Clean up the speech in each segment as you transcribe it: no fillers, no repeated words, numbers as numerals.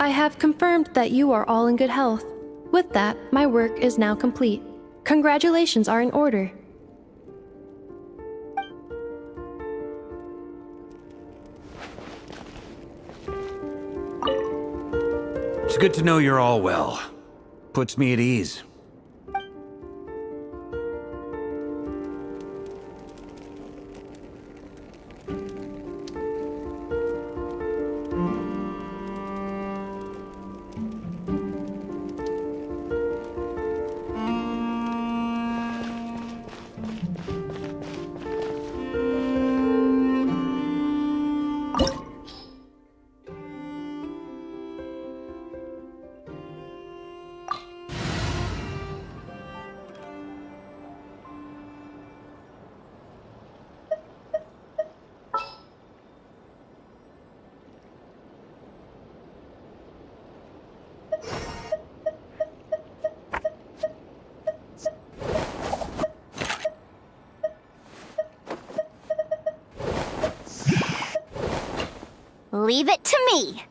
I have confirmed that you are all in good health. With that, my work is now complete. Congratulations are in order. It's good to know you're all well. Puts me at ease. Leave it to me.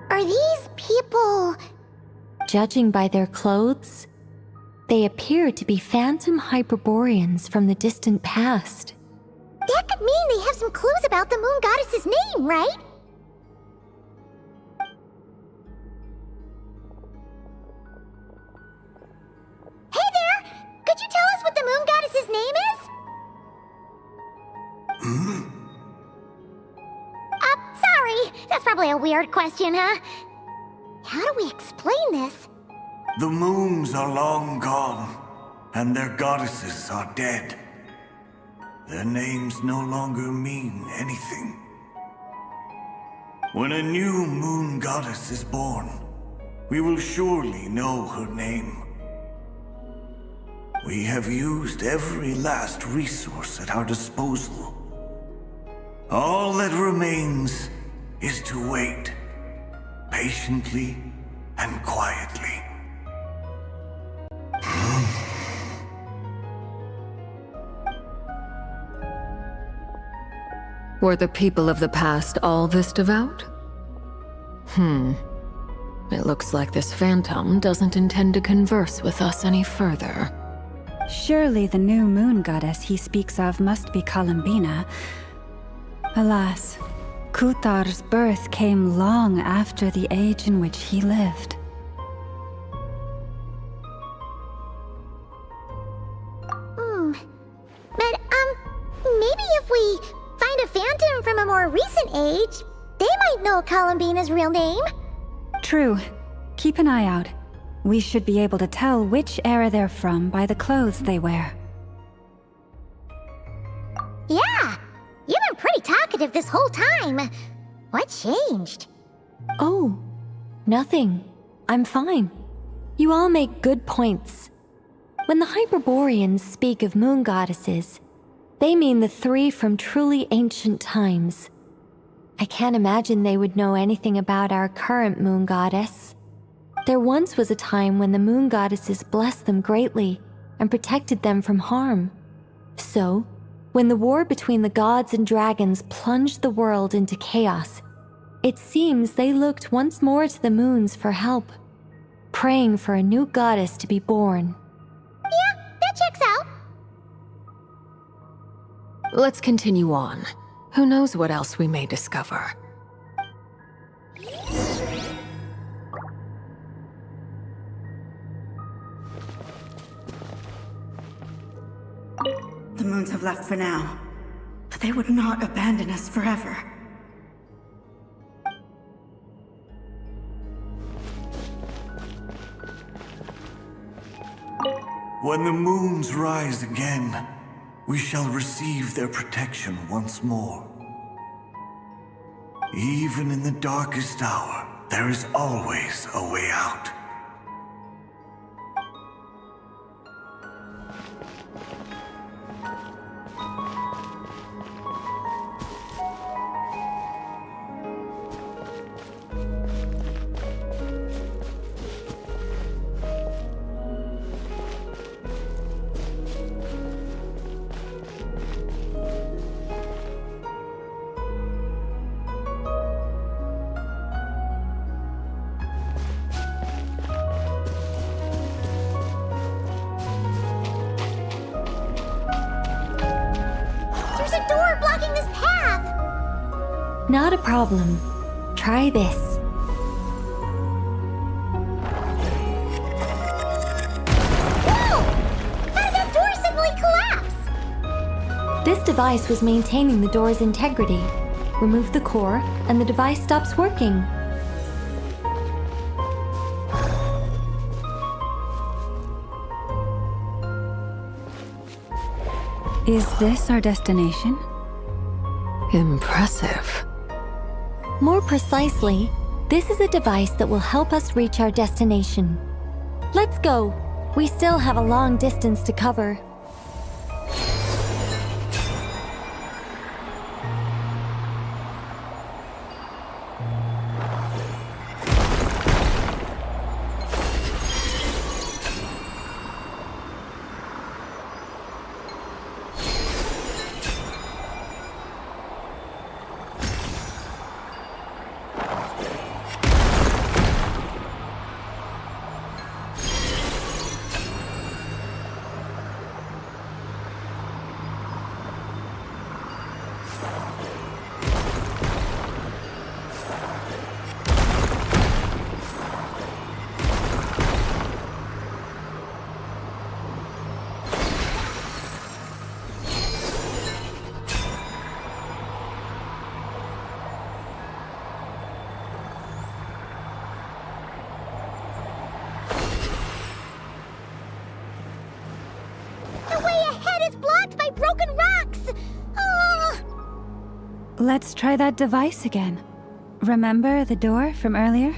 Are these people... Judging by their clothes, they appear to be phantom Hyperboreans from the distant past. That could mean they have some clues about the moon goddess's name, right? Hey there! Could you tell us what the moon goddess's name is? Sorry. That's probably a weird question, huh? How do we explain this? The moons are long gone, and their goddesses are dead. Their names no longer mean anything. When a new moon goddess is born, we will surely know her name. We have used every last resource at our disposal. All that remains is to wait, patiently and quietly. Were the people of the past all this devout? It looks like this phantom doesn't intend to converse with us any further. Surely the new moon goddess he speaks of must be Columbina. Alas, Kutar's birth came long after the age in which he lived. But, maybe if we find a phantom from a more recent age, they might know Columbina's real name. True. Keep an eye out. We should be able to tell which era they're from by the clothes they wear. Yeah! You've been pretty talkative this whole time. What changed? Oh, nothing. I'm fine. You all make good points. When the Hyperboreans speak of moon goddesses, they mean the three from truly ancient times. I can't imagine they would know anything about our current moon goddess. There once was a time when the moon goddesses blessed them greatly and protected them from harm. So, when the war between the gods and dragons plunged the world into chaos, it seems they looked once more to the moons for help, praying for a new goddess to be born. Yeah, that checks out. Let's continue on. Who knows what else we may discover? The moons have left for now, but they would not abandon us forever. When the moons rise again, we shall receive their protection once more. Even in the darkest hour, there is always a way out. Not a problem. Try this. Whoa! How did that door suddenly collapse? This device was maintaining the door's integrity. Remove the core, and the device stops working. Is this our destination? Impressive. More precisely, this is a device that will help us reach our destination. Let's go. We still have a long distance to cover. Let's try that device again. Remember the door from earlier?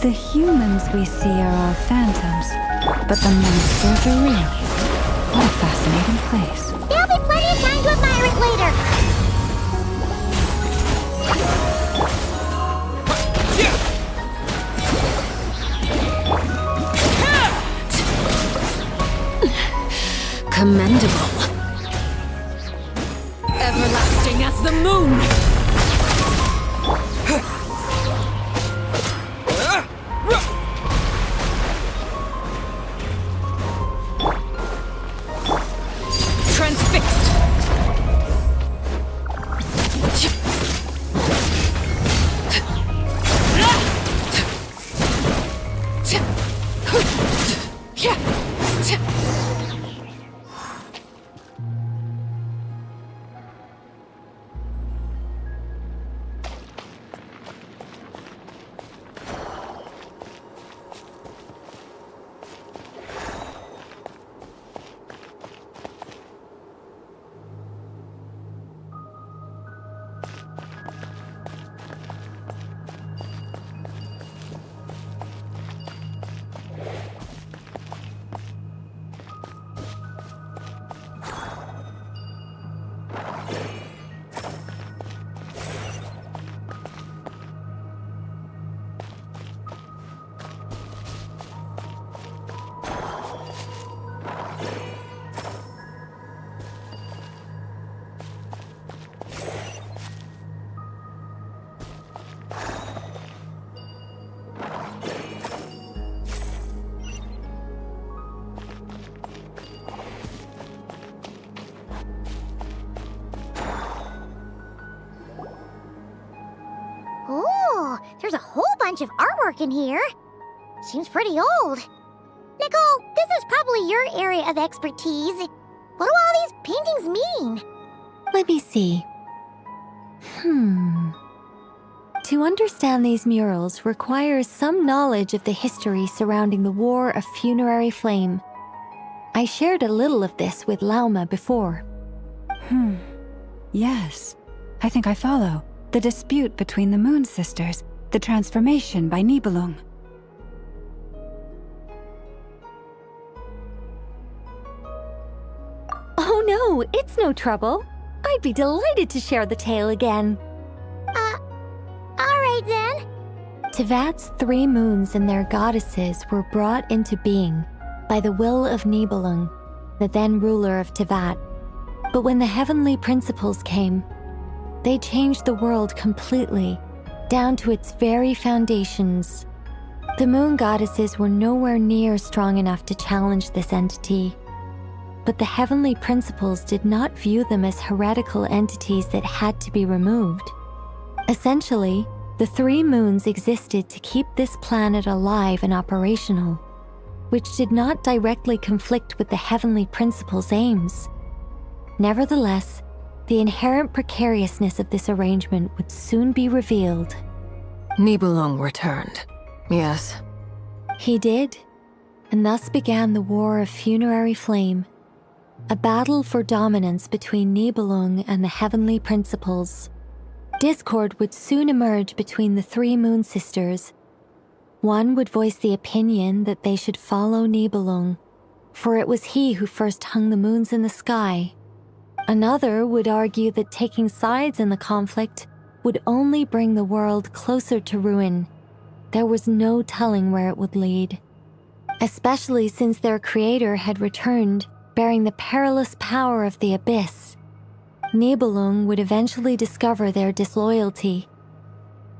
The humans we see are all phantoms, but the monsters are real. What a fascinating place. There'll be plenty of time to admire it later. Commendable. Everlasting as the moon! Ooh, there's a whole bunch of artwork in here. Seems pretty old. Nicole, this is probably your area of expertise. What do all these paintings mean? Let me see. To understand these murals requires some knowledge of the history surrounding the War of Funerary Flame. I shared a little of this with Lauma before. Yes, I think I follow. The dispute between the Moon Sisters, the transformation by Nibelung. Oh no, it's no trouble. I'd be delighted to share the tale again. Alright then. Teyvat's 3 moons and their goddesses were brought into being by the will of Nibelung, the then ruler of Teyvat. But when the heavenly principles came, they changed the world completely, down to its very foundations. The moon goddesses were nowhere near strong enough to challenge this entity. But the heavenly principles did not view them as heretical entities that had to be removed. Essentially, the 3 moons existed to keep this planet alive and operational, which did not directly conflict with the heavenly principles' aims. Nevertheless, the inherent precariousness of this arrangement would soon be revealed. Nibelung returned. Yes. He did, and thus began the War of Funerary Flame, a battle for dominance between Nibelung and the heavenly principles. Discord would soon emerge between the 3 moon sisters. One would voice the opinion that they should follow Nibelung, for it was he who first hung the moons in the sky. Another would argue that taking sides in the conflict would only bring the world closer to ruin. There was no telling where it would lead, especially since their creator had returned, bearing the perilous power of the abyss. Nibelung would eventually discover their disloyalty.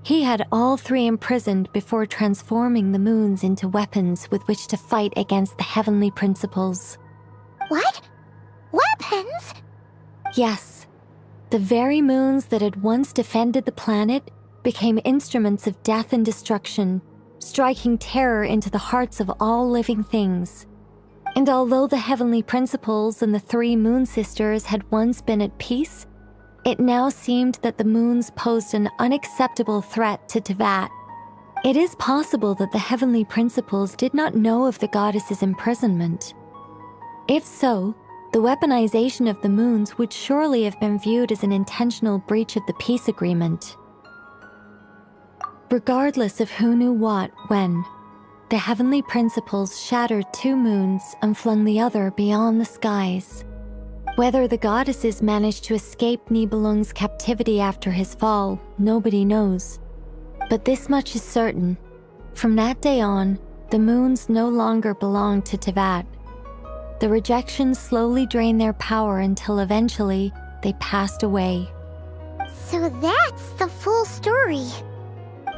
He had all 3 imprisoned before transforming the moons into weapons with which to fight against the heavenly principles. What? Weapons? Yes, the very moons that had once defended the planet became instruments of death and destruction, striking terror into the hearts of all living things. And although the heavenly principles and the 3 moon sisters had once been at peace, it now seemed that the moons posed an unacceptable threat to Teyvat. It is possible that the heavenly principles did not know of the goddess's imprisonment. If so, the weaponization of the moons would surely have been viewed as an intentional breach of the peace agreement. Regardless of who knew what, when, the heavenly principles shattered 2 moons and flung the other beyond the skies. Whether the goddesses managed to escape Nibelung's captivity after his fall, nobody knows. But this much is certain. From that day on, the moons no longer belonged to Teyvat. The rejections slowly drained their power until eventually they passed away. So that's the full story.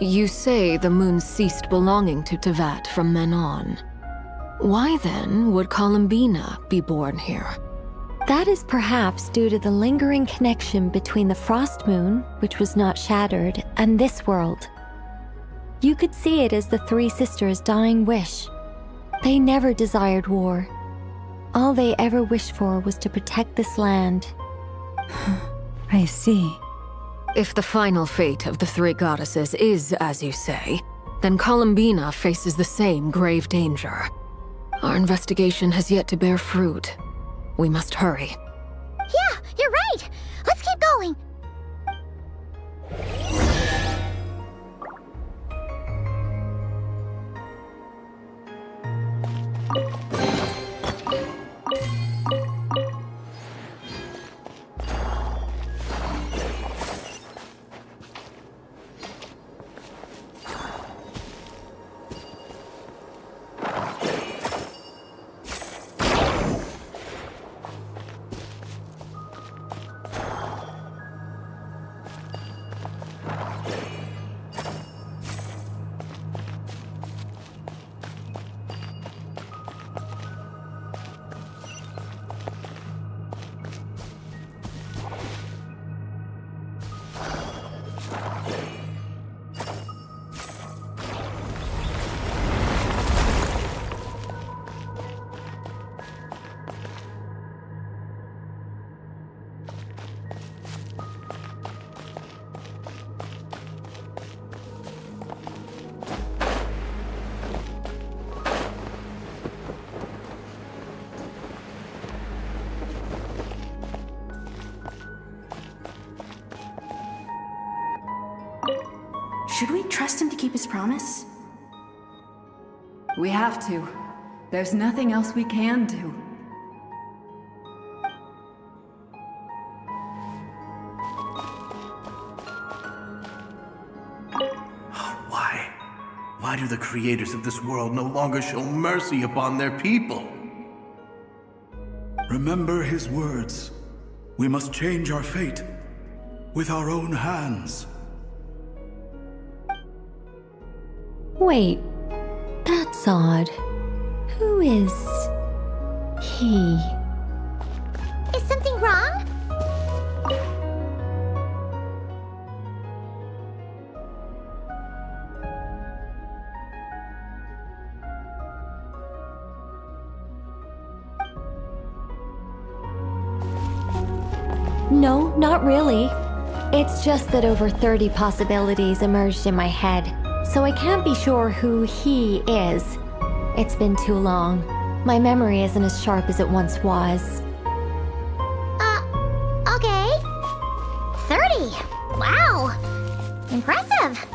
You say the moon ceased belonging to Teyvat from then on. Why then would Columbina be born here? That is perhaps due to the lingering connection between the Frost Moon, which was not shattered, and this world. You could see it as the 3 sisters' dying wish. They never desired war. All they ever wished for was to protect this land. I see. If the final fate of the 3 goddesses is as you say, then Columbina faces the same grave danger. Our investigation has yet to bear fruit. We must hurry. Yeah, you're right. Let's keep going. Should we trust him to keep his promise? We have to. There's nothing else we can do. Why? Why do the creators of this world no longer show mercy upon their people? Remember his words. We must change our fate with our own hands. Wait, that's odd. Who is he? Is something wrong? No, not really. It's just that over 30 possibilities emerged in my head, so I can't be sure who he is. It's been too long. My memory isn't as sharp as it once was. Okay. 30. Wow. Impressive.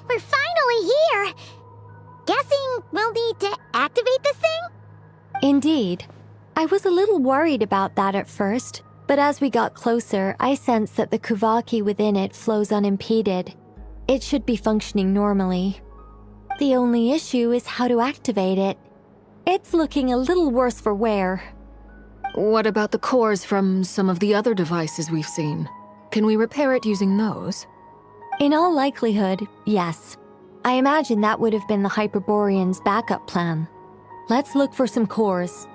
We're finally here! Guessing we'll need to activate this thing? Indeed. I was a little worried about that at first, but as we got closer, I sensed that the Kuvaki within it flows unimpeded. It should be functioning normally. The only issue is how to activate it. It's looking a little worse for wear. What about the cores from some of the other devices we've seen? Can we repair it using those? In all likelihood, yes. I imagine that would have been the Hyperborean's backup plan. Let's look for some cores.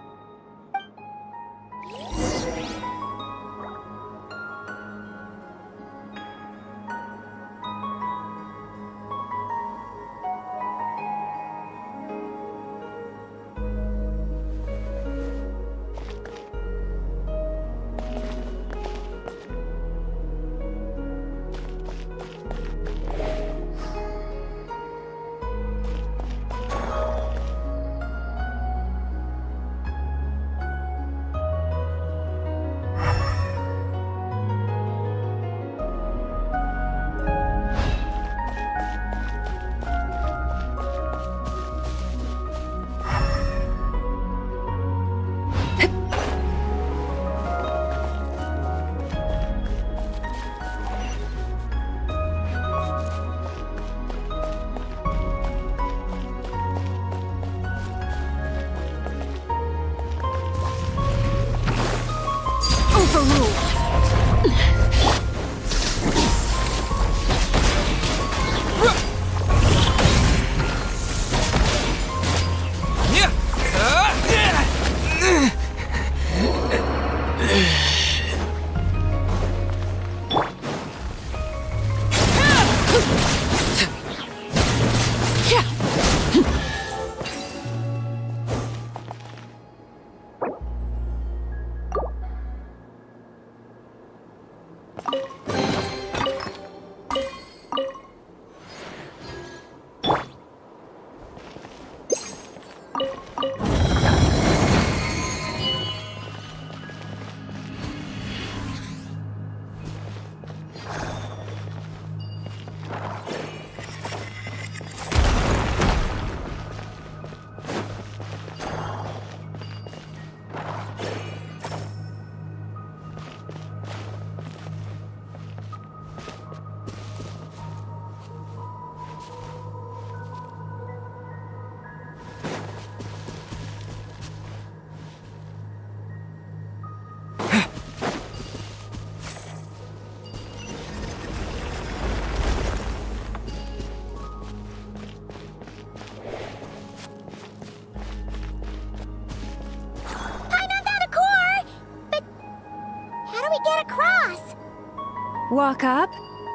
Walk up,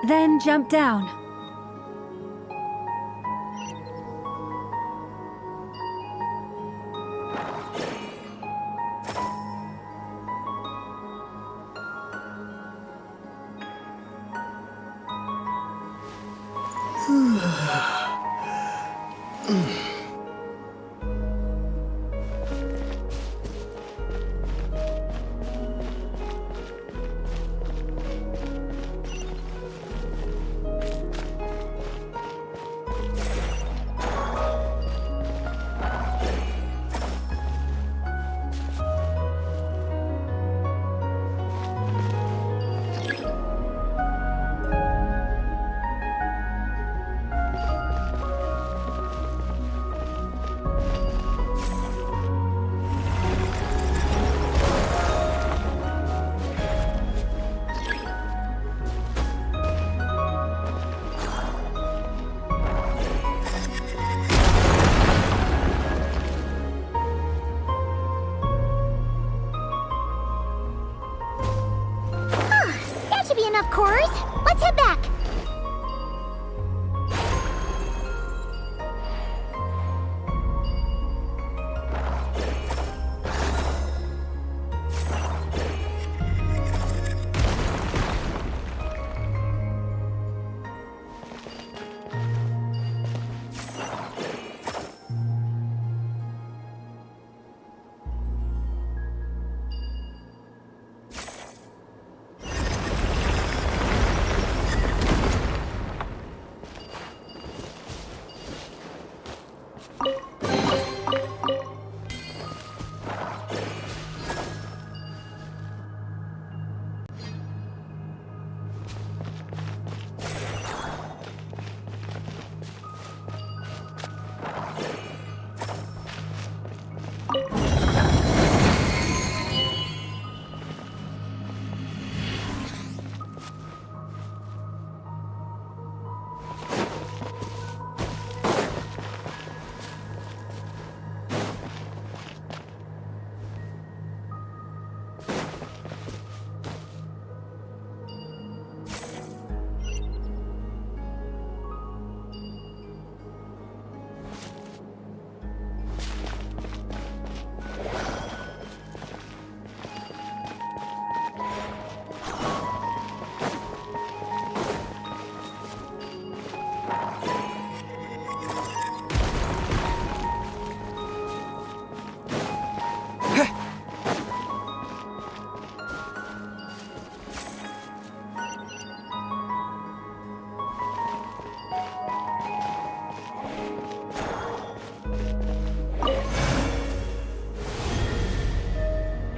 then jump down. Of course. Let's head back.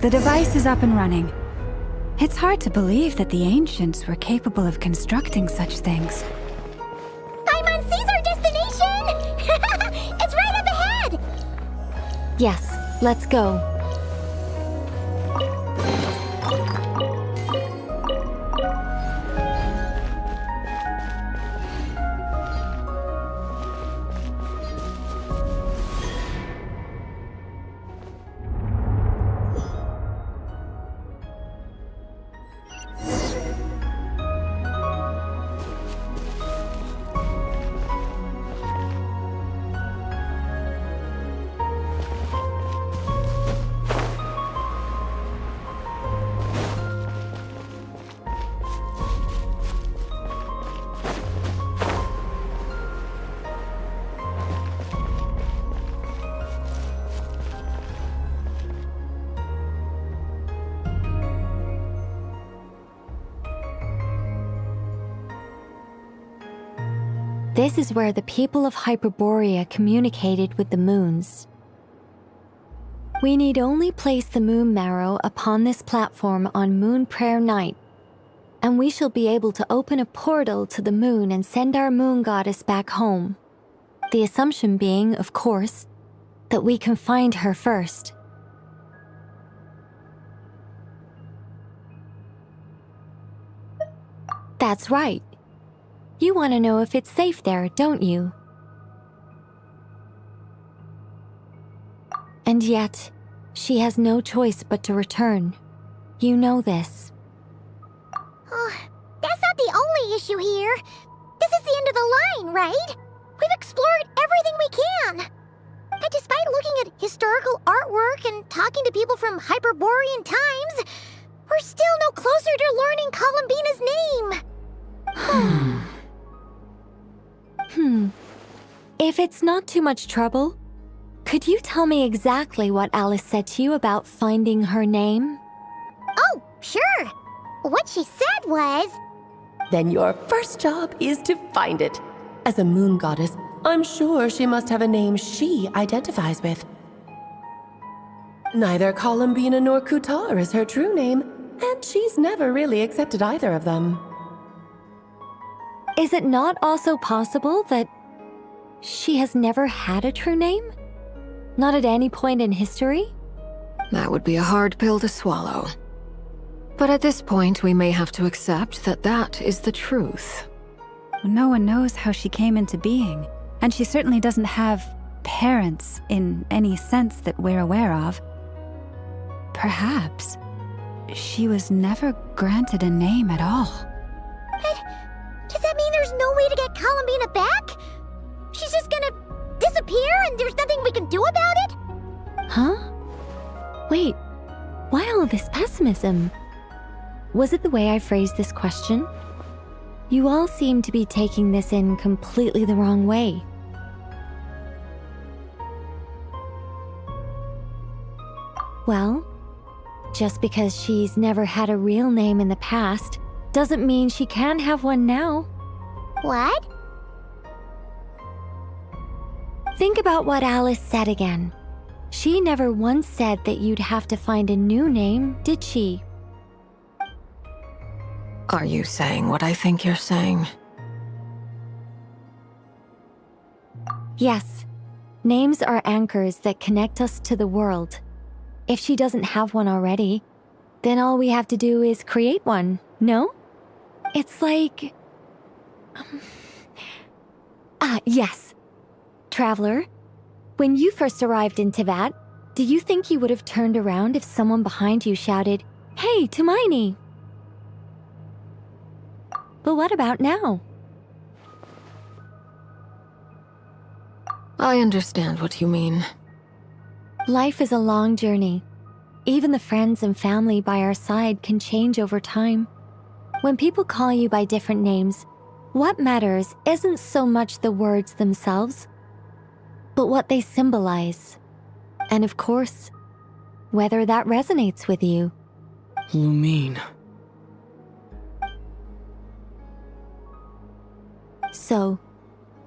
The device is up and running. It's hard to believe that the ancients were capable of constructing such things. Paimon sees our destination! It's right up ahead! Yes, let's go. This is where the people of Hyperborea communicated with the moons. We need only place the moon marrow upon this platform on Moon Prayer Night, and we shall be able to open a portal to the moon and send our moon goddess back home. The assumption being, of course, that we can find her first. That's right. You want to know if it's safe there, don't you? And yet, she has no choice but to return. You know this. Oh, that's not the issue here. This is the end of the line, right? We've explored everything we can. And despite looking at historical artwork and talking to people from Hyperborean times, we're still no closer to learning Columbina's name. If it's not too much trouble, could you tell me exactly what Alice said to you about finding her name? Oh, sure. What she said was... Then your first job is to find it. As a moon goddess, I'm sure she must have a name she identifies with. Neither Columbina nor Kutar is her true name, and she's never really accepted either of them. Is it not also possible that she has never had a true name? Not at any point in history? That would be a hard pill to swallow. But at this point, we may have to accept that that is the truth. No one knows how she came into being, and she certainly doesn't have parents in any sense that we're aware of. Perhaps she was never granted a name at all. But does that mean there's no way to get Columbina back? She's just gonna disappear and there's nothing we can do about it? Huh? Wait, why all this pessimism? Was it the way I phrased this question? You all seem to be taking this in completely the wrong way. Well, just because she's never had a real name in the past doesn't mean she can't have one now. What? Think about what Alice said again. She never once said that you'd have to find a new name, did she? Are you saying what I think you're saying? Yes. Names are anchors that connect us to the world. If she doesn't have one already, then all we have to do is create one, no? It's like... yes. Traveler, when you first arrived in Teyvat, do you think you would have turned around if someone behind you shouted, "Hey, Tumaini"? But what about now? I understand what you mean. Life is a long journey. Even the friends and family by our side can change over time. When people call you by different names, what matters isn't so much the words themselves, but what they symbolize. And of course, whether that resonates with you. Lumine. So,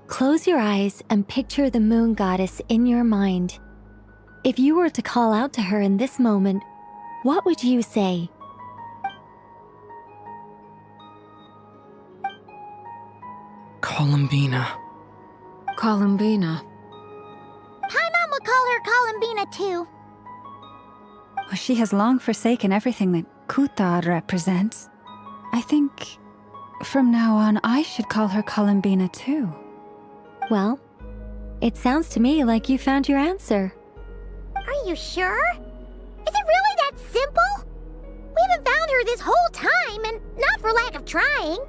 close your eyes and picture the moon goddess in your mind. If you were to call out to her in this moment, what would you say? Columbina. Columbina. Paimon would call her Columbina too. Well, she has long forsaken everything that Kutar represents. I think from now on I should call her Columbina too. Well, it sounds to me like you found your answer. Are you sure? Is it really that simple? We haven't found her this whole time, and not for lack of trying.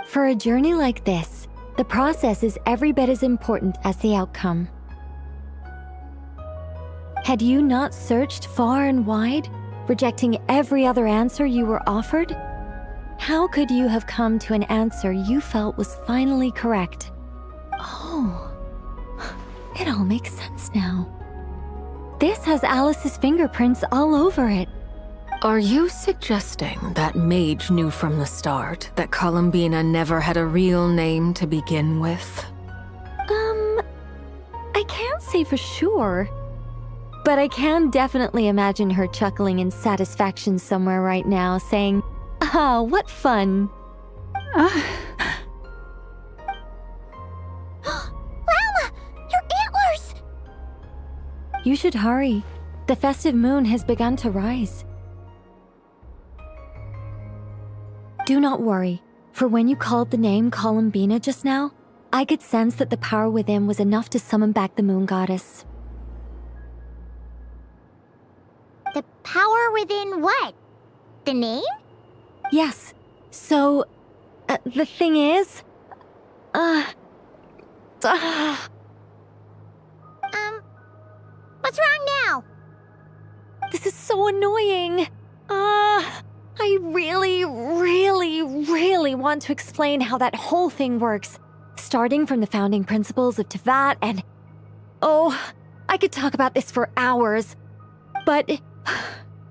For a journey like this, the process is every bit as important as the outcome. Had you not searched far and wide, rejecting every other answer you were offered? How could you have come to an answer you felt was finally correct? Oh, it all makes sense now. This has Alice's fingerprints all over it. Are you suggesting that Mage knew from the start that Columbina never had a real name to begin with? I can't say for sure. But I can definitely imagine her chuckling in satisfaction somewhere right now, saying, "Ah, what fun." Llama! Your antlers! You should hurry. The festive moon has begun to rise. Do not worry, for when you called the name Columbina just now, I could sense that the power within was enough to summon back the moon goddess. The power within what? The name? Yes, so... The thing is... What's wrong now? This is so annoying. I really want to explain how that whole thing works. Starting from the founding principles of Teyvat and... Oh, I could talk about this for hours. But...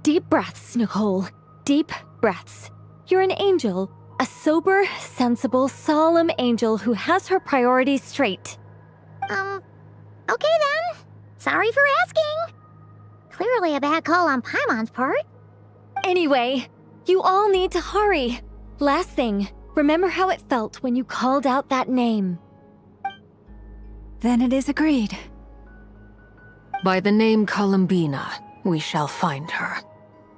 Deep breaths, Nicole. Deep breaths. You're an angel. A sober, sensible, solemn angel who has her priorities straight. Okay then. Sorry for asking. Clearly a bad call on Paimon's part. Anyway, you all need to hurry. Last thing, remember how it felt when you called out that name. Then it is agreed. By the name Columbina, we shall find her.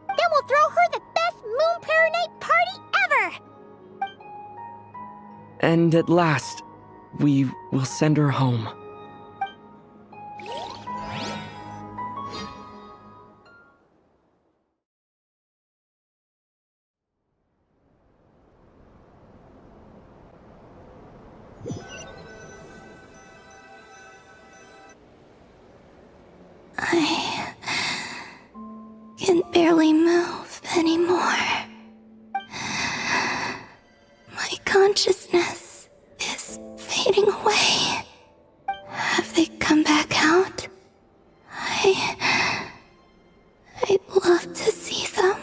Then we'll throw her the best Moon Paranite party ever! And at last, we will send her home. I can barely move anymore. My consciousness is fading away. Have they come back out? I'd love to see them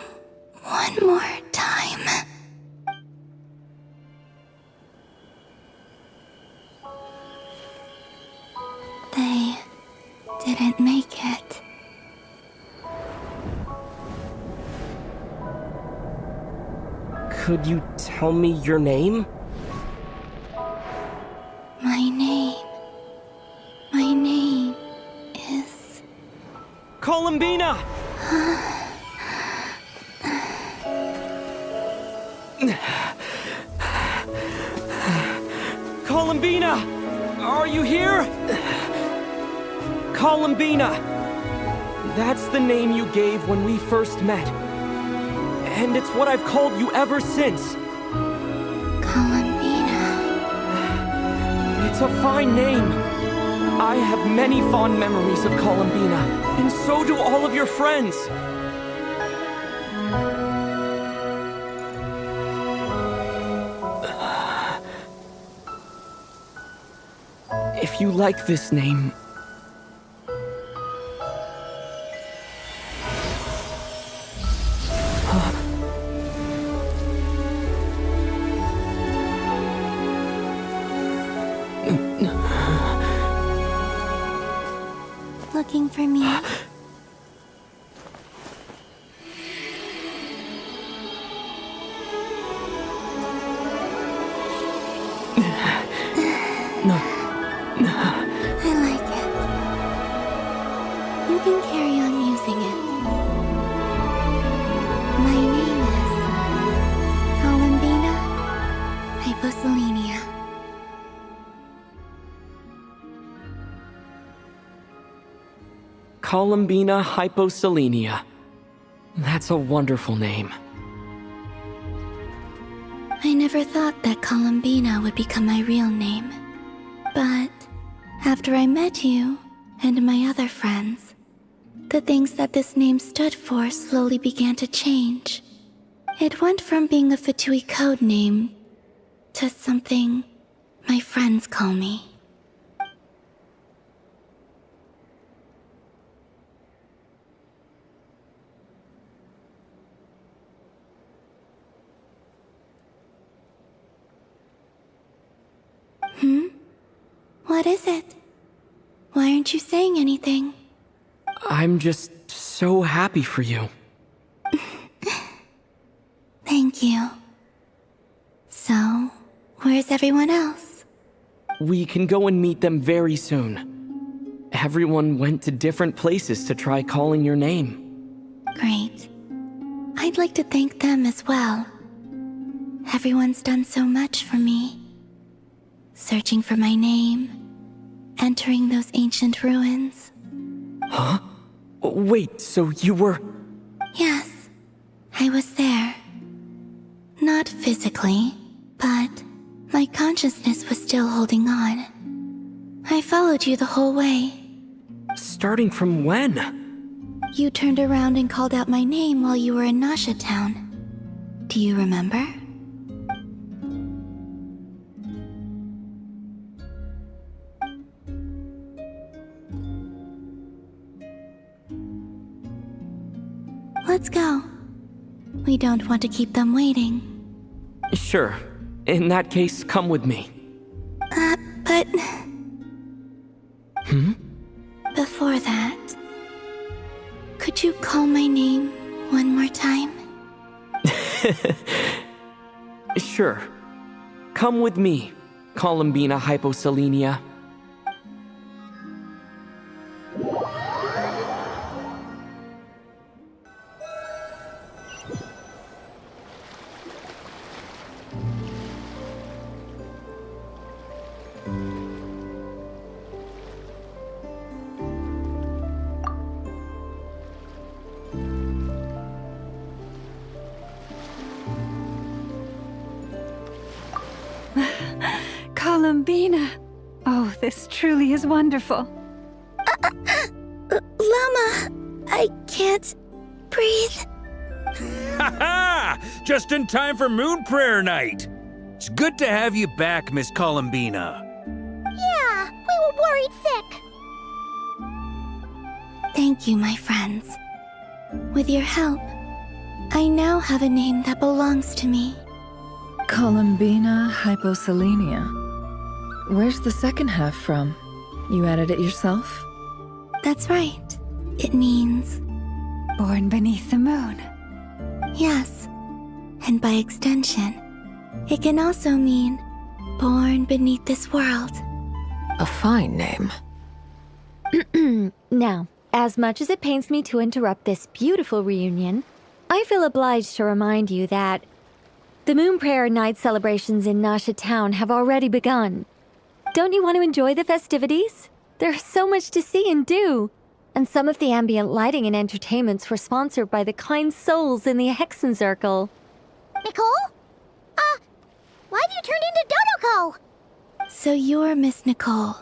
one more time. They didn't make it. Could you tell me your name? My name is... Columbina! Columbina! Are you here? Columbina! That's the name you gave when we first met. And it's what I've called you ever since. Columbina. It's a fine name. I have many fond memories of Columbina, and so do all of your friends. If you like this name... Looking for me? I like it. You can carry on using it. My name is Columbina Hyposelenia. Columbina Hyposelenia. That's a wonderful name. I never thought that Columbina would become my real name. But after I met you and my other friends, the things that this name stood for slowly began to change. It went from being a Fatui code name to something my friends call me. What is it? Why aren't you saying anything? I'm just so happy for you. Thank you. So, where's everyone else? We can go and meet them very soon. Everyone went to different places to try calling your name. Great. I'd like to thank them as well. Everyone's done so much for me. Searching for my name, entering those ancient ruins. Huh? Wait, so you were... Yes, I was there. Not physically, But my consciousness was still holding on. I followed you the whole way. Starting from when? You turned around and called out my name while you were in Nasha Town. Do you remember? Let's go. We don't want to keep them waiting. Sure. In that case, come with me. But... Hmm? Before that... Could you call my name one more time? Sure. Come with me, Columbina Hyposelenia. Columbina! Oh, this truly is wonderful. Llama, I can't breathe. Ha ha! Just in time for Moon Prayer Night. It's good to have you back, Miss Columbina. Yeah, we were worried sick. Thank you, my friends. With your help, I now have a name that belongs to me. Columbina Hyposelenia. Where's the second half from? You added it yourself? That's right. It means... Born beneath the moon. Yes. And by extension, it can also mean born beneath this world. A fine name. Now, as much as it pains me to interrupt this beautiful reunion, I feel obliged to remind you that the Moon Prayer Night celebrations in Nasha Town have already begun. Don't you want to enjoy the festivities? There's so much to see and do. And some of the ambient lighting and entertainments were sponsored by the kind souls in the Hexen Circle. Nicole? Why have you turned into Dodoko? So you're Miss Nicole.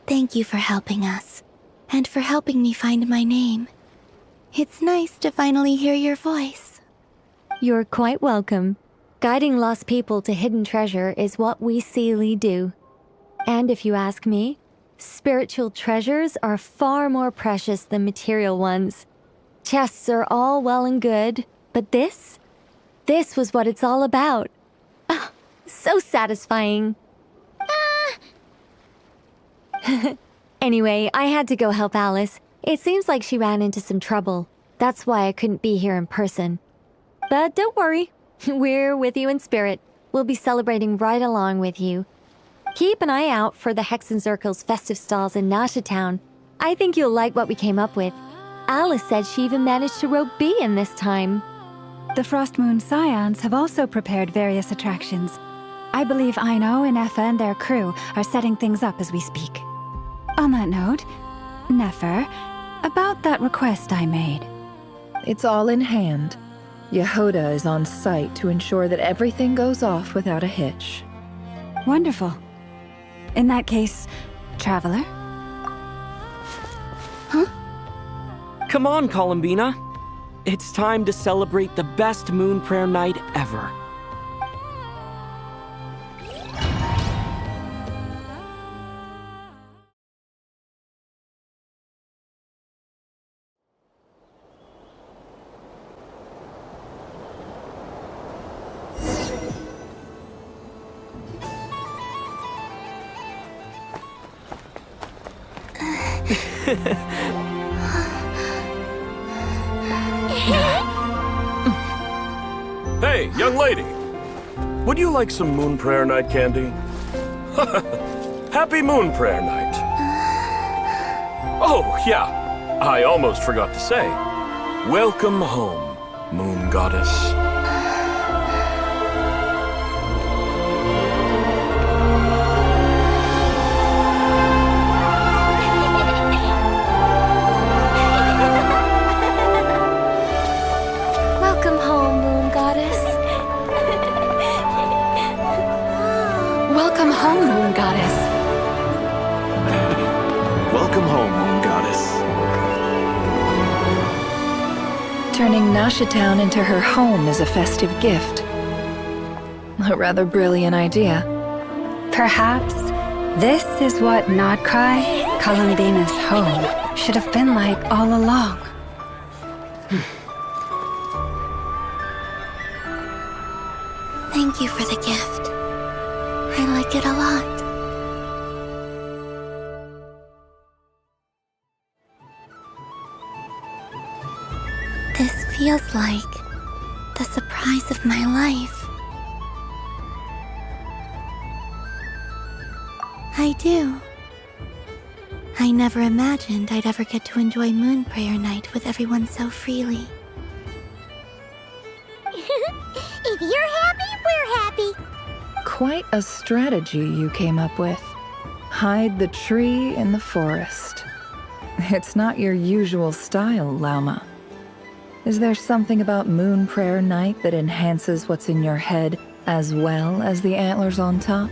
Thank you for helping us, and for helping me find my name. It's nice to finally hear your voice. You're quite welcome. Guiding lost people to hidden treasure is what we Seelie do. And if you ask me, spiritual treasures are far more precious than material ones. Chests are all well and good, but this was what it's all about. Ah, so satisfying. Anyway, I had to go help Alice. It seems like she ran into some trouble. That's why I couldn't be here in person. But don't worry, we're with you in spirit. We'll be celebrating right along with you. Keep an eye out for the Hexen Circle's festive stalls in Nasha Town. I think you'll like what we came up with. Alice said she even managed to rope B in this time. The Frost Moon Scions have also prepared various attractions. I believe Aino and Effa and their crew are setting things up as we speak. On that note, Nefer, about that request I made. It's all in hand. Yehoda is on site to ensure that everything goes off without a hitch. Wonderful. In that case, Traveler? Huh? Come on, Columbina. It's time to celebrate the best Moon Prayer Night ever. Hey, young lady. Would you like some Moon Prayer Night candy? Happy Moon Prayer Night. Oh, yeah. I almost forgot to say. Welcome home, Moon Goddess. Welcome home, Moon Goddess. Moon Goddess. Welcome home, Moon Goddess. Turning Nasha Town into her home is a festive gift. A rather brilliant idea. Perhaps this is what Nodcry, Columbina's home, should have been like all along. Thank you for the gift. I like it a lot. This feels like the surprise of my life. I do. I never imagined I'd ever get to enjoy Moon Prayer Night with everyone so freely. If you're happy, we're happy. Quite a strategy you came up with. Hide the tree in the forest. It's not your usual style, Lauma. Is there something about Moon Prayer Night that enhances what's in your head as well as the antlers on top?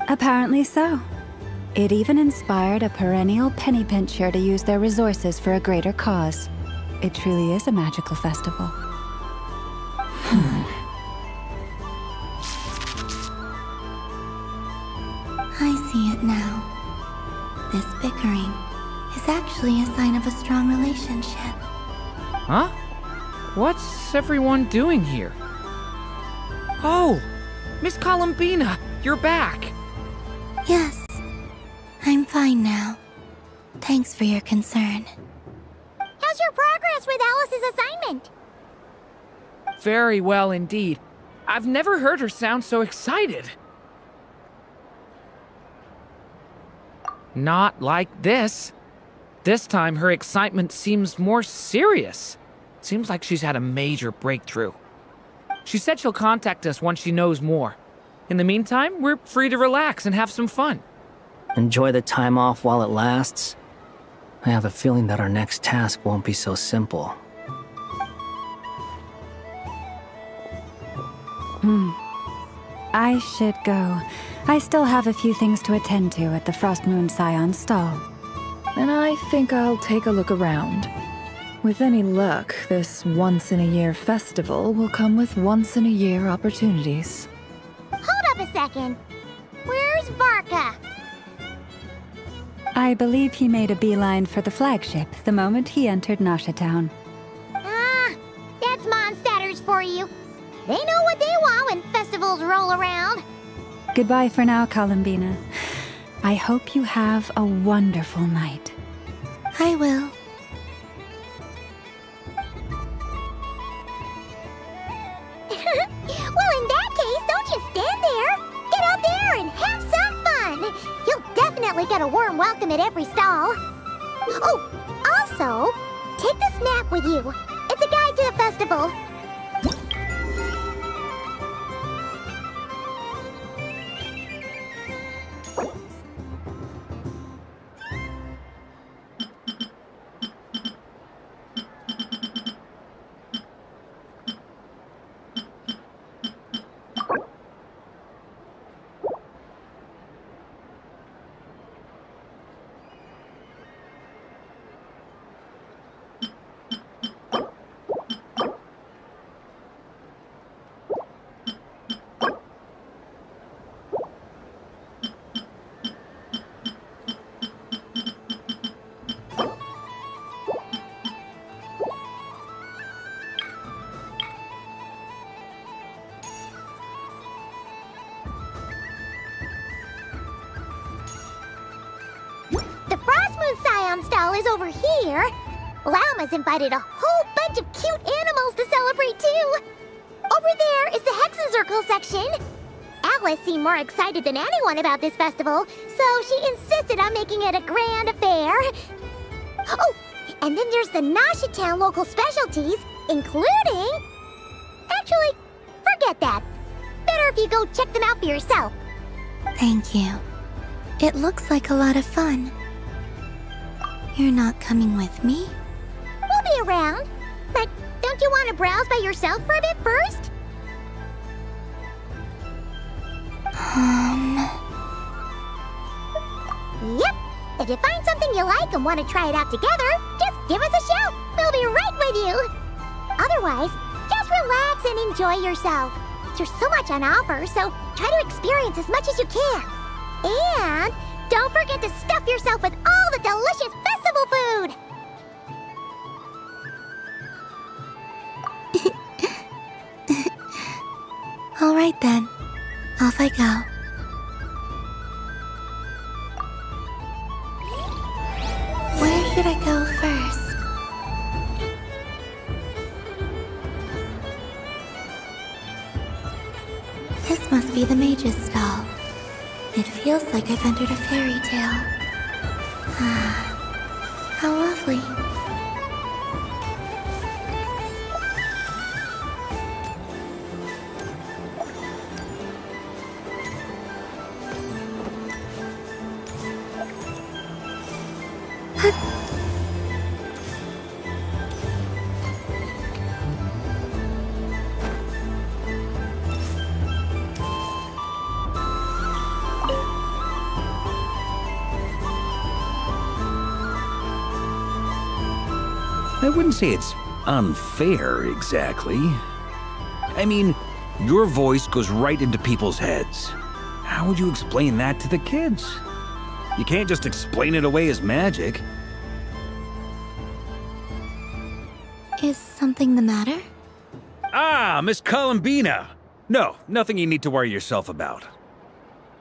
Apparently so. It even inspired a perennial penny pincher to use their resources for a greater cause. It truly is a magical festival. I see it now. This bickering is actually a sign of a strong relationship. Huh? What's everyone doing here? Oh! Miss Columbina, you're back! Yes, I'm fine now. Thanks for your concern. How's your progress with Alice's assignment? Very well indeed. I've never heard her sound so excited. Not like this. This time her excitement seems more serious. Seems like she's had a major breakthrough. She said she'll contact us once she knows more. In the meantime, we're free to relax and have some fun. Enjoy the time off while it lasts. I have a feeling that our next task won't be so simple. I should go. I still have a few things to attend to at the Frost Moon Scion stall. And I think I'll take a look around. With any luck, this once-in-a-year festival will come with once-in-a-year opportunities. Hold up a second. Where's Varka? I believe he made a beeline for the flagship the moment he entered Nasha Town. Ah, that's Mondstadters for you. They know what they want when festivals roll around. Goodbye for now, Columbina. I hope you have a wonderful night. I will. Well, in that case, don't just stand there. Get out there and have some fun. You'll definitely get a warm welcome at every stall. Oh, also, take this map with you. It's a guide to the festival. Stall is over here. Lauma's invited a whole bunch of cute animals to celebrate too. Over there is the Hexencircle section. Alice seemed more excited than anyone about this festival, so she insisted on making it a grand affair. Oh, and then there's the Nasha Town local specialties, including... Actually, forget that. Better if you go check them out for yourself. Thank you. It looks like a lot of fun. You're not coming with me? We'll be around. But don't you want to browse by yourself for a bit first? If you find something you like and want to try it out together, just give us a shout. We'll be right with you. Otherwise, just relax and enjoy yourself. There's so much on offer, so try to experience as much as you can. And don't forget to stuff yourself with all the delicious festival food. All right then, off I go. Where should I go first? This must be the mage's stall. It feels like I've entered a fairy tale. Ah, how lovely. I wouldn't say it's unfair, exactly. I mean, your voice goes right into people's heads. How would you explain that to the kids? You can't just explain it away as magic. Is something the matter? Ah, Miss Columbina! No, nothing you need to worry yourself about.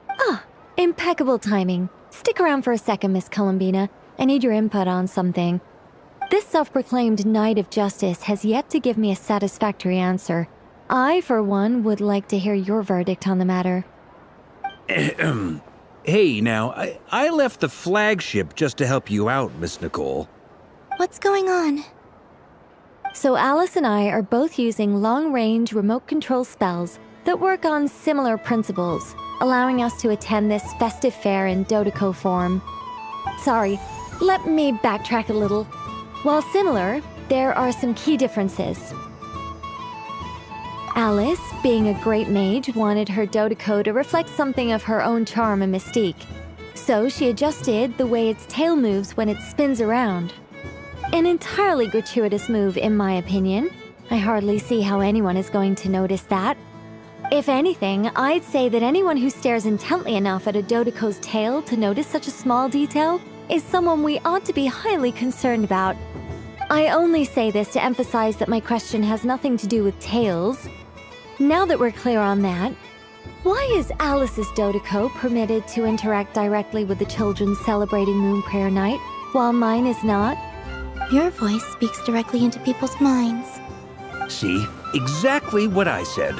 Ah, impeccable timing. Stick around for a second, Miss Columbina. I need your input on something. This self-proclaimed Knight of Justice has yet to give me a satisfactory answer. I, for one, would like to hear your verdict on the matter. Hey, now, I left the flagship just to help you out, Miss Nicole. What's going on? So Alice and I are both using long-range remote control spells that work on similar principles, allowing us to attend this festive fair in Dodeco form. Sorry, let me backtrack a little. While similar, there are some key differences. Alice, being a great mage, wanted her Dodeco to reflect something of her own charm and mystique. So she adjusted the way its tail moves when it spins around. An entirely gratuitous move, in my opinion. I hardly see how anyone is going to notice that. If anything, I'd say that anyone who stares intently enough at a Dodeco's tail to notice such a small detail is someone we ought to be highly concerned about. I only say this to emphasize that my question has nothing to do with tails. Now that we're clear on that, why is Alice's Dodeco permitted to interact directly with the children celebrating Moon Prayer Night, while mine is not? Your voice speaks directly into people's minds. See? Exactly what I said.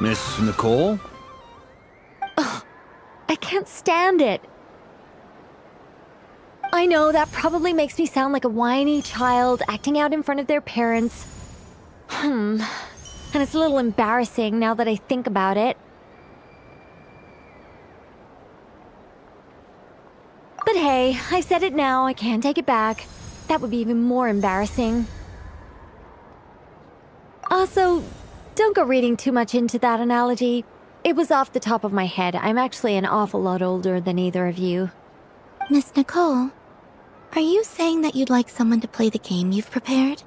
Miss Nicole? Ugh, I can't stand it. I know that probably makes me sound like a whiny child acting out in front of their parents. And it's a little embarrassing now that I think about it. But hey, I said it now, I can't take it back. That would be even more embarrassing. Also, don't go reading too much into that analogy. It was off the top of my head. I'm actually an awful lot older than either of you. Miss Nicole, are you saying that you'd like someone to play the game you've prepared?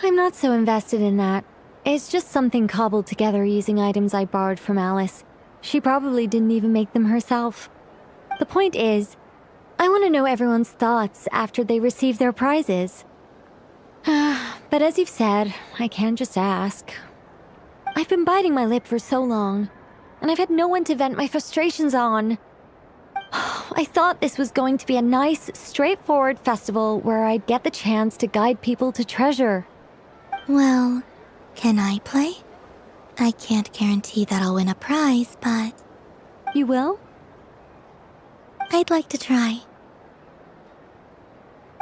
I'm not so invested in that. It's just something cobbled together using items I borrowed from Alice. She probably didn't even make them herself. The point is, I want to know everyone's thoughts after they receive their prizes. But as you've said, I can't just ask. I've been biting my lip for so long, and I've had no one to vent my frustrations on. I thought this was going to be a nice, straightforward festival where I'd get the chance to guide people to treasure. Well, can I play? I can't guarantee that I'll win a prize, but... You will? I'd like to try.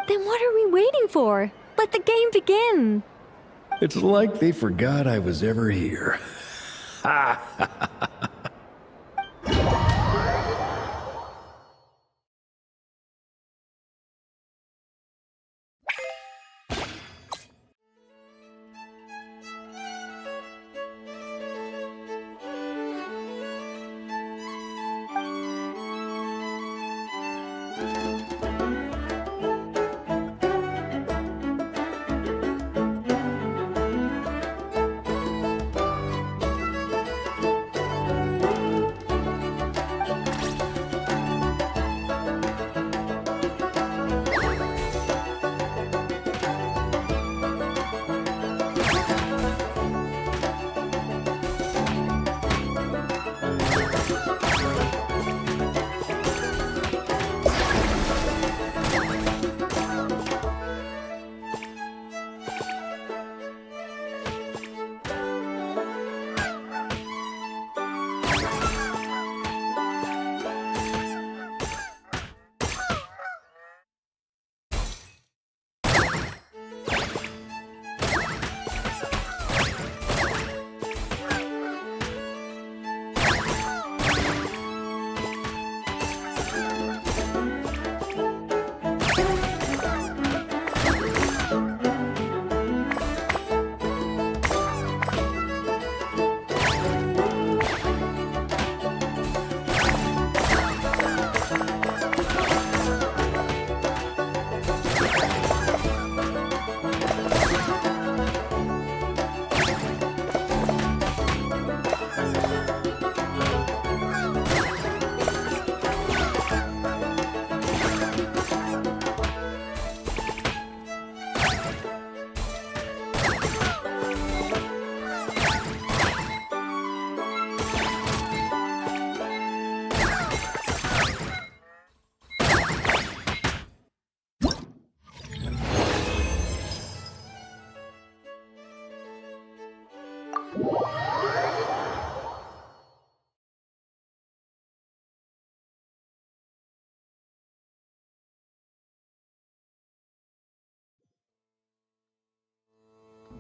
Then what are we waiting for? Let the game begin! It's like they forgot I was ever here.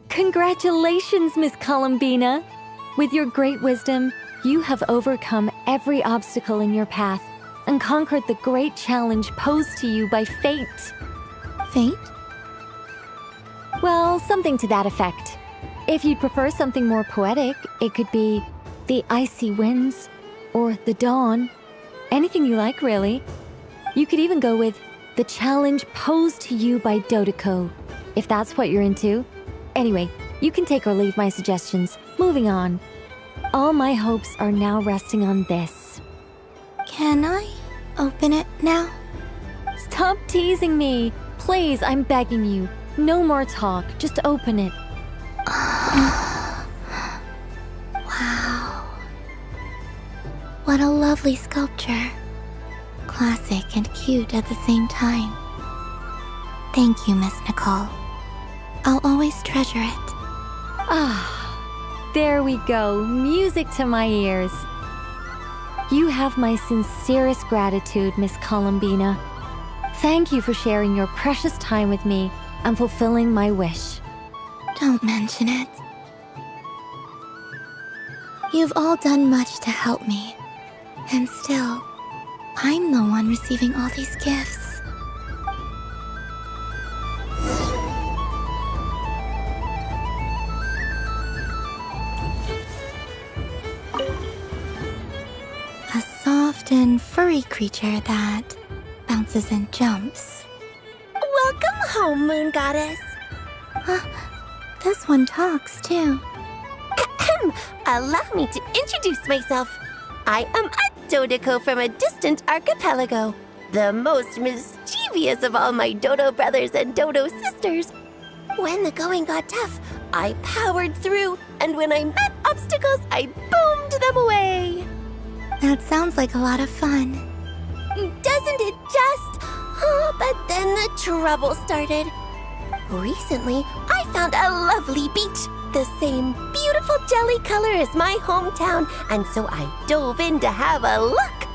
Congratulations, Miss Columbina! With your great wisdom, you have overcome every obstacle in your path and conquered the great challenge posed to you by fate. Fate? Well, something to that effect. If you'd prefer something more poetic, it could be the icy winds or the dawn. Anything you like, really. You could even go with the challenge posed to you by Dodoko, if that's what you're into. Anyway, you can take or leave my suggestions. Moving on. All my hopes are now resting on this. Can I open it now? Stop teasing me. Please, I'm begging you. No more talk. Just open it. Wow. What a lovely sculpture. Classic and cute at the same time. Thank you, Miss Nicole. I'll always treasure it. Ah, there we go. Music to my ears. You have my sincerest gratitude, Miss Columbina. Thank you for sharing your precious time with me and fulfilling my wish. Don't mention it. You've all done much to help me. And still, I'm the one receiving all these gifts. A soft and furry creature that bounces and jumps. Welcome home, Moon Goddess. This one talks, too. Allow me to introduce myself. I am a Dodoko from a distant archipelago, the most mischievous of all my Dodo brothers and Dodo sisters. When the going got tough, I powered through, and when I met obstacles, I boomed them away. That sounds like a lot of fun. Doesn't it just? Oh, but then the trouble started. Recently, I found a lovely beach, the same beautiful jelly color as my hometown, and so I dove in to have a look.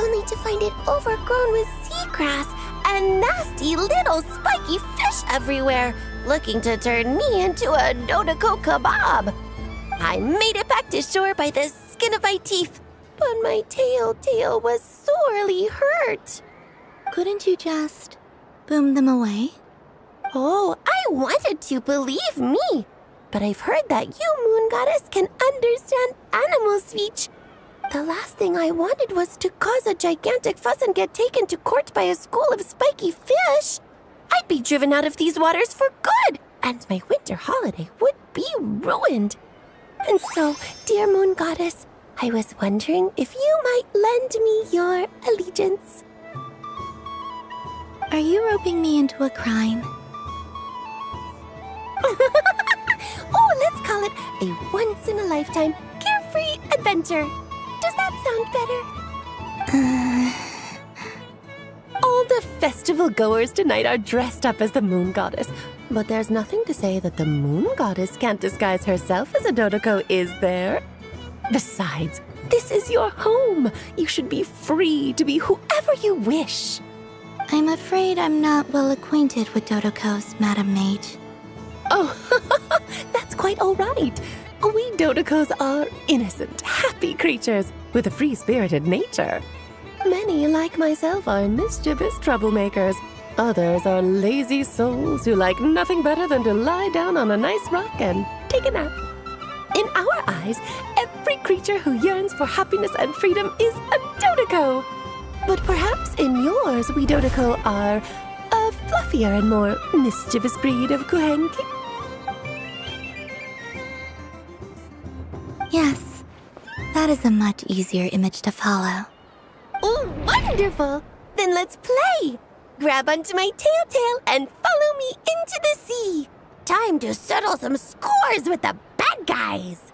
Only to find it overgrown with seagrass and nasty little spiky fish everywhere, looking to turn me into a Dodoko kebab. I made it back to shore by the skin of my teeth, but my tail was sorely hurt. Couldn't you just boom them away? Oh, I wanted to, believe me. But I've heard that you, Moon Goddess, can understand animal speech. The last thing I wanted was to cause a gigantic fuss and get taken to court by a school of spiky fish. I'd be driven out of these waters for good, and my winter holiday would be ruined. And so, dear Moon Goddess, I was wondering if you might lend me your allegiance. Are you roping me into a crime? Oh, let's call it a once-in-a-lifetime carefree adventure. Does that sound better? All the festival goers tonight are dressed up as the Moon Goddess, but there's nothing to say that the Moon Goddess can't disguise herself as a Dodoko, is there? Besides, this is your home. You should be free to be whoever you wish. I'm afraid I'm not well acquainted with Dodokos, Madam Mage. Oh, that's quite all right. We Dodokos are innocent, happy creatures with a free-spirited nature. Many, like myself, are mischievous troublemakers. Others are lazy souls who like nothing better than to lie down on a nice rock and take a nap. In our eyes, every creature who yearns for happiness and freedom is a Dodoko. But perhaps in yours, we Dodoko are a fluffier and more mischievous breed of Kuhenki. Yes, that is a much easier image to follow. Oh, wonderful! Then let's play! Grab onto my tail and follow me into the sea. Time to settle some scores with the bad guys.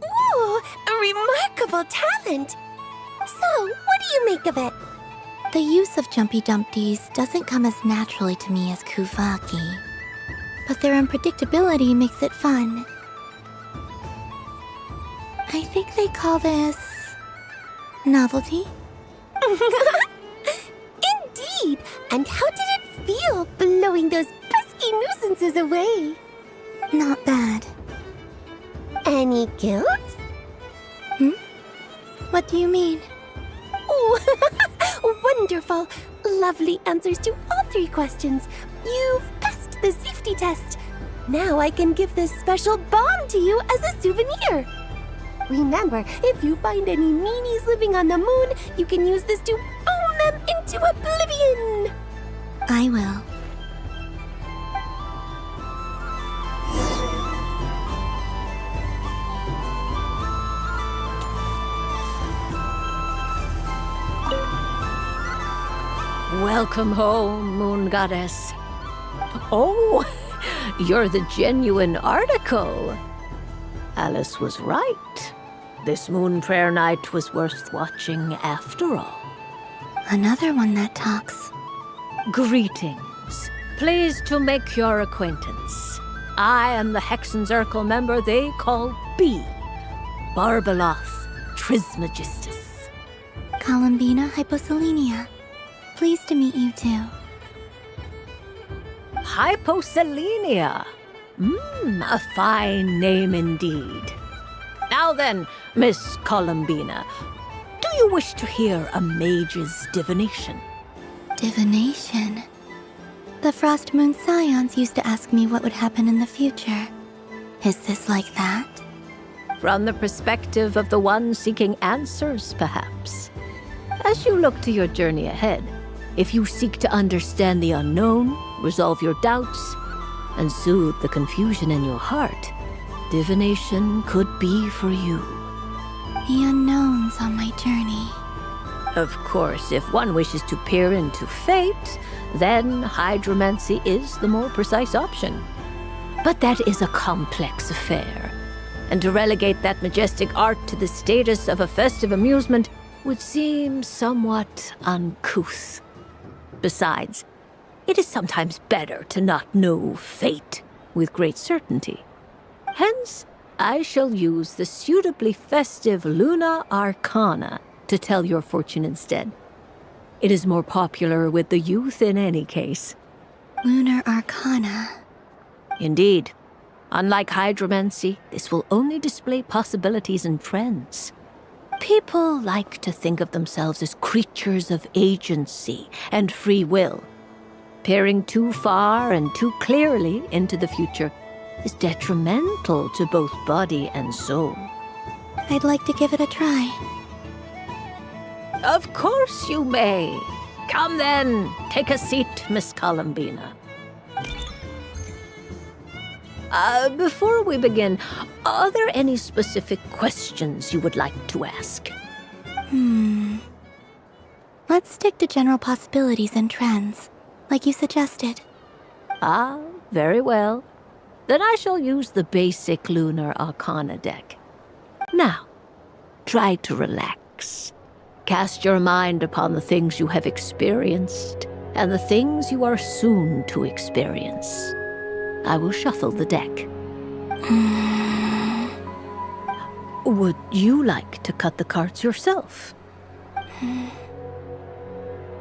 Ooh, a remarkable talent! So, what do you make of it? The use of Jumpy Dumpties doesn't come as naturally to me as Kuvaki, but their unpredictability makes it fun. I think they call this... novelty? Indeed! And how did it feel blowing those pesky nuisances away? Not bad. Any guilt? What do you mean? Oh, wonderful! Lovely answers to all 3 questions. You've passed the safety test. Now I can give this special bomb to you as a souvenir. Remember, if you find any meanies living on the moon, you can use this to boom them into oblivion. I will. Welcome home, Moon Goddess. Oh, you're the genuine article. Alice was right. This moon prayer night was worth watching after all. Another one that talks. Greetings. Pleased to make your acquaintance. I am the Hexenzirkel member they call B. Barbeloth Trismegistus. Columbina Hyposelenia. Pleased to meet you too. Hyposelenia. A fine name indeed. Now then, Miss Columbina, do you wish to hear a mage's divination? Divination? The Frost Moon Scions used to ask me what would happen in the future. Is this like that? From the perspective of the one seeking answers, perhaps. As you look to your journey ahead, if you seek to understand the unknown, resolve your doubts, and soothe the confusion in your heart, divination could be for you. The unknowns on my journey. Of course, if one wishes to peer into fate, then hydromancy is the more precise option. But that is a complex affair, and to relegate that majestic art to the status of a festive amusement would seem somewhat uncouth. Besides, it is sometimes better to not know fate with great certainty. Hence, I shall use the suitably festive Luna Arcana to tell your fortune instead. It is more popular with the youth in any case. Lunar Arcana. Indeed. Unlike hydromancy, this will only display possibilities and trends. People like to think of themselves as creatures of agency and free will. Peering too far and too clearly into the future is detrimental to both body and soul. I'd like to give it a try. Of course you may. Come then, take a seat, Miss Columbina. Before we begin, are there any specific questions you would like to ask? Let's stick to general possibilities and trends, like you suggested. Ah, very well. Then I shall use the basic Lunar Arcana deck. Now, try to relax. Cast your mind upon the things you have experienced and the things you are soon to experience. I will shuffle the deck. Would you like to cut the cards yourself?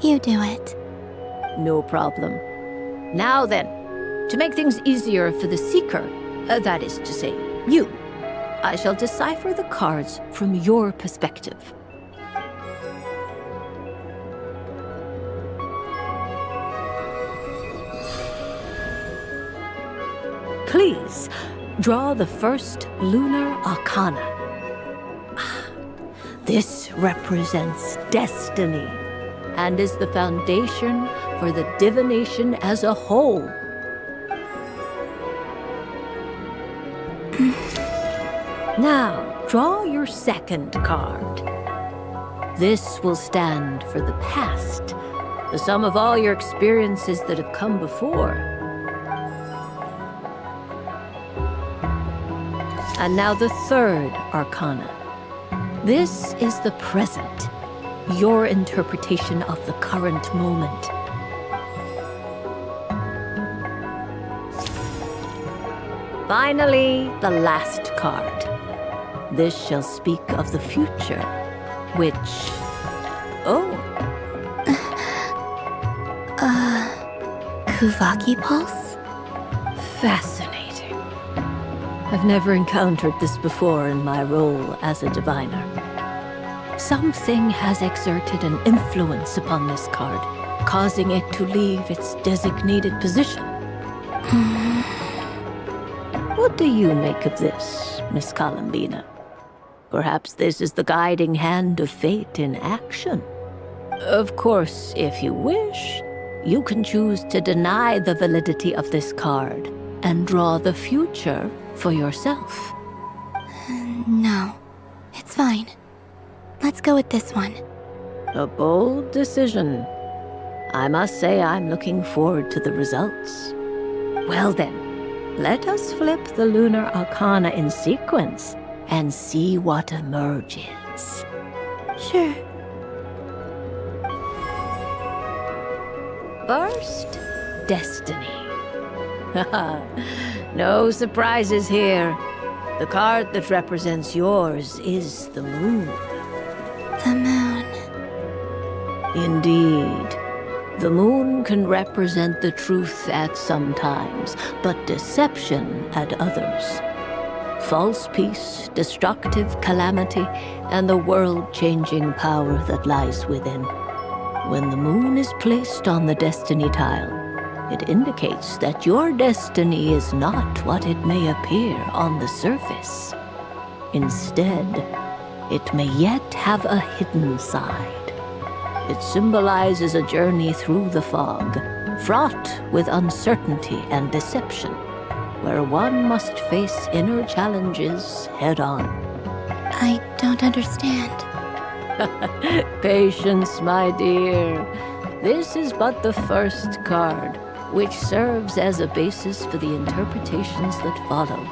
You do it. No problem. Now then, to make things easier for the seeker, that is to say, you, I shall decipher the cards from your perspective. Please, draw the first Lunar Arcana. This represents destiny and is the foundation for the divination as a whole. Now, draw your second card. This will stand for the past, the sum of all your experiences that have come before. And now the third Arcana. This is the present, your interpretation of the current moment. Finally, the last card. This shall speak of the future, which... Oh. Kuvaki Pulse? Fascinating. I've never encountered this before in my role as a diviner. Something has exerted an influence upon this card, causing it to leave its designated position. What do you make of this, Miss Columbina? Perhaps this is the guiding hand of fate in action. Of course, if you wish, you can choose to deny the validity of this card and draw the future for yourself. No, it's fine. Let's go with this one. A bold decision. I must say I'm looking forward to the results. Well then, let us flip the Lunar Arcana in sequence and see what emerges. Sure. First, Destiny. No surprises here. The card that represents yours is the moon. The moon. Indeed. The moon can represent the truth at some times, but deception at others. False peace, destructive calamity, and the world-changing power that lies within. When the moon is placed on the destiny tile, it indicates that your destiny is not what it may appear on the surface. Instead, it may yet have a hidden side. It symbolizes a journey through the fog, fraught with uncertainty and deception, where one must face inner challenges head-on. I don't understand. Patience, my dear. This is but the first card, which serves as a basis for the interpretations that follow.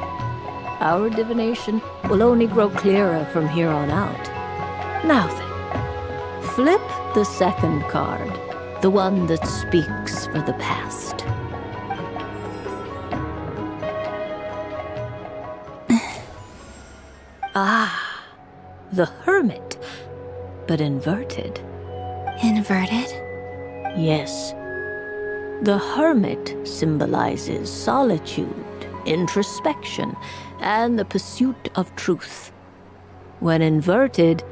Our divination will only grow clearer from here on out. Now then, flip the second card, the one that speaks for the past. The Hermit, but inverted. Inverted? Yes. The Hermit symbolizes solitude, introspection, and the pursuit of truth. When inverted,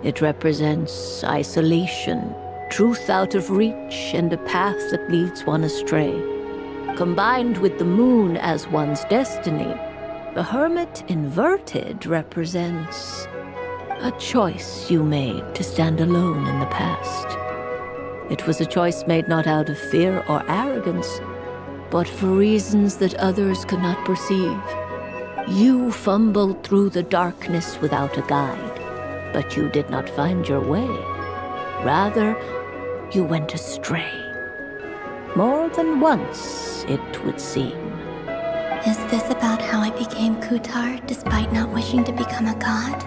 it represents isolation, truth out of reach, and a path that leads one astray. Combined with the moon as one's destiny, the Hermit inverted represents a choice you made to stand alone in the past. It was a choice made not out of fear or arrogance, but for reasons that others could not perceive. You fumbled through the darkness without a guide, but you did not find your way. Rather, you went astray. More than once, it would seem. Is this about how I became Kutar despite not wishing to become a god?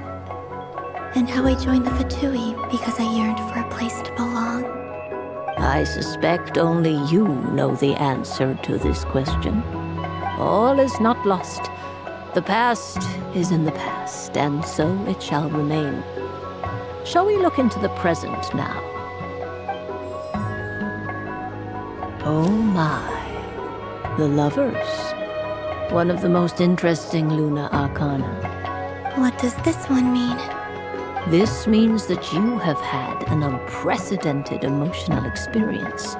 And how I joined the Fatui because I yearned for a place to belong? I suspect only you know the answer to this question. All is not lost. The past is in the past, and so it shall remain. Shall we look into the present now? Oh my. The lovers. One of the most interesting Luna Arcana. What does this one mean? This means that you have had an unprecedented emotional experience.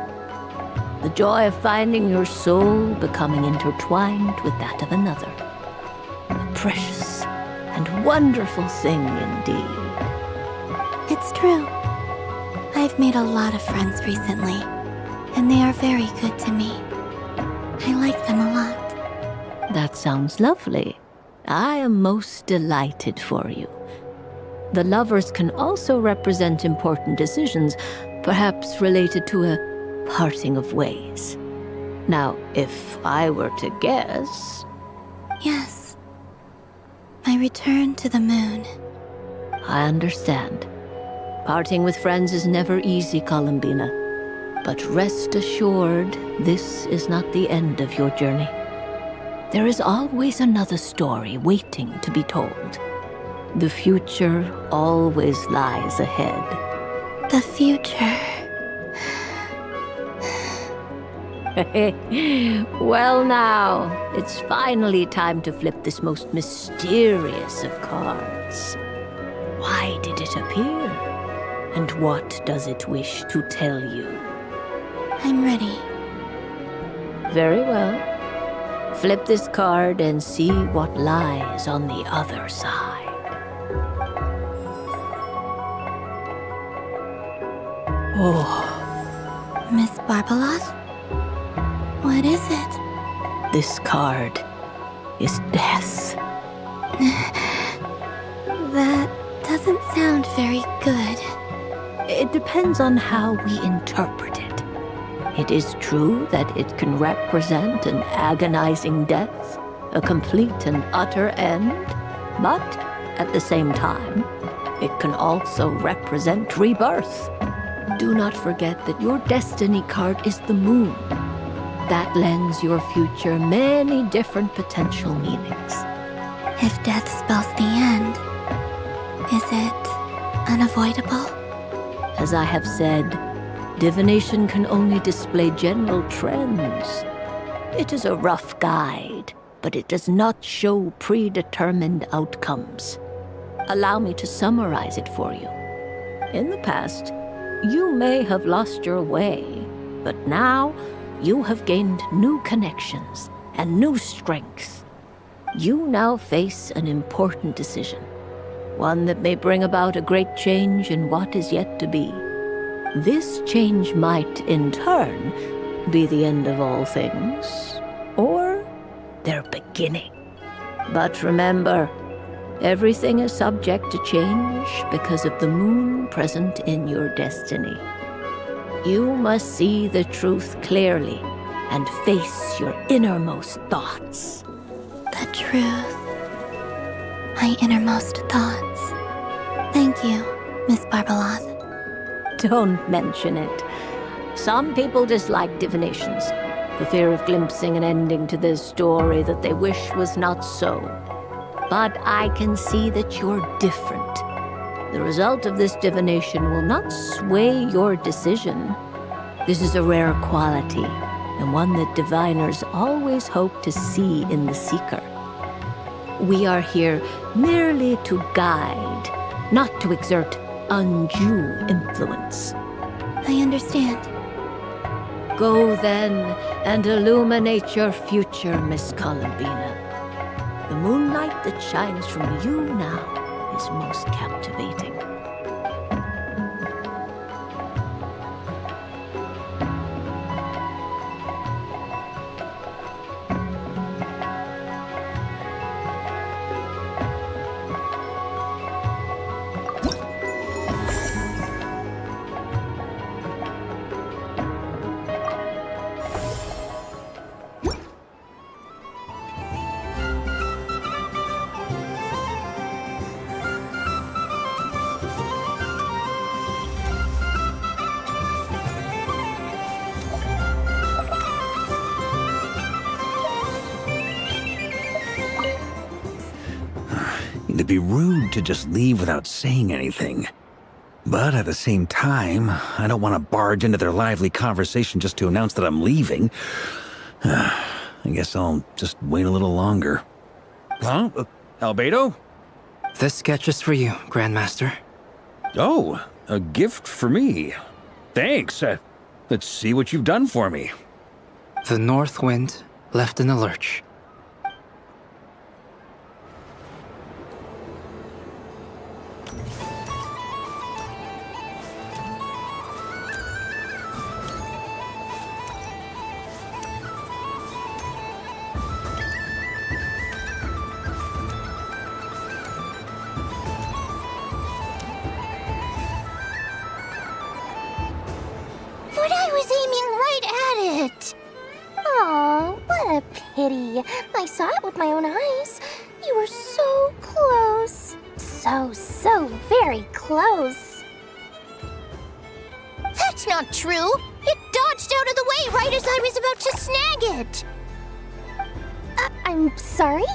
The joy of finding your soul becoming intertwined with that of another. A precious and wonderful thing indeed. It's true. I've made a lot of friends recently, and they are very good to me. I like them a lot. That sounds lovely. I am most delighted for you. The lovers can also represent important decisions, perhaps related to a parting of ways. Now, if I were to guess... Yes. My return to the moon. I understand. Parting with friends is never easy, Columbina. But rest assured, this is not the end of your journey. There is always another story waiting to be told. The future always lies ahead. The future. Well now, it's finally time to flip this most mysterious of cards. Why did it appear? And what does it wish to tell you? I'm ready. Very well. Flip this card and see what lies on the other side. Oh. Miss Barbeloth? What is it? This card is death. That doesn't sound very good. It depends on how we interpret it. It is true that it can represent an agonizing death, a complete and utter end, but at the same time, it can also represent rebirth. Do not forget that your destiny card is the moon. That lends your future many different potential meanings. If death spells the end, is it unavoidable? As I have said, divination can only display general trends. It is a rough guide, but it does not show predetermined outcomes. Allow me to summarize it for you. In the past, you may have lost your way, but now you have gained new connections and new strength. You now face an important decision, one that may bring about a great change in what is yet to be. This change might, in turn, be the end of all things, or their beginning. But remember, everything is subject to change because of the moon present in your destiny. You must see the truth clearly and face your innermost thoughts. The truth. My innermost thoughts. Thank you, Miss Barbeloth. Don't mention it. Some people dislike divinations, for fear of glimpsing an ending to their story that they wish was not so. But I can see that you're different. The result of this divination will not sway your decision. This is a rare quality, and one that diviners always hope to see in the seeker. We are here merely to guide, not to exert undue influence. I understand. Go then and illuminate your future, Miss Columbina. The moonlight that shines from you now is most captivating. It'd be rude to just leave without saying anything. But at the same time, I don't want to barge into their lively conversation just to announce that I'm leaving. I guess I'll just wait a little longer. Huh? Albedo? This sketch is for you, Grandmaster. Oh, a gift for me. Thanks. Let's see what you've done for me. The North Wind left in a lurch. But I was aiming right at it! Aw, what a pity. I saw it with my own eyes. You were so close. So very close. That's not true! It dodged out of the way right as I was about to snag it! I'm sorry?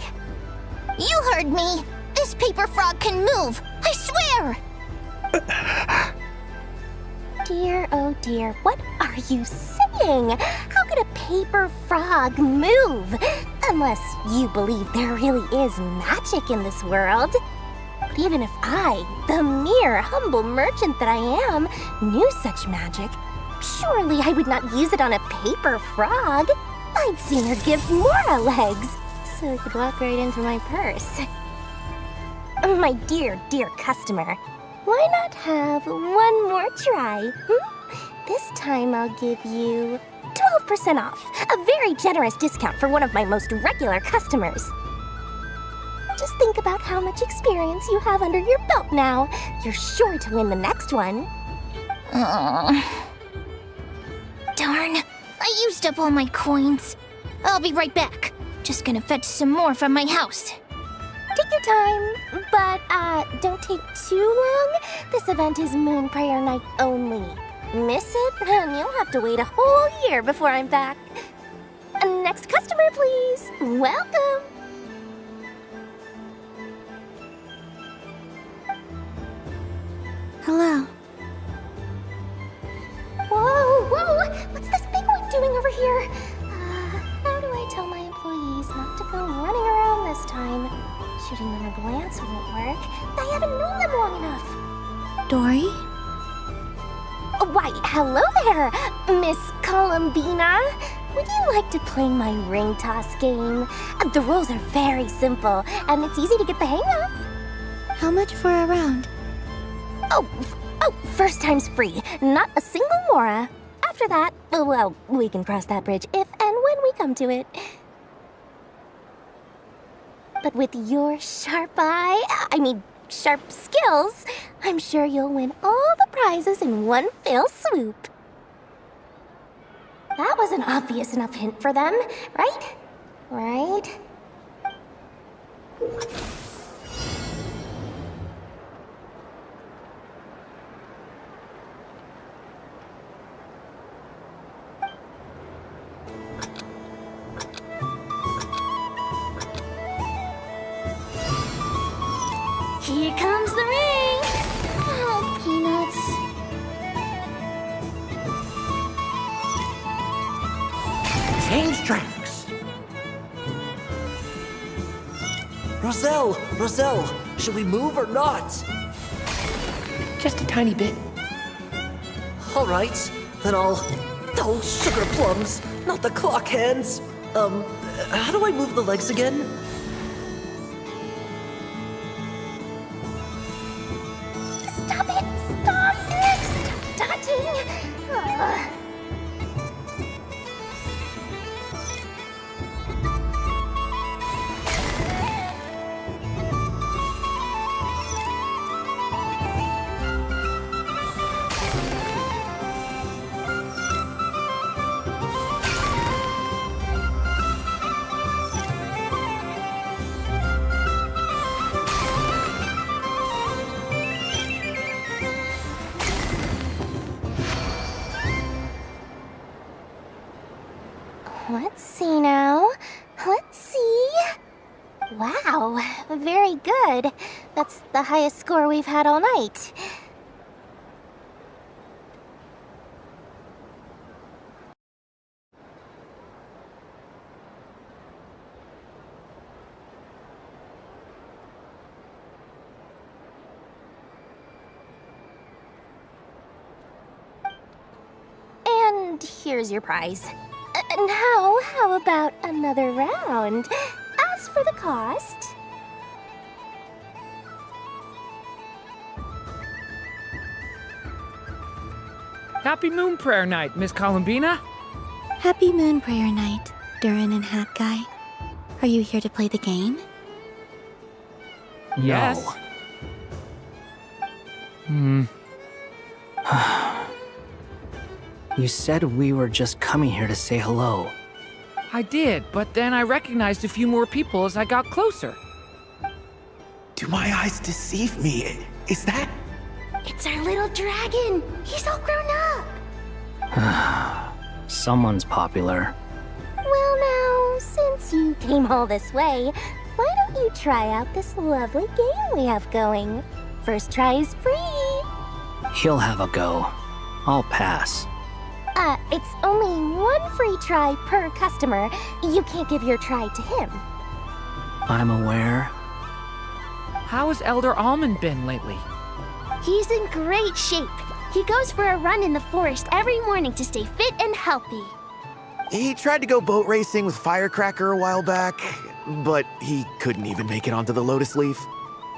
You heard me! This paper frog can move! I swear! Dear, oh dear, what are you saying? How could a paper frog move? Unless you believe there really is magic in this world. But even if I, the mere humble merchant that I am, knew such magic, surely I would not use it on a paper frog. I'd sooner give Mora legs, so it could walk right into my purse. My dear, dear customer, why not have one more try? This time I'll give you 12% off, a very generous discount for one of my most regular customers. Just think about how much experience you have under your belt now. You're sure to win the next one. Darn, I used up all my coins. I'll be right back. Just gonna fetch some more from my house. Take your time, but don't take too long. This event is Moon Prayer Night only. Miss it, and you'll have to wait a whole year before I'm back. Next customer, please. Welcome. Hello. Whoa! What's this big one doing over here? How do I tell my employees not to go running around this time? Shooting them a glance won't work. I haven't known them long enough. Dory? Why, hello there, Miss Columbina. Would you like to play my ring toss game? The rules are very simple, and it's easy to get the hang of. How much for a round? Oh, first time's free. Not a single mora. After that, well, we can cross that bridge if and when we come to it. But with your sharp skills, I'm sure you'll win all the prizes in one fell swoop. That was an obvious enough hint for them, right? Right? Here comes the ring! Oh, Peanuts. Change tracks! Roselle, should we move or not? Just a tiny bit. All right, then I'll... Oh, sugar plums, not the clock hands. How do I move the legs again? Stop it! Stop dodging! Let's see now. Let's see. Wow, Wow, very good. That's the highest score we've had all night. And here's your prize. Now, how about another round? As for the cost... Happy Moon Prayer Night, Miss Columbina. Happy Moon Prayer Night, Durin and Hat Guy. Are you here to play the game? Yes. You said we were just coming here to say hello. I did, but then I recognized a few more people as I got closer. Do my eyes deceive me? Is that... It's our little dragon! He's all grown up! Someone's popular. Well now, since you came all this way, why don't you try out this lovely game we have going? First try is free! He'll have a go. I'll pass. It's only one free try per customer. You can't give your try to him. I'm aware. How has Elder Almond been lately? He's in great shape. He goes for a run in the forest every morning to stay fit and healthy. He tried to go boat racing with Firecracker a while back, but he couldn't even make it onto the Lotus Leaf.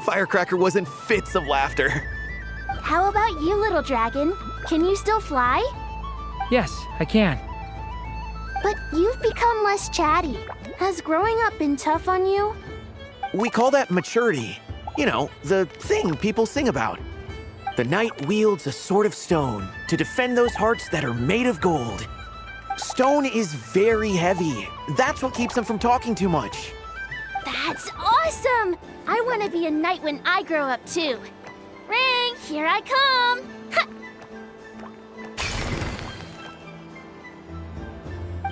Firecracker was in fits of laughter. How about you, little dragon? Can you still fly? Yes, I can. But you've become less chatty. Has growing up been tough on you? We call that maturity. You know, the thing people sing about. The knight wields a sword of stone to defend those hearts that are made of gold. Stone is very heavy. That's what keeps him from talking too much. That's awesome! I want to be a knight when I grow up too. Ring, here I come! Ha!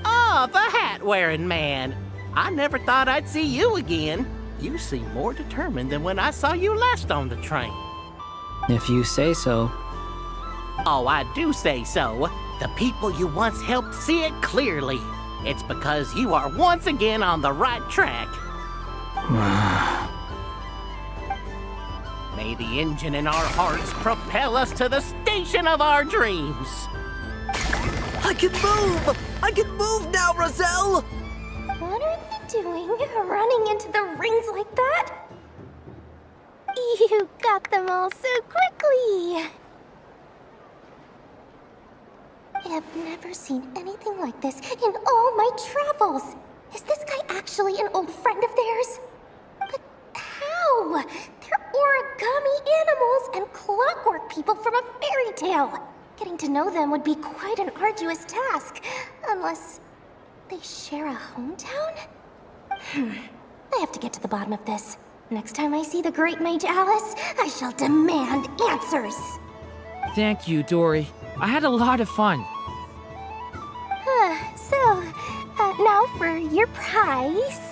Oh, the hat-wearing man. I never thought I'd see you again. You seem more determined than when I saw you last on the train. If you say so. Oh, I do say so. The people you once helped see it clearly. It's because you are once again on the right track. May the engine in our hearts propel us to the station of our dreams. I can move! I can move now, Roselle! What are they doing, running into the rings like that? You got them all so quickly! I have never seen anything like this in all my travels. Is this guy actually an old friend of theirs? But how? They're origami animals and clockwork people from a fairy tale. Getting to know them would be quite an arduous task, unless they share a hometown? I have to get to the bottom of this. Next time I see the Great Mage Alice, I shall demand answers. Thank you, Dory. I had a lot of fun. Now for your prize.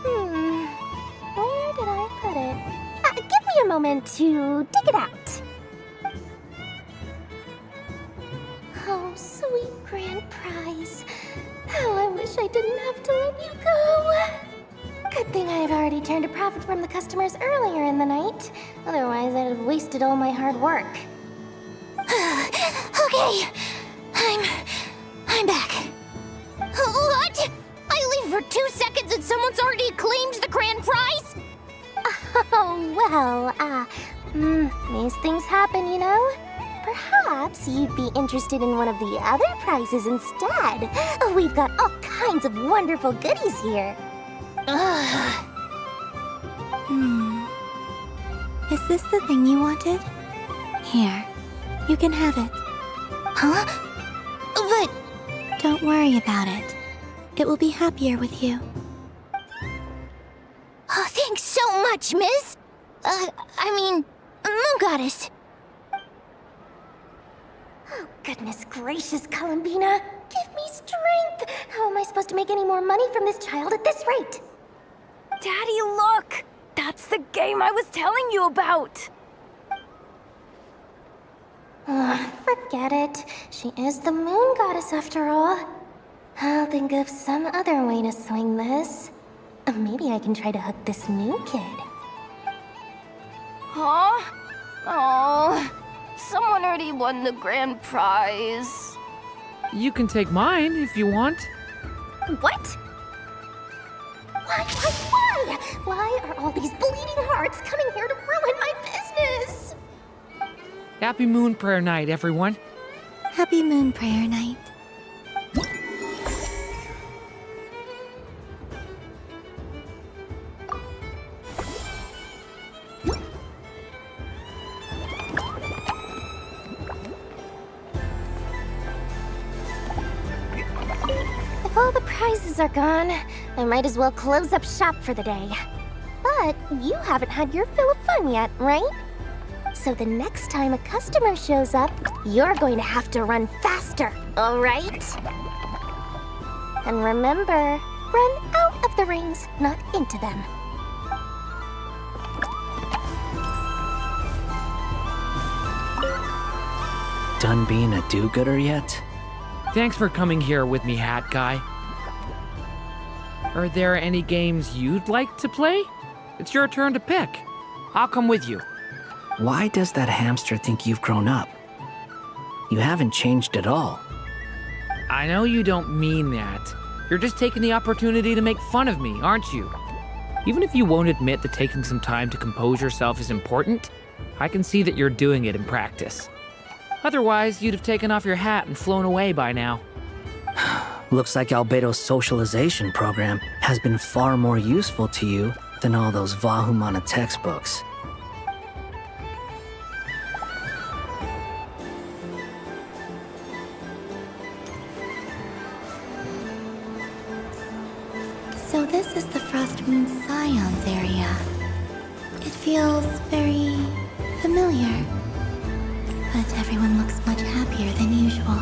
Where did I put it? Give me a moment to dig it out. Oh, sweet grand prize. How I wish I didn't have to let you go. Good thing I had already turned a profit from the customers earlier in the night. Otherwise, I'd have wasted all my hard work. Okay, I'm back. What? I leave for 2 seconds and someone's already claimed the grand prize? Oh, well, these things happen, you know? Perhaps you'd be interested in one of the other prizes instead. We've got all kinds of wonderful goodies here. Is this the thing you wanted? Here, you can have it. Huh? But... Don't worry about it. It will be happier with you. Oh, thanks so much, miss. Moon Goddess. Oh, goodness gracious, Columbina. Give me strength. How am I supposed to make any more money from this child at this rate? Daddy, look! That's the game I was telling you about! Forget it. She is the moon goddess after all. I'll think of some other way to swing this. Maybe I can try to hook this new kid. Huh? Oh, someone already won the grand prize. You can take mine if you want. What? Why? Why are all these bleeding hearts coming here to ruin my business? Happy Moon Prayer Night, everyone. Happy Moon Prayer Night. If all the prizes are gone, I might as well close up shop for the day. But you haven't had your fill of fun yet, right? So the next time a customer shows up, you're going to have to run faster, all right? And remember, run out of the rings, not into them. Done being a do-gooder yet? Thanks for coming here with me, Hat Guy. Are there any games you'd like to play? It's your turn to pick. I'll come with you. Why does that hamster think you've grown up? You haven't changed at all. I know you don't mean that. You're just taking the opportunity to make fun of me, aren't you? Even if you won't admit that taking some time to compose yourself is important, I can see that you're doing it in practice. Otherwise, you'd have taken off your hat and flown away by now. Looks like Albedo's socialization program has been far more useful to you than all those Vahumana textbooks. So this is the Frost Moon Scions area. It feels very familiar. But everyone looks much happier than usual.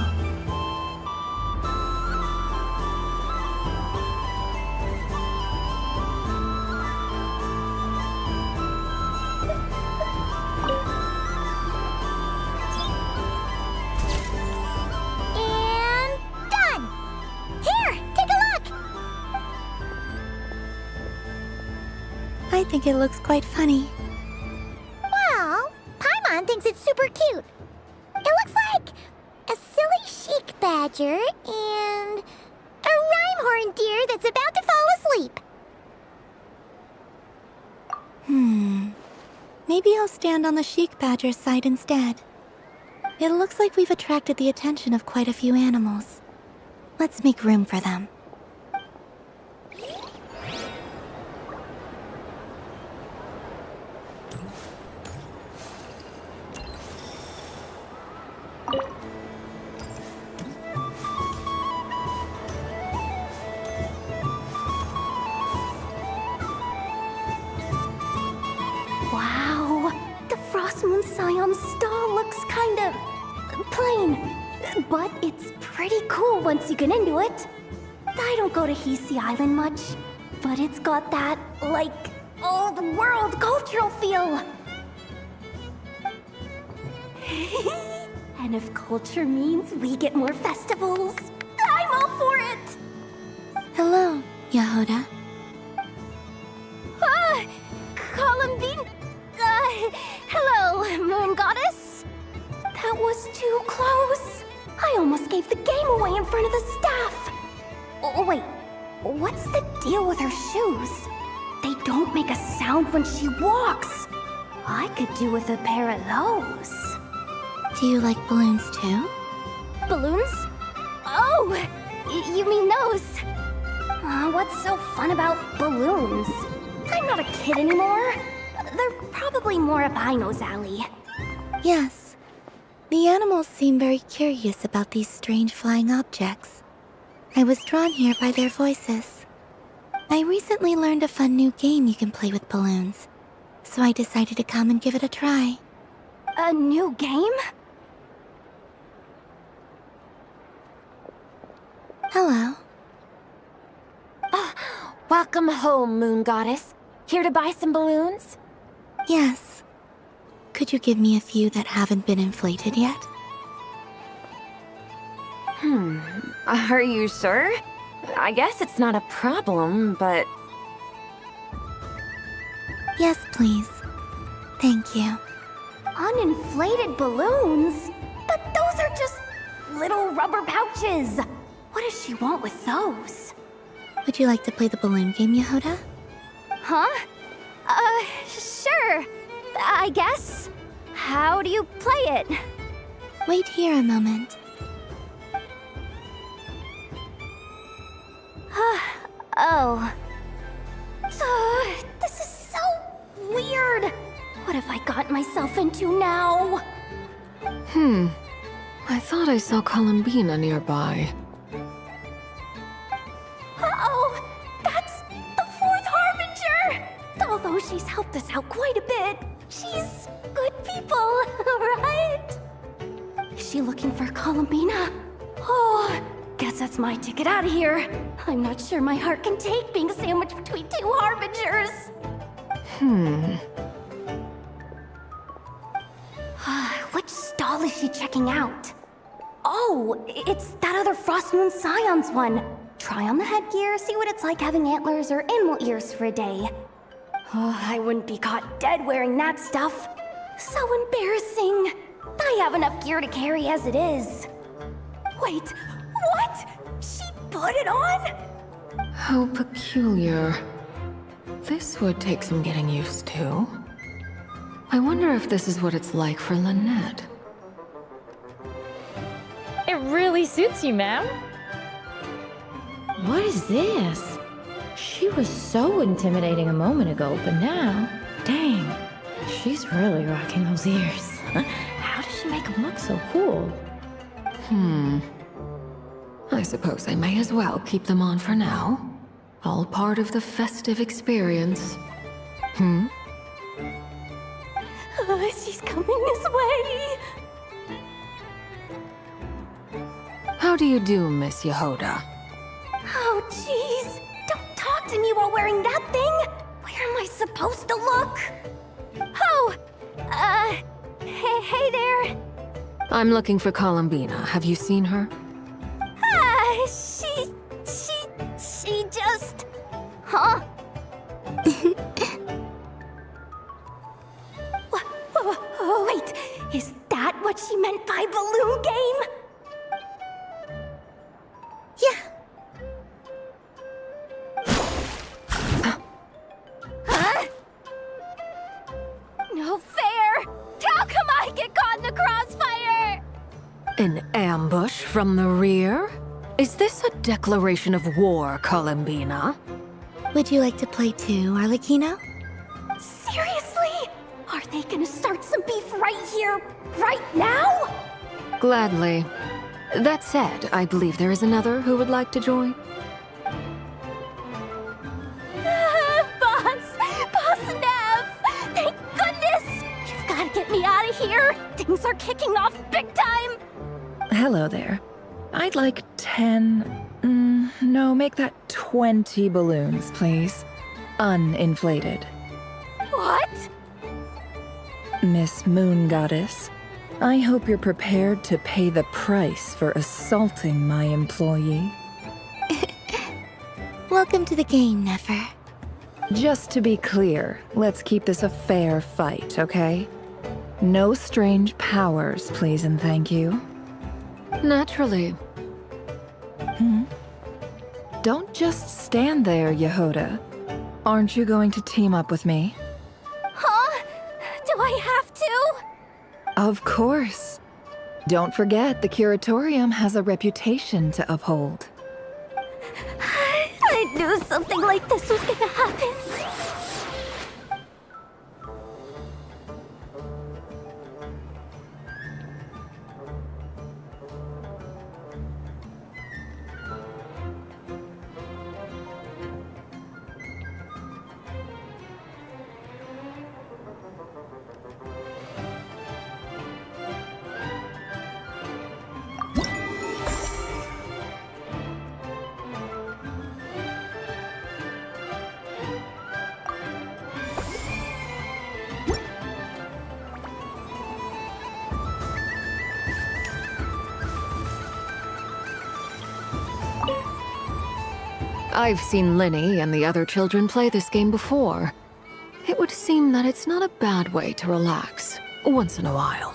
And done! Here, take a look! I think it looks quite funny. Well, Paimon thinks it's super cute. It looks like a silly chic badger and a rhyme-horn deer that's about to fall asleep. Maybe I'll stand on the chic badger's side instead. It looks like we've attracted the attention of quite a few animals. Let's make room for them. Wow, the Frost Moon Scion stall looks kind of plain, but it's pretty cool once you get into it. I don't go to Hisi Island much, but it's got that, like, old world cultural feel. And if culture means we get more festivals, I'm all for it! Hello, Yahoda. Columbine... hello, Moon Goddess. That was too close. I almost gave the game away in front of the staff. Oh, wait, what's the deal with her shoes? They don't make a sound when she walks. I could do with a pair of those. Do you like balloons too? Balloons? Oh, you mean those? What's so fun about balloons? I'm not a kid anymore. They're probably more up Aino's alley. Yes. The animals seem very curious about these strange flying objects. I was drawn here by their voices. I recently learned a fun new game you can play with balloons, so I decided to come and give it a try. A new game? Hello. Welcome home, Moon Goddess. Here to buy some balloons? Yes. Could you give me a few that haven't been inflated yet? Are you sure? I guess it's not a problem, but... Yes, please. Thank you. Uninflated balloons? But those are just little rubber pouches. What does she want with those? Would you like to play the balloon game, Yehuda? Huh? Sure. I guess. How do you play it? Wait here a moment. Oh. This is so weird. What have I got myself into now? I thought I saw Columbina nearby. Uh-oh! That's the fourth Harbinger! Although she's helped us out quite a bit, she's good people, right? Is she looking for Columbina? Oh, guess that's my ticket out of here. I'm not sure my heart can take being sandwiched between two Harbingers. Which stall is she checking out? Oh, it's that other Frost Moon Scion's one. Try on the headgear, see what it's like having antlers or animal ears for a day. Oh, I wouldn't be caught dead wearing that stuff. So embarrassing. I have enough gear to carry as it is. Wait, what? She put it on? How peculiar. This would take some getting used to. I wonder if this is what it's like for Lynette. It really suits you, ma'am. What is this? She was so intimidating a moment ago, but now, dang, she's really rocking those ears. How does she make them look so cool? I suppose I may as well keep them on for now. All part of the festive experience. She's coming this way. How do you do, Miss Yehuda? Oh, jeez. Don't talk to me while wearing that thing. Where am I supposed to look? Oh, hey there. I'm looking for Columbina. Have you seen her? She just... Huh? Wait, is that what she meant by balloon game? Huh? No fair! How come I get caught in the crossfire? An ambush from the rear? Is this a declaration of war, Columbina? Would you like to play too, Arlecchino? Seriously? Are they gonna start some beef right here, right now? Gladly. That said, I believe there is another who would like to join. Boss Nev! Thank goodness! You've gotta get me out of here! Things are kicking off big time! Hello there. I'd like 10... no, make that 20 balloons, please. Uninflated. What? Miss Moon Goddess, I hope you're prepared to pay the price for assaulting my employee. Welcome to the game, Nefer. Just to be clear, let's keep this a fair fight, okay? No strange powers, please and thank you. Naturally. Don't just stand there, Yehuda. Aren't you going to team up with me? Huh? Do I have to? Of course. Don't forget, the Curatorium has a reputation to uphold. I knew something like this was gonna happen. I've seen Linny and the other children play this game before. It would seem that it's not a bad way to relax, once in a while.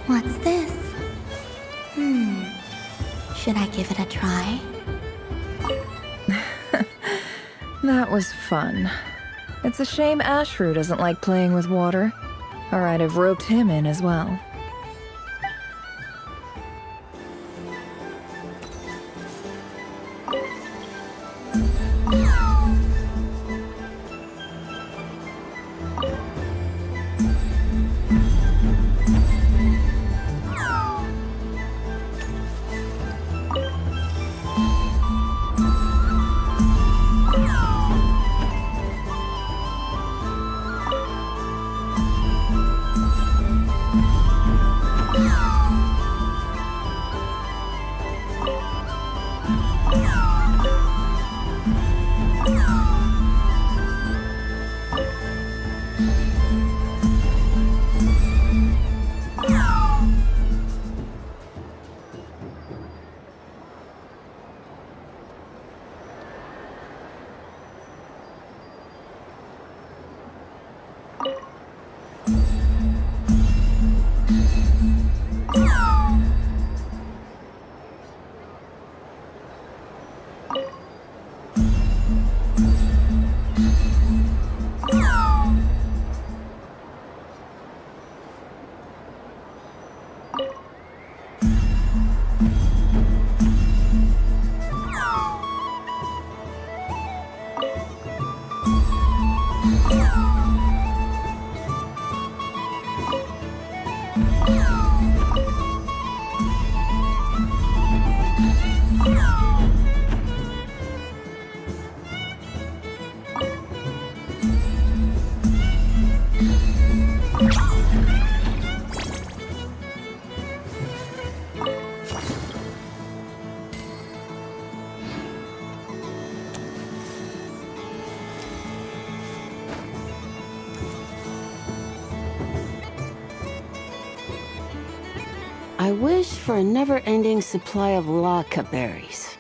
What's this? Should I give it a try? That was fun. It's a shame Ashru doesn't like playing with water. Or I'd have roped him in as well. I wish for a never-ending supply of laka berries.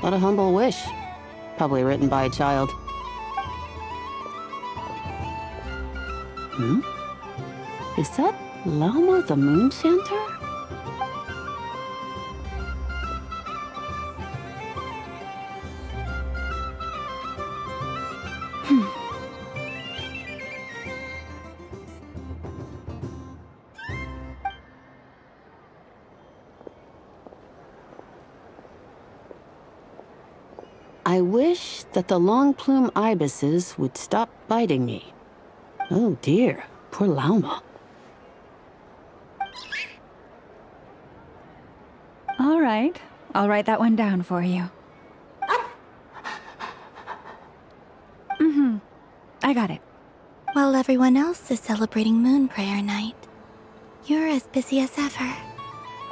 What a humble wish. Probably written by a child. Is that Lauma the Moon Chanter? I wish that the long plume ibises would stop biting me. Oh dear, poor Lauma. All right, I'll write that one down for you. I got it. While everyone else is celebrating Moon Prayer Night, you're as busy as ever.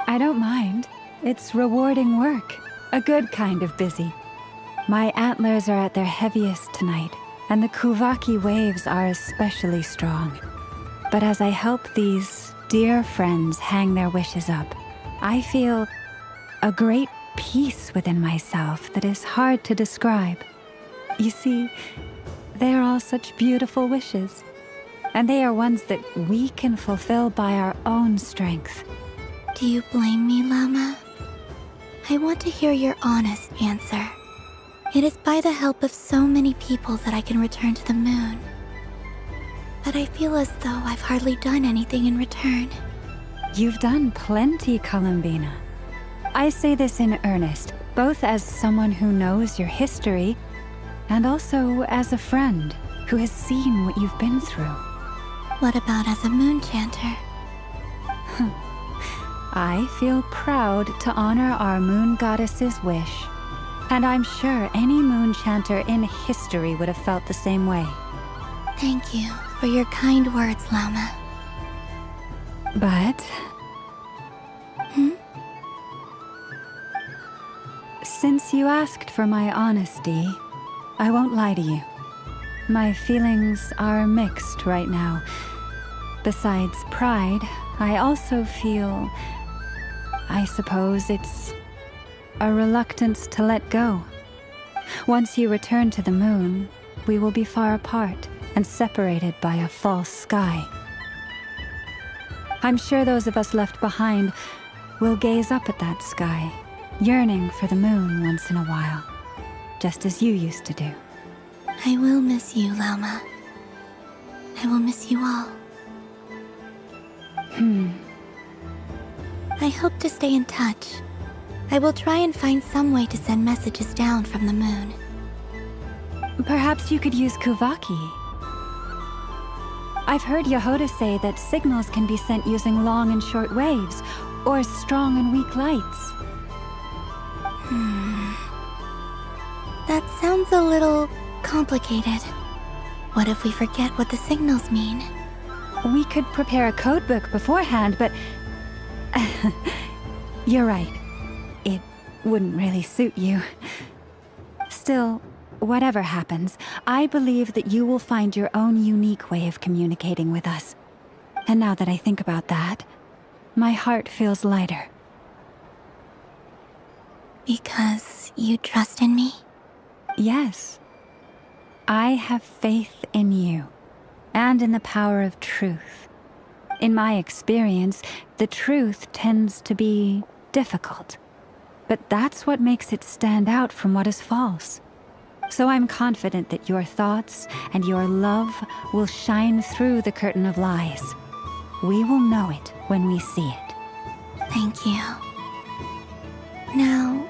I don't mind. It's rewarding work. A good kind of busy. My antlers are at their heaviest tonight, and the Kuvaki waves are especially strong. But as I help these dear friends hang their wishes up, I feel a great peace within myself that is hard to describe. You see, they are all such beautiful wishes, And they are ones that we can fulfill by our own strength. Do you blame me, Llama? I want to hear your honest answer. It is by the help of so many people that I can return to the moon. But I feel as though I've hardly done anything in return. You've done plenty, Columbina. I say this in earnest, both as someone who knows your history, and also as a friend who has seen what you've been through. What about as a moon chanter? I feel proud to honor our moon goddess's wish. And I'm sure any moon chanter in history would have felt the same way. Thank you for your kind words, Llama. But... Since you asked for my honesty, I won't lie to you. My feelings are mixed right now. Besides pride, I also feel... I suppose it's a reluctance to let go. Once you return to the moon, we will be far apart and separated by a false sky. I'm sure those of us left behind will gaze up at that sky, yearning for the moon once in a while, just as you used to do. I will miss you, Llama. I will miss you all. I hope to stay in touch. I will try and find some way to send messages down from the moon. Perhaps you could use Kuvaki. I've heard Yehoda say that signals can be sent using long and short waves, or strong and weak lights. That sounds a little complicated. What if we forget what the signals mean? We could prepare a codebook beforehand, but... You're right. It wouldn't really suit you. Still, whatever happens, I believe that you will find your own unique way of communicating with us. And now that I think about that, my heart feels lighter. Because you trust in me? Yes. I have faith in you, and in the power of truth. In my experience, the truth tends to be difficult. But that's what makes it stand out from what is false. So I'm confident that your thoughts and your love will shine through the curtain of lies. We will know it when we see it. Thank you. Now,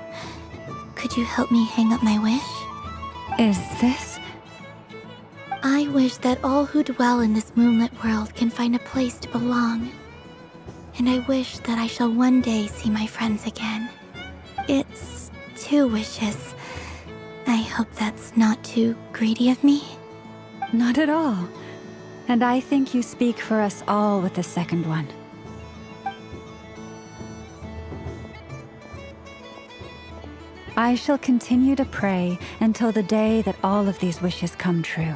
could you help me hang up my wish? Is this? I wish that all who dwell in this moonlit world can find a place to belong. And I wish that I shall one day see my friends again. It's 2 wishes. I hope that's not too greedy of me. Not at all. And I think you speak for us all with the second one. I shall continue to pray until the day that all of these wishes come true.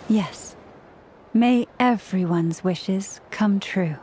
Yes. May everyone's wishes come true.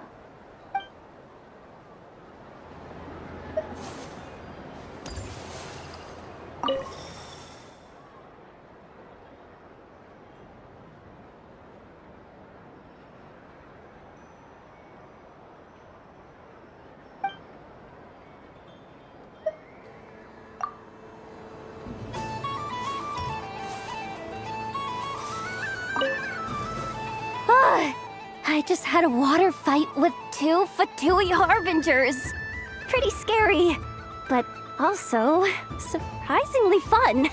I just had a water fight with 2 Fatui Harbingers. Pretty scary, but also surprisingly fun.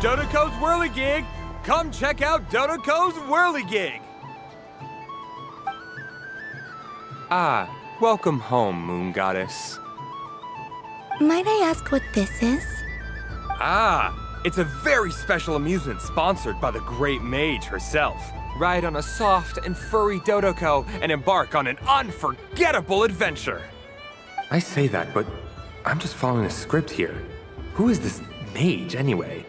Dodoco's Whirligig! Come check out Dodoco's Whirligig! Ah, welcome home, Moon Goddess. Might I ask what this is? Ah, it's a very special amusement sponsored by the Great Mage herself. Ride on a soft and furry Dodoco and embark on an unforgettable adventure. I say that, but I'm just following a script here. Who is this mage, anyway?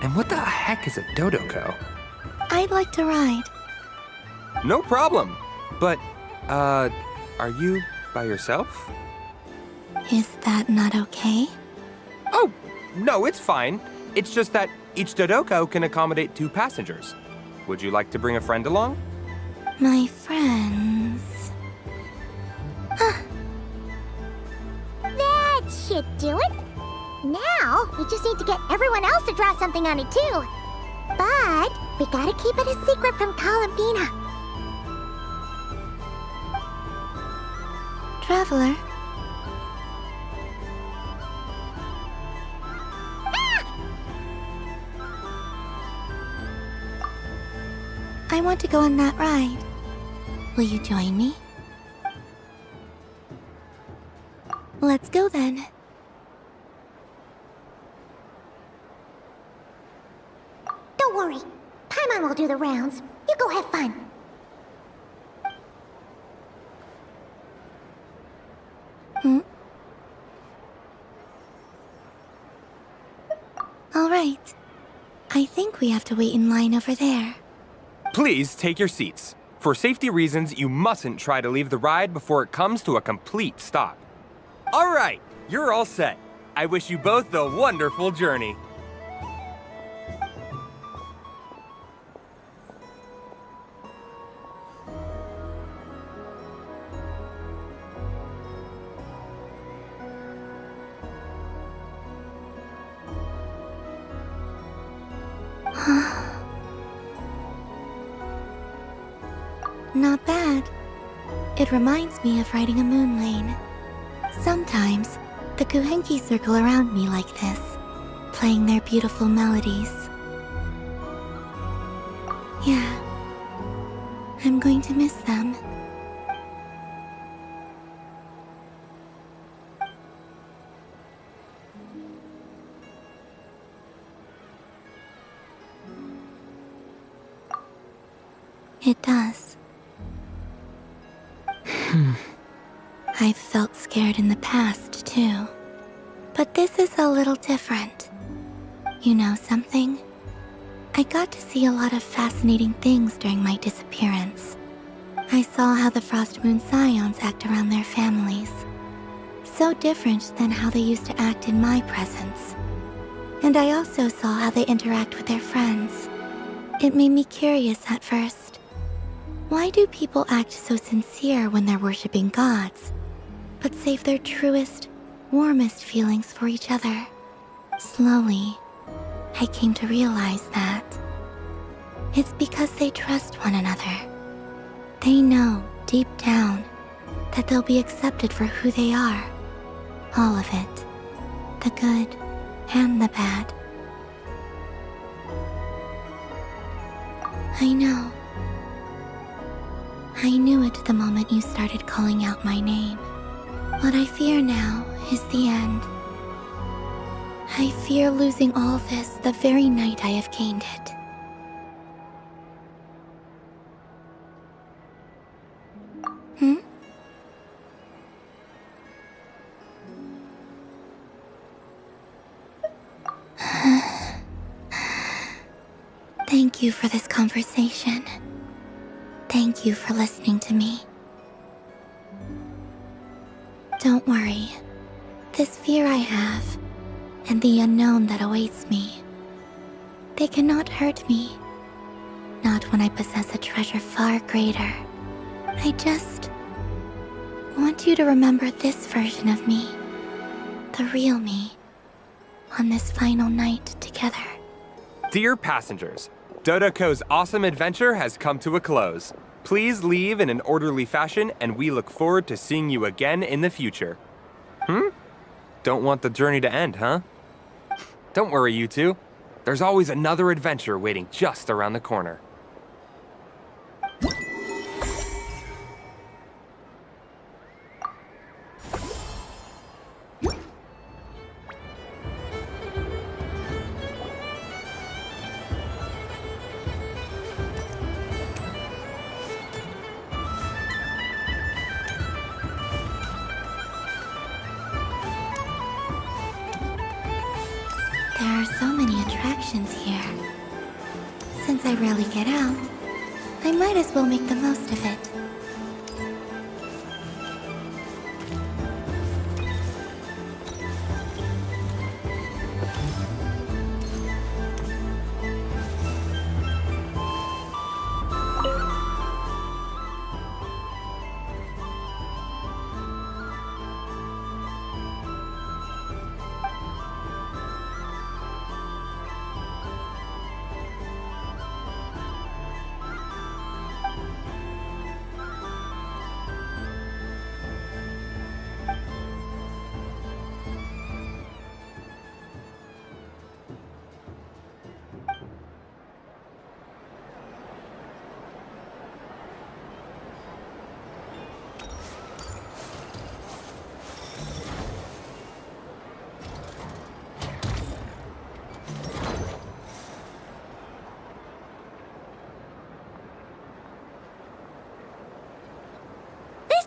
And what the heck is a Dodoco? I'd like to ride. No problem. But, are you by yourself? Is that not okay? Oh, no, it's fine. It's just that each Dodoco can accommodate 2 passengers. Would you like to bring a friend along? My friends... That should do it. Now, we just need to get everyone else to draw something on it too. But we gotta keep it a secret from Columbina. Traveler. I want to go on that ride. Will you join me? Let's go then. Don't worry. Paimon will do the rounds. You go have fun. All right. I think we have to wait in line over there. Please take your seats. For safety reasons, you mustn't try to leave the ride before it comes to a complete stop. All right, you're all set. I wish you both a wonderful journey. Not bad. It reminds me of riding a moon lane. Sometimes, the Kuhenki circle around me like this, playing their beautiful melodies. Yeah, I'm going to miss them. It does. I've felt scared in the past, too. But this is a little different. You know something? I got to see a lot of fascinating things during my disappearance. I saw how the Frost Moon Scions act around their families. So different than how they used to act in my presence. And I also saw how they interact with their friends. It made me curious at first. Why do people act so sincere when they're worshipping gods, but save their truest, warmest feelings for each other? Slowly, I came to realize that it's because they trust one another. They know, deep down, that they'll be accepted for who they are. All of it. The good and the bad. I know. I knew it the moment you started calling out my name. What I fear now is the end. I fear losing all this the very night I have gained it. Thank you for this conversation. Thank you for listening to me. Don't worry. This fear I have, and the unknown that awaits me, they cannot hurt me. Not when I possess a treasure far greater. I just want you to remember this version of me, the real me, on this final night together. Dear passengers, Dodoco's awesome adventure has come to a close. Please leave in an orderly fashion, and we look forward to seeing you again in the future. Don't want the journey to end, huh? Don't worry, you two. There's always another adventure waiting just around the corner. There are so many attractions here. Since I rarely get out, I might as well make the most of it.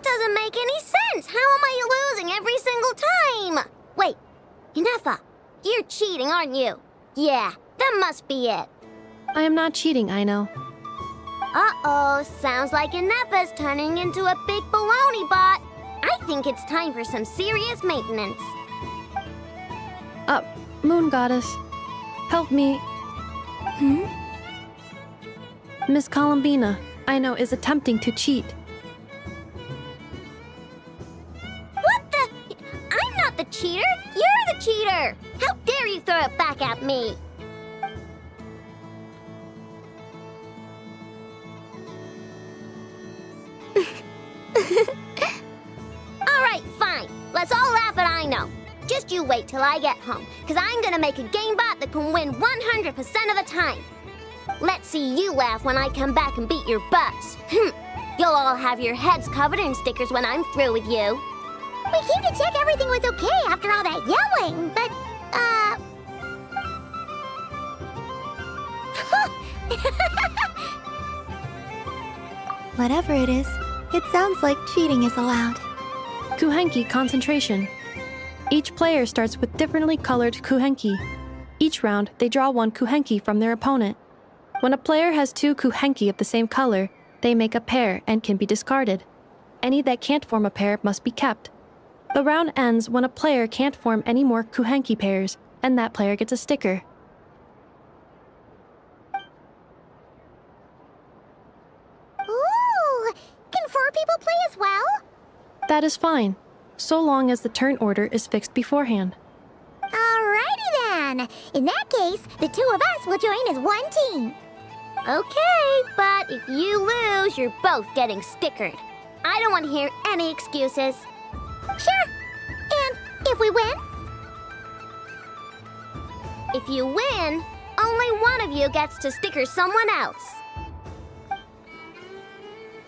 Doesn't make any sense. How am I losing every single time? Wait, Ineffa, you're cheating, aren't you? Yeah, that must be it. I am not cheating, I know. Uh-oh, sounds like Ineffa's turning into a big baloney bot. I think it's time for some serious maintenance. Moon Goddess, help me. Miss Columbina, I know, is attempting to cheat. The cheater? You're the cheater! How dare you throw it back at me? Alright, fine. Let's all laugh at I know. Just you wait till I get home, because I'm gonna make a game bot that can win 100% of the time. Let's see you laugh when I come back and beat your butts. You'll all have your heads covered in stickers when I'm through with you. We came to check everything was okay after all that yelling, but, Whatever it is, it sounds like cheating is allowed. Kuhenki concentration. Each player starts with differently colored kuhenki. Each round, they draw one kuhenki from their opponent. When a player has two kuhenki of the same color, they make a pair and can be discarded. Any that can't form a pair must be kept. The round ends when a player can't form any more kuhenki pairs, and that player gets a sticker. Ooh! Can 4 people play as well? That is fine, so long as the turn order is fixed beforehand. Alrighty then! In that case, the 2 of us will join as one team. Okay, but if you lose, you're both getting stickered. I don't want to hear any excuses. Sure. And if we win? If you win, only one of you gets to sticker someone else.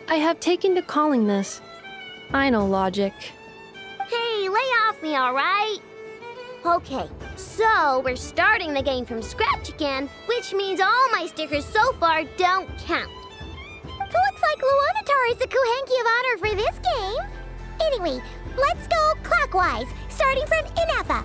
I have taken to calling this. I know logic. Hey, lay off me, alright? Okay, so we're starting the game from scratch again, which means all my stickers so far don't count. Looks like Luanatar is the Kuhenki of honor for this game. Anyway, let's go clockwise, starting from Ineffa.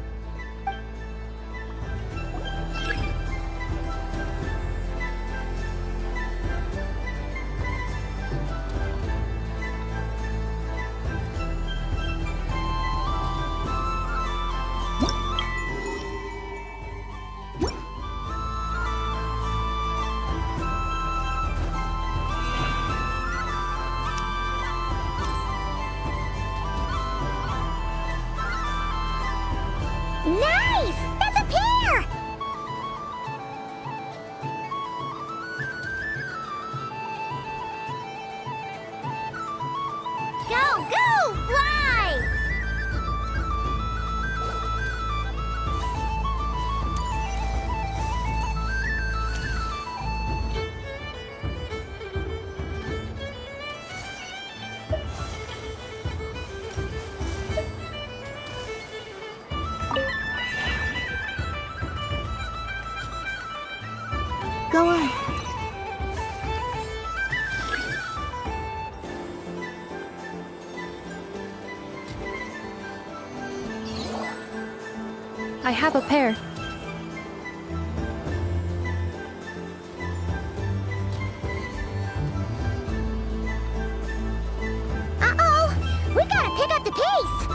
Nice! That's a pair! Go, go! Fly! I have a pair. Uh-oh! We gotta pick up the pace!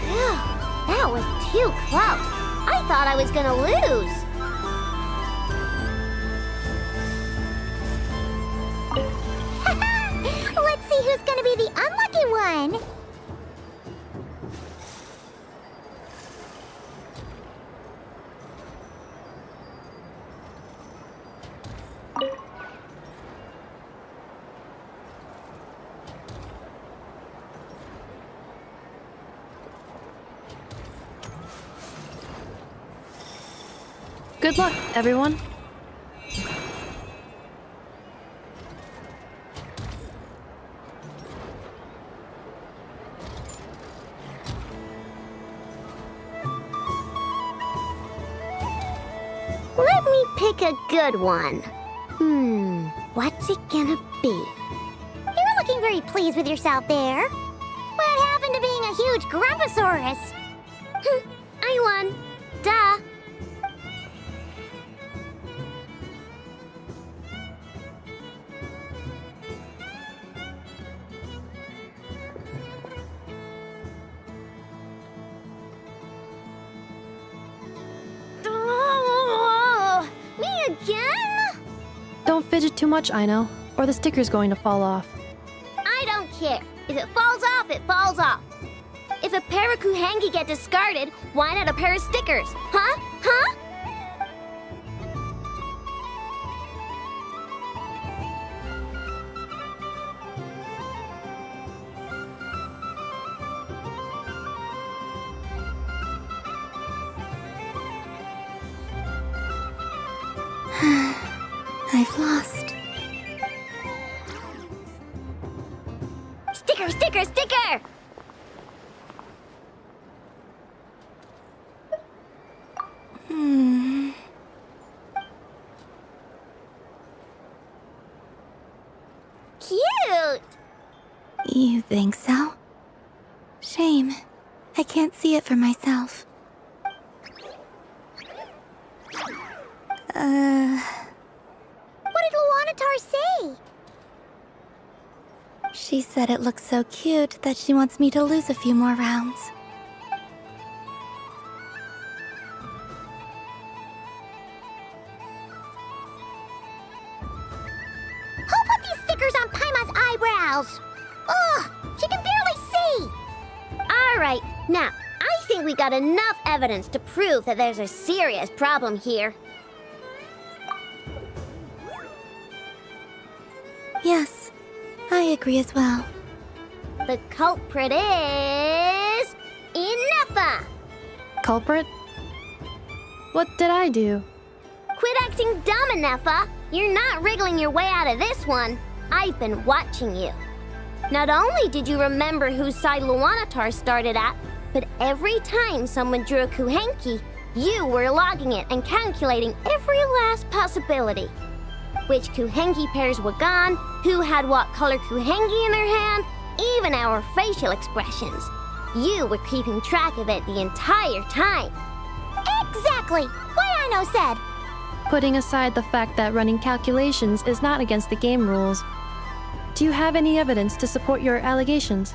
Phew, that was too close. I thought I was gonna lose. Let's see who's gonna be the unlucky one. Good luck, everyone. Let me pick a good one. What's it gonna be? You're looking very pleased with yourself there. What happened to being a huge Grumposaurus? I won. Duh. Me again? Don't fidget too much, Ino, or the sticker's going to fall off. I don't care. If it falls off, it falls off. If a pair of Kuhengi get discarded, why not a pair of stickers? Huh? Huh? I've lost. Sticker, sticker, sticker! Cute! You think so? Shame. I can't see it for myself. What did Luanatar say? She said it looks so cute that she wants me to lose a few more rounds. Who put these stickers on Paima's eyebrows? Ugh, she can barely see. All right, now, I think we got enough evidence to prove that there's a serious problem here. Yes, I agree as well. The culprit is... Inefa! Culprit? What did I do? Quit acting dumb, Inefa! You're not wriggling your way out of this one. I've been watching you. Not only did you remember whose side Luanatar started at, but every time someone drew a Kuhenki, you were logging it and calculating every last possibility. Which Kuhenki pairs were gone, who had what color Kuhenki in their hand, even our facial expressions. You were keeping track of it the entire time. Exactly! What Ino said! Putting aside the fact that running calculations is not against the game rules, do you have any evidence to support your allegations?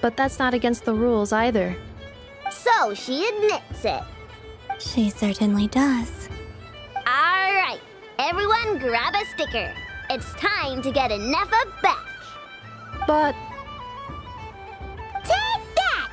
But that's not against the rules either. So she admits it. She certainly does. All right, everyone grab a sticker. It's time to get Inefa back. But... Take that!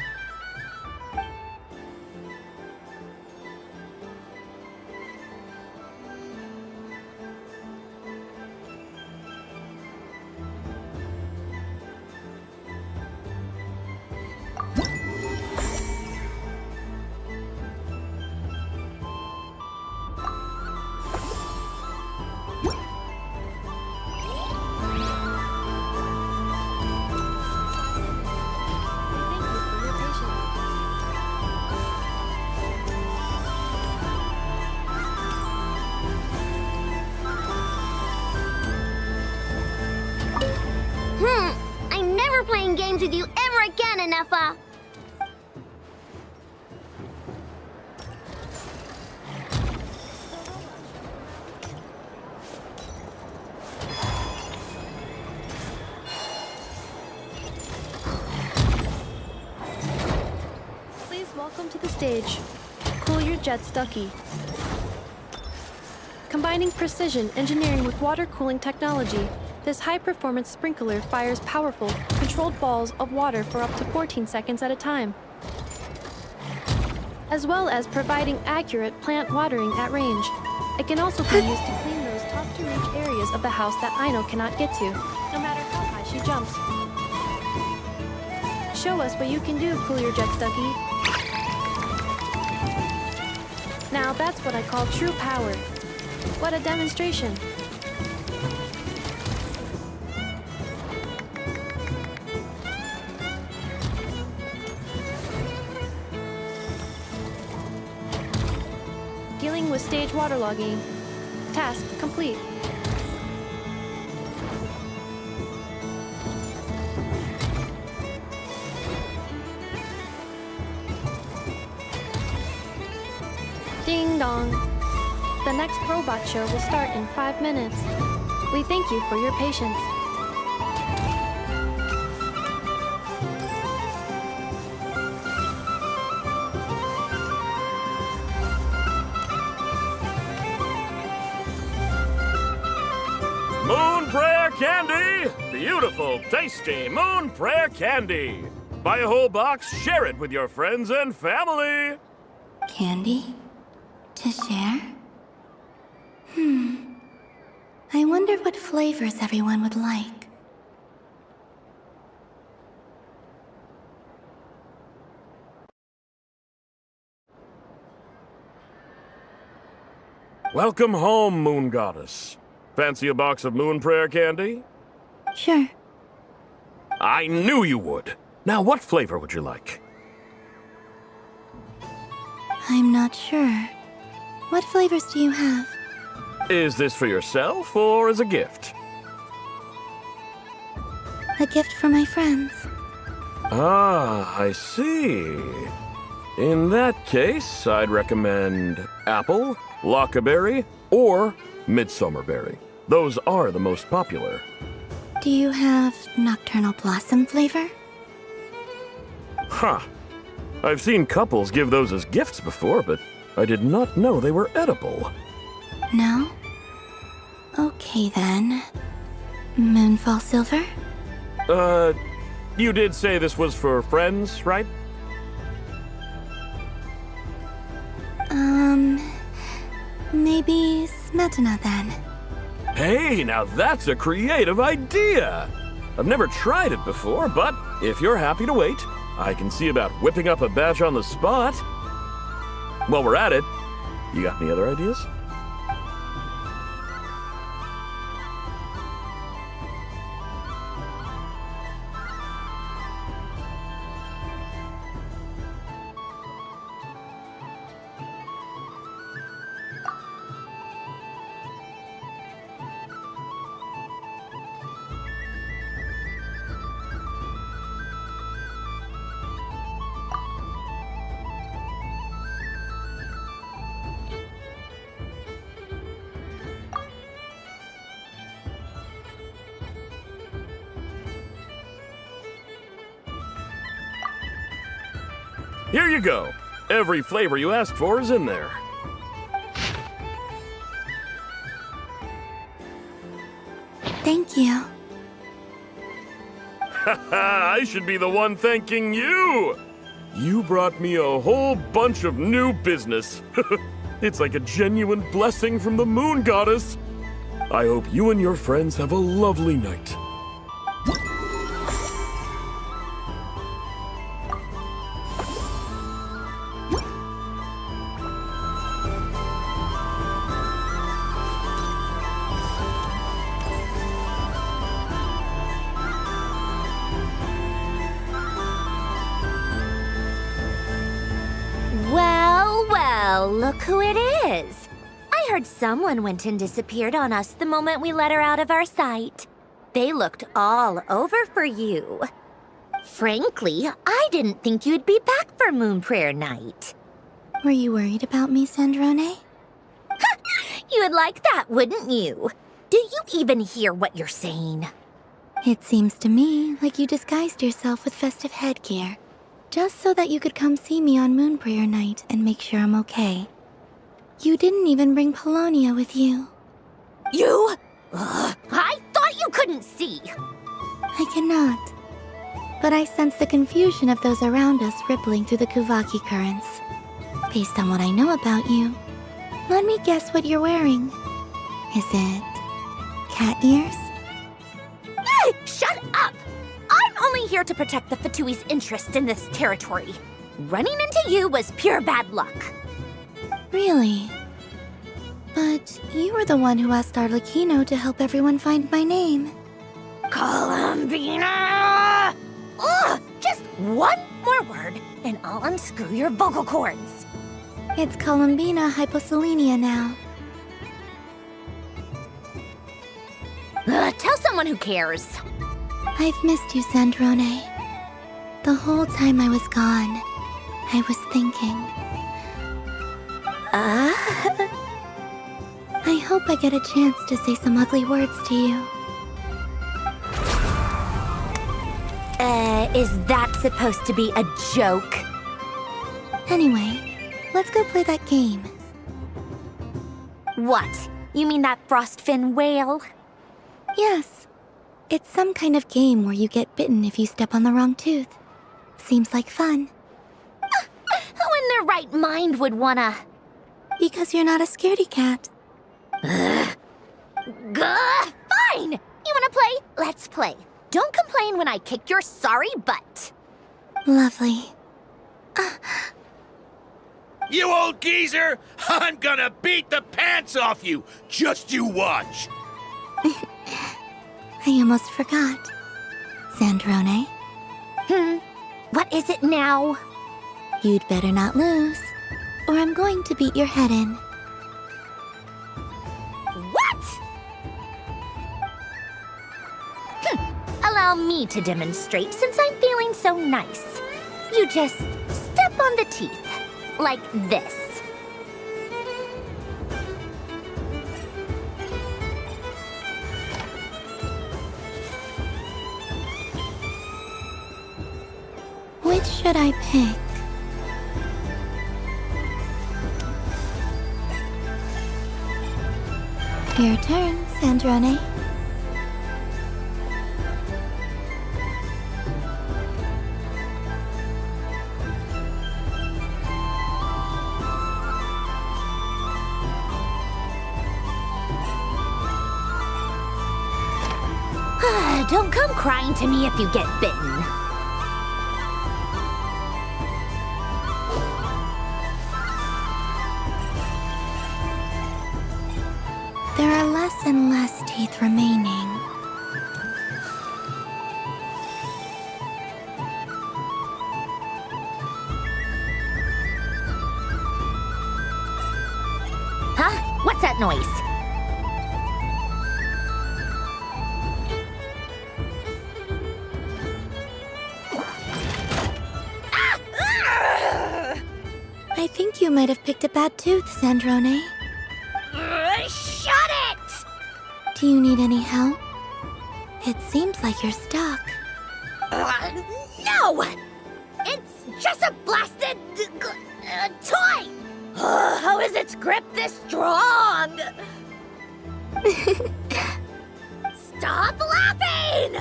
games with you ever again, Enougha. Please welcome to the stage. Cool Your Jets Ducky. Combining precision engineering with water cooling technology, this high-performance sprinkler fires powerful, controlled balls of water for up to 14 seconds at a time, as well as providing accurate plant watering at range. It can also be used to clean those tough-to-reach areas of the house that Aino cannot get to, no matter how high she jumps. Show us what you can do, Cool Your Jets Ducky. Now that's what I call true power. What a demonstration. Dealing with stage waterlogging. Task complete. Ding dong. The next robot show will start in 5 minutes. We thank you for your patience. Moon Prayer Candy! Beautiful, tasty Moon Prayer Candy! Buy a whole box, share it with your friends and family! Candy? To share? I wonder what flavors everyone would like. Welcome home, Moon Goddess. Fancy a box of Moon Prayer Candy? Sure. I knew you would. Now, what flavor would you like? I'm not sure. What flavors do you have? Is this for yourself or as a gift? A gift for my friends. Ah, I see. In that case, I'd recommend apple, lockaberry, or midsummerberry. Those are the most popular. Do you have nocturnal blossom flavor? Huh. I've seen couples give those as gifts before, but I did not know they were edible. No? Okay then. Moonfall silver? You did say this was for friends, right? Maybe smetana then. Hey, now that's a creative idea! I've never tried it before, but if you're happy to wait, I can see about whipping up a batch on the spot. While we're at it, you got any other ideas? Here you go. Every flavor you asked for is in there. Thank you. Haha, I should be the one thanking you! You brought me a whole bunch of new business. It's like a genuine blessing from the Moon Goddess. I hope you and your friends have a lovely night. Look who it is. I heard someone went and disappeared on us the moment we let her out of our sight. They looked all over for you. Frankly, I didn't think you'd be back for Moon Prayer Night. Were you worried about me, Sandrone? You'd like that, wouldn't you? Do you even hear what you're saying? It seems to me like you disguised yourself with festive headgear, just so that you could come see me on Moon Prayer Night and make sure I'm okay. You didn't even bring Polonia with you. You? I thought you couldn't see. I cannot. But I sense the confusion of those around us rippling through the Kuvaki currents. Based on what I know about you, let me guess what you're wearing. Is it cat ears? Shut up! I'm only here to protect the Fatui's interest in this territory. Running into you was pure bad luck. Really? But you were the one who asked Arlecchino to help everyone find my name. Columbina! Ugh! Just one more word, and I'll unscrew your vocal cords. It's Columbina hyposelenia now. Tell someone who cares. I've missed you, Sandrone. The whole time I was gone, I was thinking. I hope I get a chance to say some ugly words to you. Is that supposed to be a joke? Anyway, let's go play that game. What? You mean that frostfin whale? Yes. It's some kind of game where you get bitten if you step on the wrong tooth. Seems like fun. Who in their right mind would wanna? Because you're not a scaredy cat. Fine! You wanna play? Let's play. Don't complain when I kick your sorry butt. Lovely. You old geezer! I'm gonna beat the pants off you! Just you watch! I almost forgot. Sandrone? What is it now? You'd better not lose, or I'm going to beat your head in. What? Allow me to demonstrate since I'm feeling so nice. You just step on the teeth, like this. Which should I pick? Your turn, Sandrone. Don't come crying to me if you get bitten. There are less and less teeth remaining. Huh? What's that noise? I think you might have picked a bad tooth, Sandrone. Shut it! Do you need any help? It seems like you're stuck. No! It's just a blasted toy! How is its grip this strong? Stop laughing!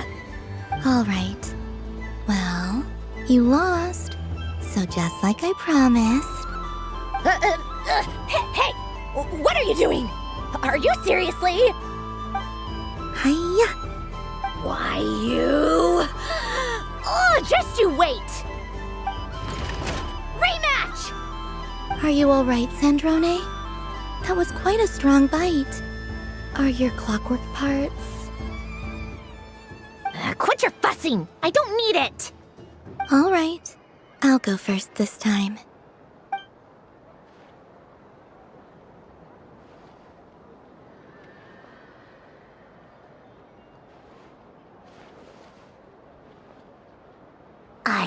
All right. Well, you lost. So just like I promised... Hey! What are you doing? Are you seriously? Hiya! Why, you... Oh, just you wait! Rematch! Are you all right, Sandrone? That was quite a strong bite. Are your clockwork parts? Quit your fussing! I don't need it! All right. I'll go first this time.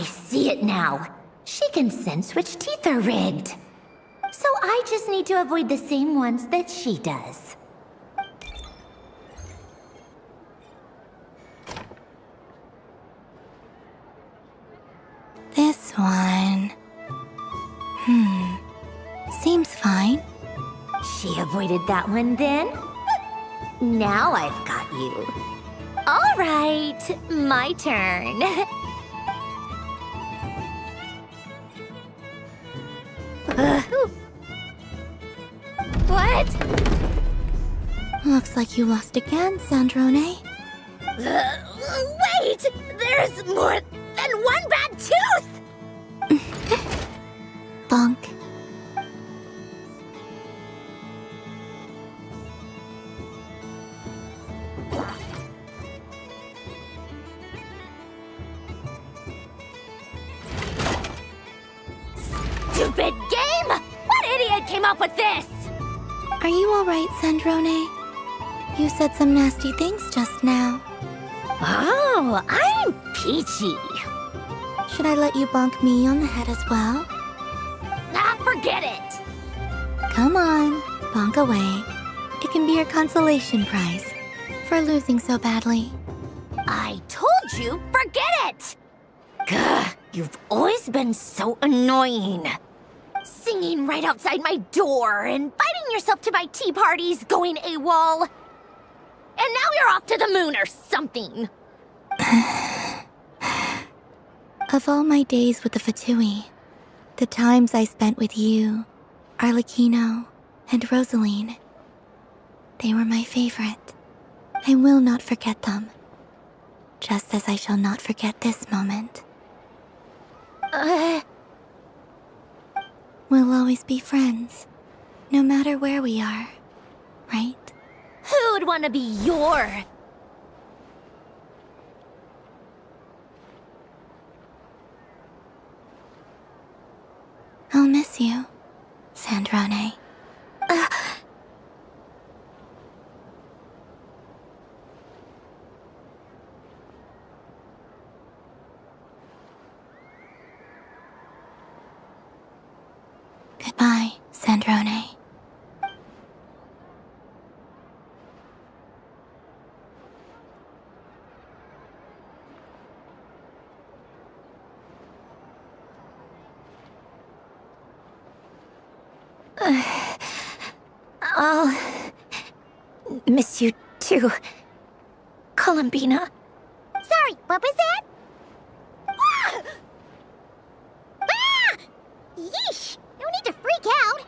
I see it now. She can sense which teeth are rigged. So I just need to avoid the same ones that she does. This one... Seems fine. She avoided that one then? Now I've got you. All right, my turn. What? Looks like you lost again, Sandrone. Wait! There's more than one bad tooth! Bonk. Stupid game! What idiot came up with this? Are you alright, Sandrone? You said some nasty things just now. Oh, I'm peachy. Should I let you bonk me on the head as well? Ah, forget it! Come on, bonk away. It can be your consolation prize for losing so badly. I told you, forget it! Gah, you've always been so annoying. Singing right outside my door, inviting yourself to my tea parties, going AWOL. And now you're off to the moon or something. Of all my days with the Fatui, the times I spent with you, Arlecchino, and Rosaline, they were my favorite. I will not forget them. Just as I shall not forget this moment. We'll always be friends, no matter where we are, right? Who'd want to be your... I'll miss you, Sandrone. Goodbye, Sandrone. I'll miss you too, Columbina. Sorry, what was that? Ah! Ah! Yeesh! No need to freak out.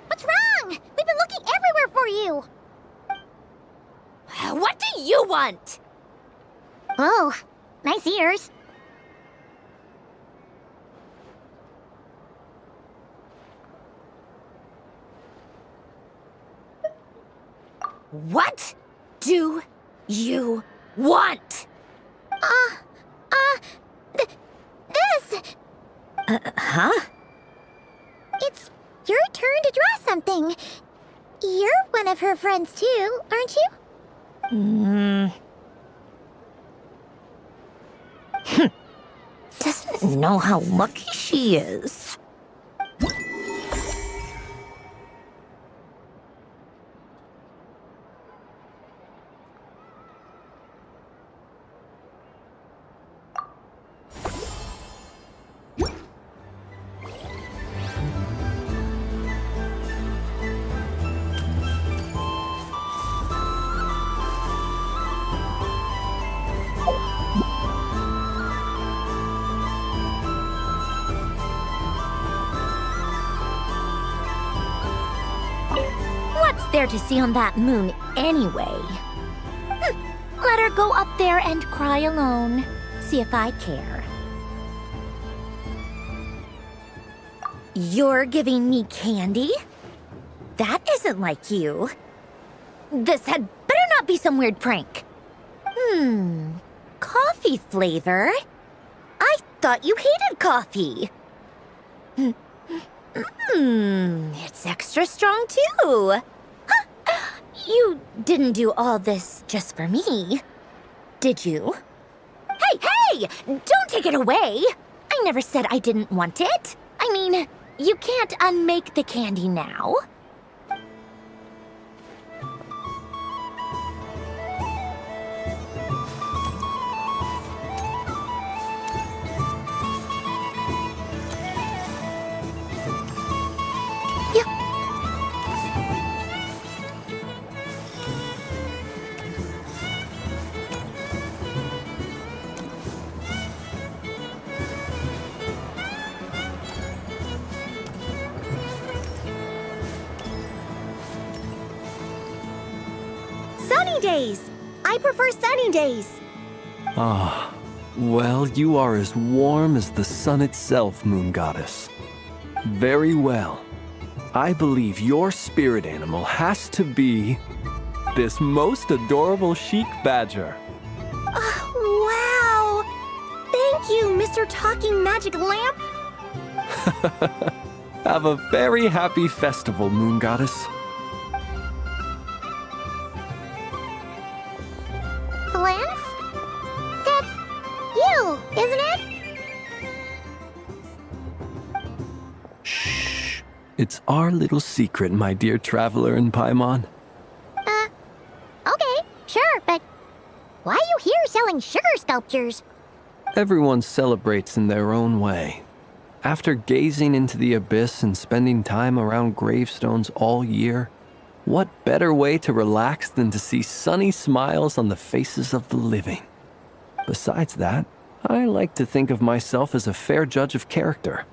What's wrong? We've been looking everywhere for you. What do you want? Oh, nice ears. What do you want? This. Huh? It's your turn to draw something. You're one of her friends too, aren't you? Doesn't know how lucky she is. What's there to see on that moon anyway? Let her go up there and cry alone. See if I care. You're giving me candy? That isn't like you. This had better not be some weird prank. Coffee flavor? I thought you hated coffee. It's extra strong too. You didn't do all this just for me, did you? Hey, don't take it away! I I never said I didn't want it. I mean, you can't unmake the candy now. Sunny days! I prefer sunny days. Ah, well, you are as warm as the sun itself, Moon Goddess. Very well. I believe your spirit animal has to be this most adorable chic badger. Wow! Thank you, Mr. Talking Magic Lamp. Have a very happy festival, Moon Goddess. Lance? That's you, isn't it? Shh. It's our little secret, my dear traveler in Paimon. Okay, sure, but why are you here selling sugar sculptures? Everyone celebrates in their own way. After gazing into the abyss and spending time around gravestones all year, what better way to relax than to see sunny smiles on the faces of the living? Besides that, I like to think of myself as a fair judge of character.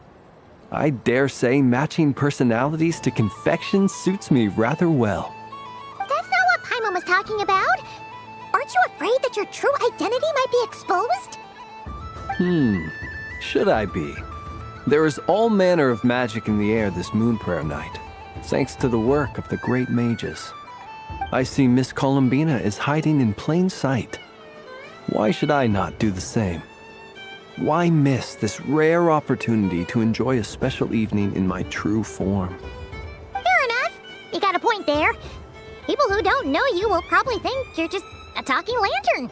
I dare say matching personalities to confection suits me rather well. That's not what Paimon was talking about. Aren't you afraid that your true identity might be exposed? Should I be? There is all manner of magic in the air this moon prayer night, thanks to the work of the great mages. I see Miss Columbina is hiding in plain sight. Why should I not do the same? Why miss this rare opportunity to enjoy a special evening in my true form? Fair enough. You got a point there. People who don't know you will probably think you're just a talking lantern.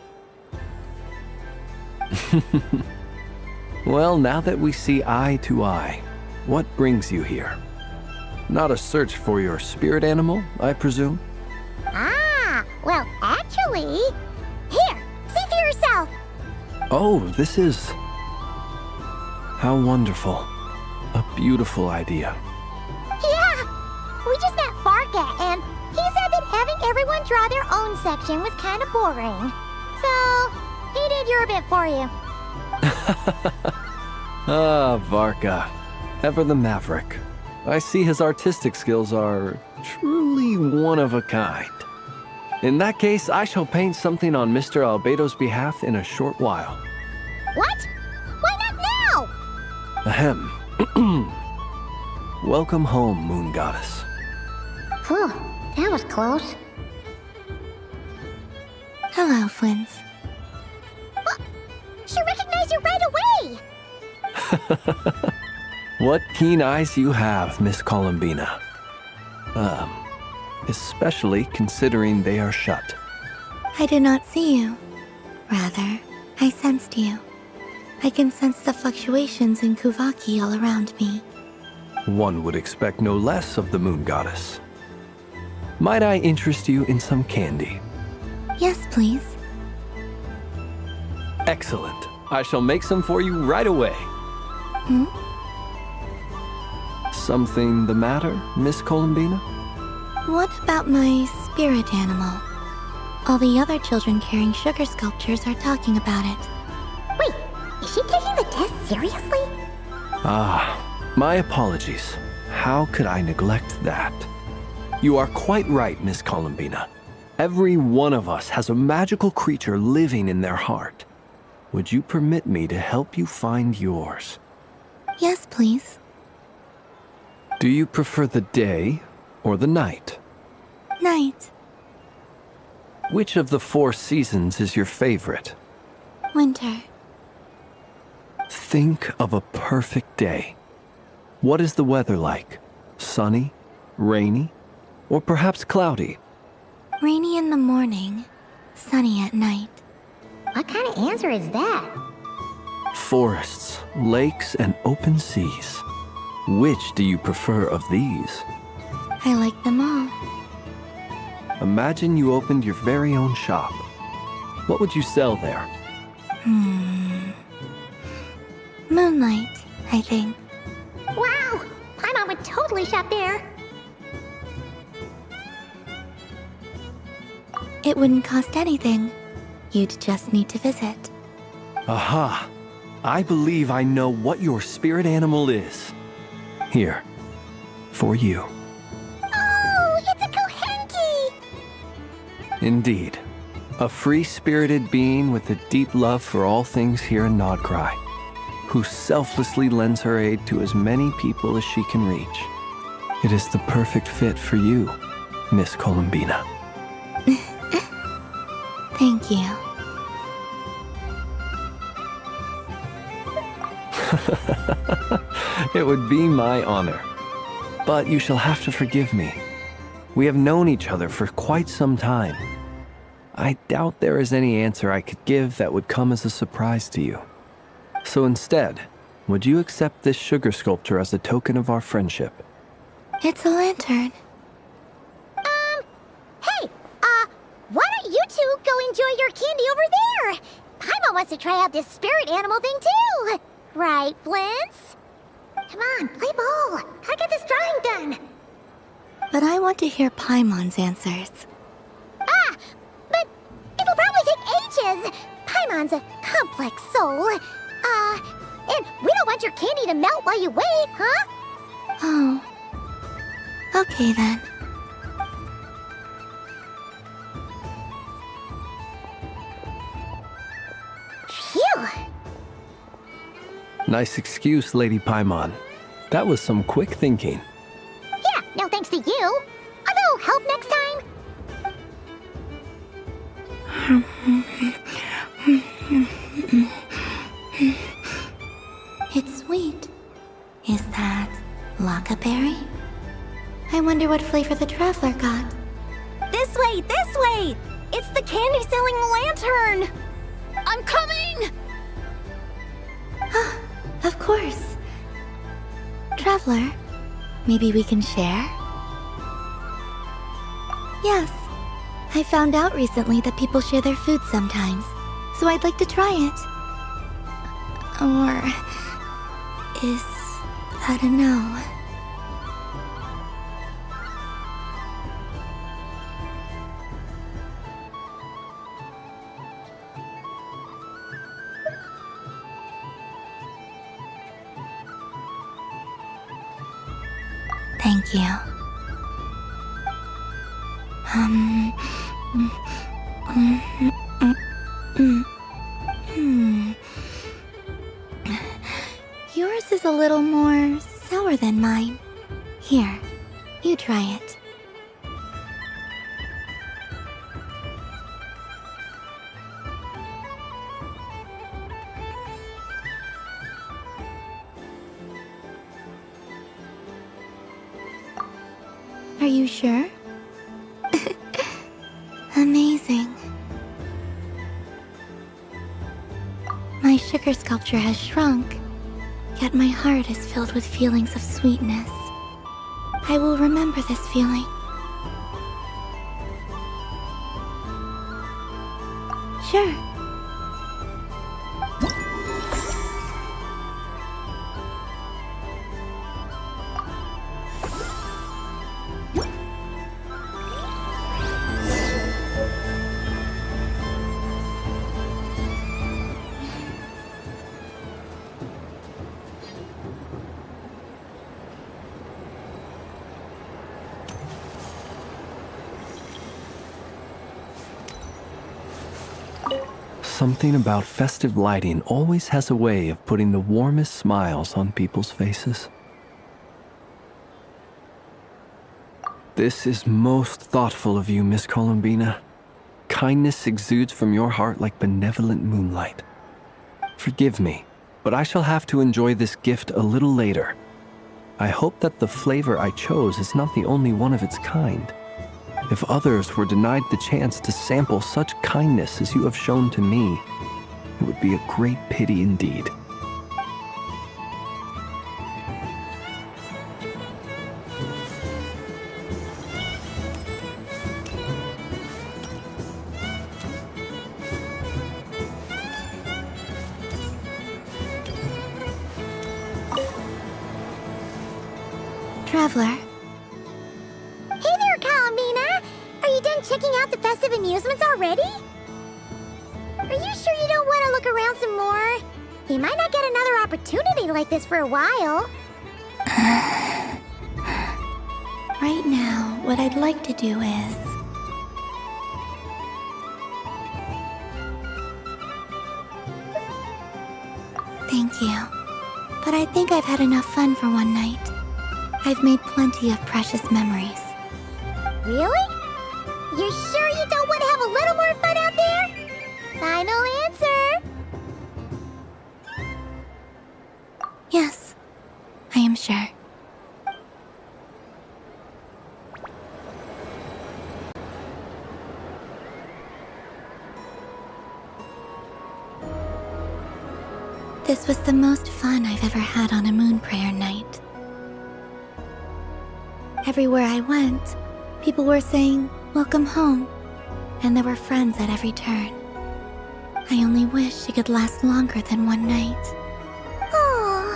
Well, now that we see eye to eye, what brings you here? Not a search for your spirit animal, I presume? Ah, well, actually... Here, see for yourself. Oh, this is... How wonderful. A beautiful idea. Yeah, we just met Barca, and he said that having everyone draw their own section was kind of boring. So, he did your bit for you. Ah, Varka. Ever the maverick. I see his artistic skills are truly one of a kind. In that case, I shall paint something on Mr. Albedo's behalf in a short while. What? Why not now? Ahem. Welcome home, Moon Goddess. Whew, that was close. Hello, Flins. She recognized you right away! What keen eyes you have, Miss Columbina. Especially considering they are shut. I did not see you. Rather, I sensed you. I can sense the fluctuations in Kuvaki all around me. One would expect no less of the Moon Goddess. Might I interest you in some candy? Yes, please. Excellent. I shall make some for you right away. Something the matter, Miss Columbina? What about my spirit animal? All the other children carrying sugar sculptures are talking about it. Wait, is she taking the test seriously? Ah, my apologies. How could I neglect that? You are quite right, Miss Columbina. Every one of us has a magical creature living in their heart. Would you permit me to help you find yours? Yes, please. Do you prefer the day or the night? Night. Which of the 4 seasons is your favorite? Winter. Think of a perfect day. What is the weather like? Sunny, rainy, or perhaps cloudy? Rainy in the morning, sunny at night. What kind of answer is that? Forests, lakes, and open seas. Which do you prefer of these? I like them all. Imagine you opened your very own shop. What would you sell there? Moonlight, I think. Wow! Paimon would totally shop there. It wouldn't cost anything. You'd just need to visit. Aha! I believe I know what your spirit animal is. Here, for you. Oh, it's a Kohenki! Indeed. A free-spirited being with a deep love for all things here in Nodcry, who selflessly lends her aid to as many people as she can reach. It is the perfect fit for you, Miss Columbina. Thank you. It would be my honor. But you shall have to forgive me. We have known each other for quite some time. I doubt there is any answer I could give that would come as a surprise to you. So instead, would you accept this sugar sculpture as a token of our friendship? It's a lantern. Hey, why don't you two go enjoy your candy over there? Paimon wants to try out this spirit animal thing too. Right, Blintz? Come on, play ball. I get this drawing done. But I want to hear Paimon's answers. But it'll probably take ages. Paimon's a complex soul. And we don't want your candy to melt while you wait, huh? Oh. Okay then. Phew! Nice excuse, Lady Paimon. That was some quick thinking. Yeah, no thanks to you. A little help next time. It's sweet. Is that Lockaberry? I wonder what flavor the traveler got. This way, this way! It's the candy-selling lantern! I'm coming! Of course. Traveler, maybe we can share? Yes. I found out recently that people share their food sometimes, so I'd like to try it. Or is that a no? Thank you. Yours is a little more sour than mine. Here, you try it. Are you sure? Amazing. My sugar sculpture has shrunk, yet my heart is filled with feelings of sweetness. I will remember this feeling. Sure. Something about festive lighting always has a way of putting the warmest smiles on people's faces. This is most thoughtful of you, Miss Columbina. Kindness exudes from your heart like benevolent moonlight. Forgive me, but I shall have to enjoy this gift a little later. I hope that the flavor I chose is not the only one of its kind. If others were denied the chance to sample such kindness as you have shown to me, it would be a great pity indeed. Traveler. Hey there, Columbina! Are you done checking out the festive amusements already? Are you sure you don't want to look around some more? You might not get another opportunity like this for a while. Right now, what I'd like to do is... Thank you. But I think I've had enough fun for one night. I've made plenty of precious memories. Really? You sure you don't want to have a little more fun out there? Final answer! Yes, I am sure. This was the most fun I've ever had on a moon prayer night. Everywhere I went, people were saying, "Welcome home," and there were friends at every turn. I only wish it could last longer than one night. Oh.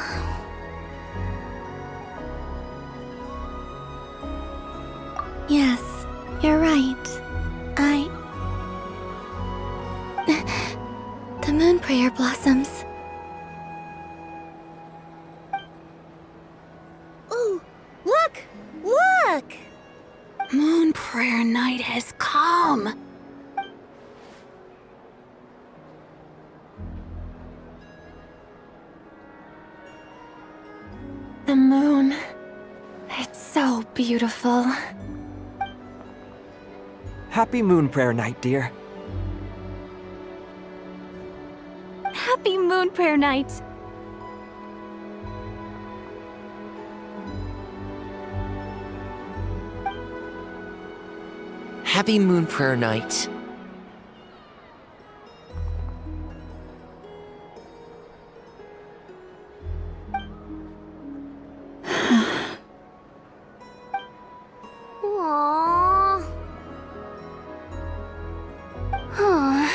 Yes, you're right. The moon prayer blossoms. Ooh, look! Look! Moon prayer night has come. The moon. It's so beautiful. Happy Moon Prayer Night, dear. Happy Moon Prayer Night! Happy Moon Prayer Night. Aww. Huh.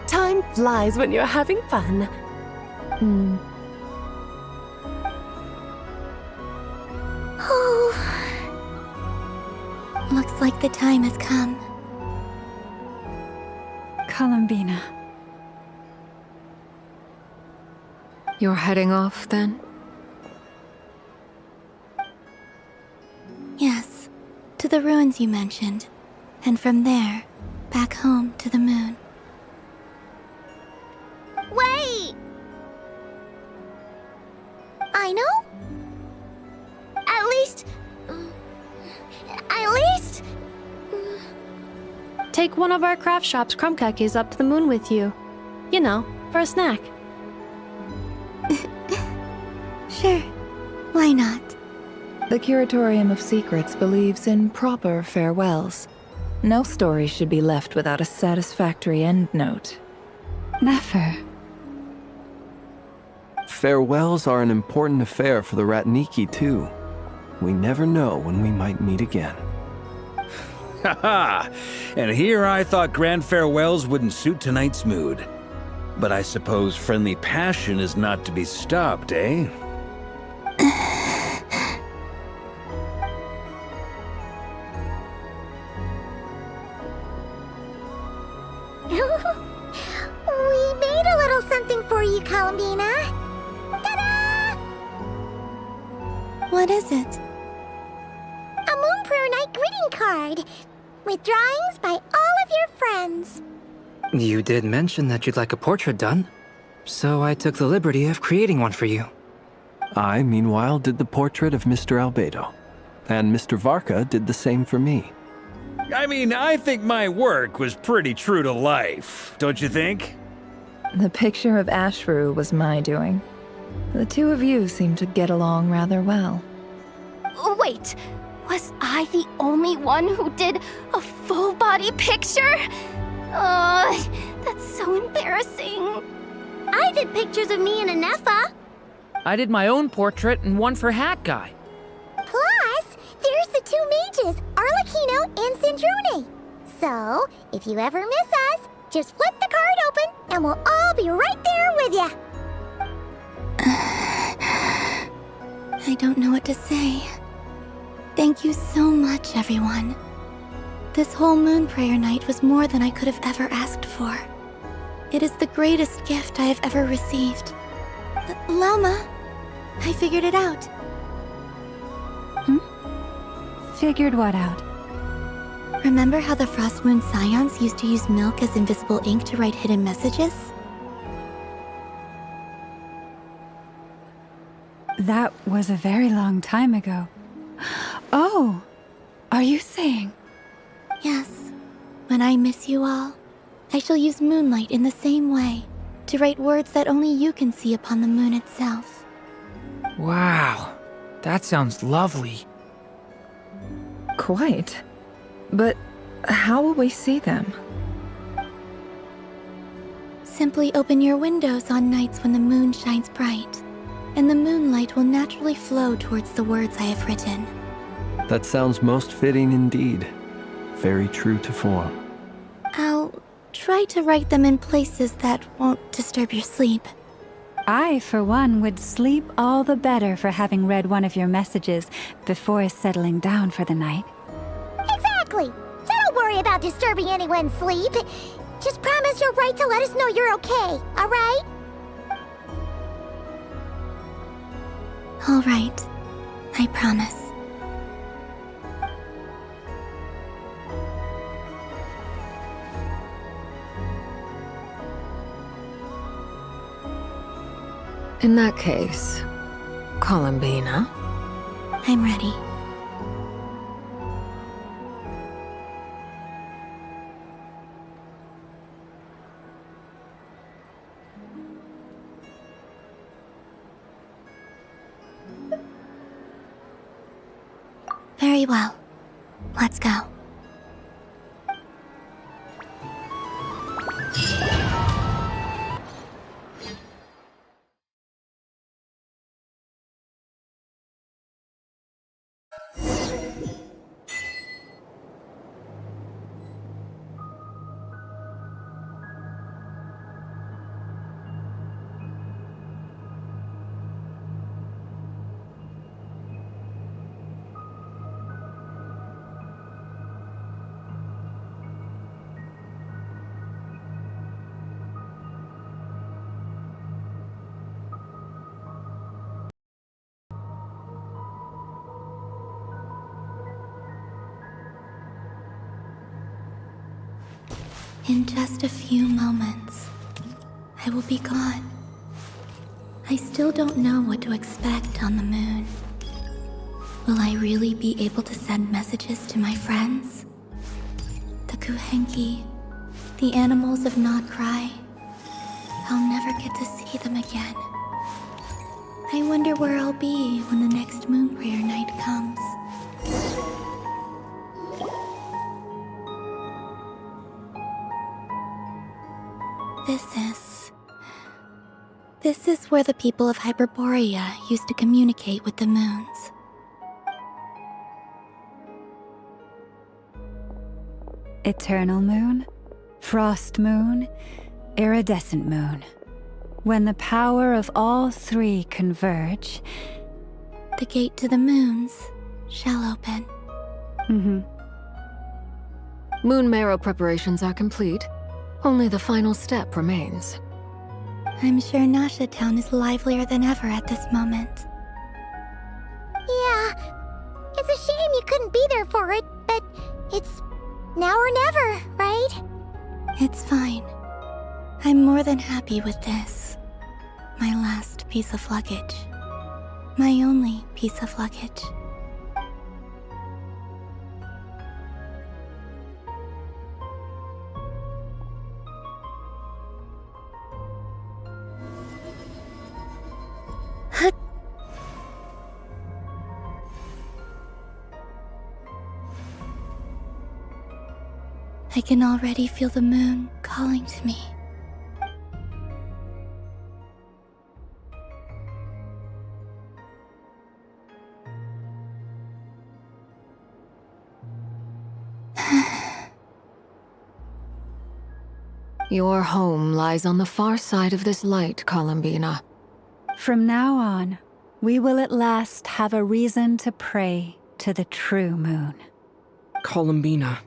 Time flies when you're having fun. Oh. Looks like the time has come. Columbina. You're heading off, then? Yes, to the ruins you mentioned. And from there, back home to the moon. Wait! I know? At least... Take one of our craft shop's crumb cookies up to the moon with you. You know, for a snack. Sure, why not? The Curatorium of Secrets believes in proper farewells. No story should be left without a satisfactory endnote. Never. Farewells are an important affair for the Ratniki, too. We never know when we might meet again. Haha! And here I thought grand farewells wouldn't suit tonight's mood. But I suppose friendly passion is not to be stopped, eh? We made a little something for you, Columbina. Ta-da! What is it? A Moon Prayer Night greeting card with drawings by all of your friends. You did mention that you'd like a portrait done, so I took the liberty of creating one for you. I, meanwhile, did the portrait of Mr. Albedo, and Mr. Varka did the same for me. I mean, I think my work was pretty true to life, don't you think? The picture of Ashru was my doing. The two of you seem to get along rather well. Wait, was I the only one who did a full-body picture? That's so embarrassing. I did pictures of me and Anefa. I did my own portrait and one for Hat Guy. Plus, there's the two mages, Arlo and Cendrone. So, if you ever miss us, just flip the card open and we'll all be right there with you. I don't know what to say. Thank you so much, everyone. This whole moon prayer night was more than I could have ever asked for. It is the greatest gift I have ever received. Lauma, I figured it out. Figured what out? Remember how the Frost Moon Scions used to use milk as invisible ink to write hidden messages? That was a very long time ago. Oh, are you saying? Yes. When I miss you all, I shall use moonlight in the same way, to write words that only you can see upon the moon itself. Wow, that sounds lovely. Quite. But how will we see them? Simply open your windows on nights when the moon shines bright, and the moonlight will naturally flow towards the words I have written. That sounds most fitting indeed. Very true to form. I'll try to write them in places that won't disturb your sleep. I, for one, would sleep all the better for having read one of your messages before settling down for the night. Exactly. So don't worry about disturbing anyone's sleep. Just promise you'll write to let us know you're okay, alright? Alright. I promise. In that case, Columbina? I'm ready. Very well. Let's go. In just a few moments, I will be gone. I still don't know what to expect on the moon. Will I really be able to send messages to my friends? The Kuhenki, the animals of Nod Cry. I'll never get to see them again. I wonder where I'll be when the next moon prayer night comes. This is where the people of Hyperborea used to communicate with the moons. Eternal moon, frost moon, iridescent moon. When the power of all three converge, the gate to the moons shall open. Moon marrow preparations are complete. Only the final step remains. I'm sure Nasha Town is livelier than ever at this moment. Yeah, it's a shame you couldn't be there for it, but it's now or never, right? It's fine. I'm more than happy with this. My last piece of luggage. My only piece of luggage. I can already feel the moon calling to me. Your home lies on the far side of this light, Columbina. From now on, we will at last have a reason to pray to the true moon. Columbina.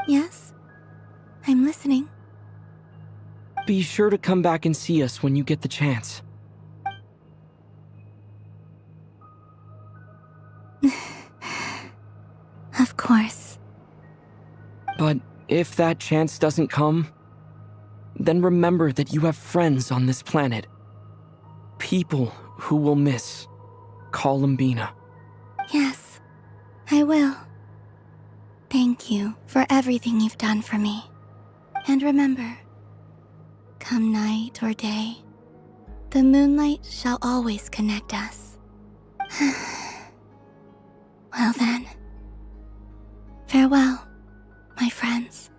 Yes? I'm listening. Be sure to come back and see us when you get the chance. Of course. But if that chance doesn't come, then remember that you have friends on this planet. People who will miss Columbina. Yes, I will. Thank you for everything you've done for me. And remember, come night or day, the moonlight shall always connect us. Well then, farewell, my friends.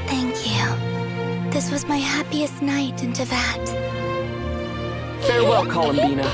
Thank you. This was my happiest night in Teyvat. Farewell, Columbina.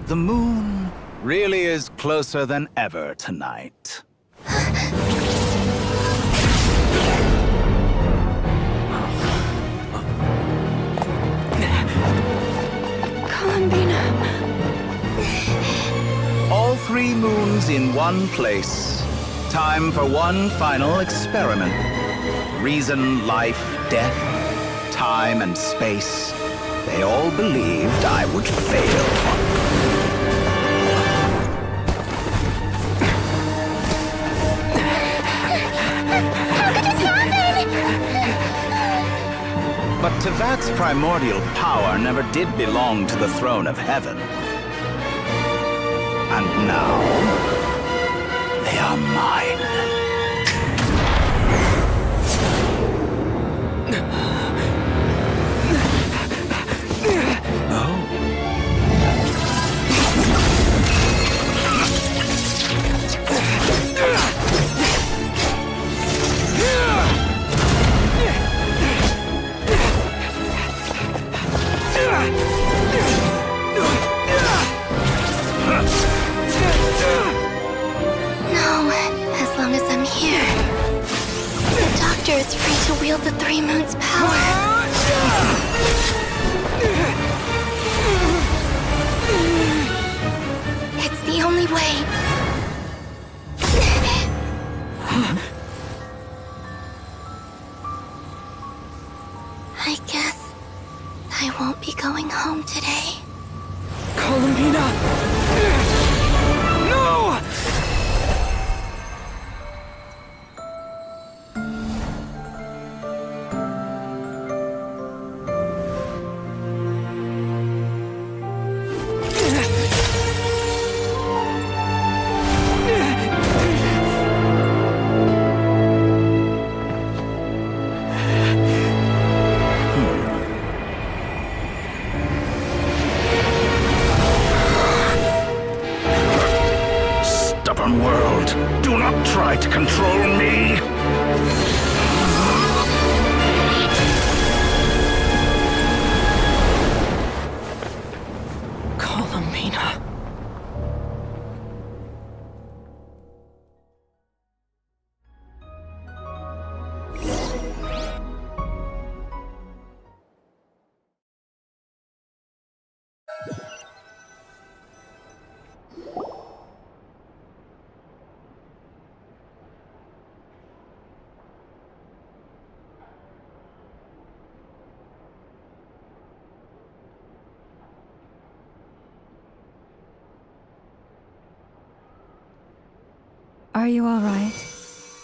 The moon really is closer than ever tonight. Columbina. All 3 moons in one place. Time for one final experiment. Reason, life, death, time, and space. They all believed I would fail. But Teyvat's primordial power never did belong to the throne of heaven. And now, they are mine. Is free to wield the 3 moons' power. It's the only way. I guess I won't be going home today. Columbina! No! Are you all right?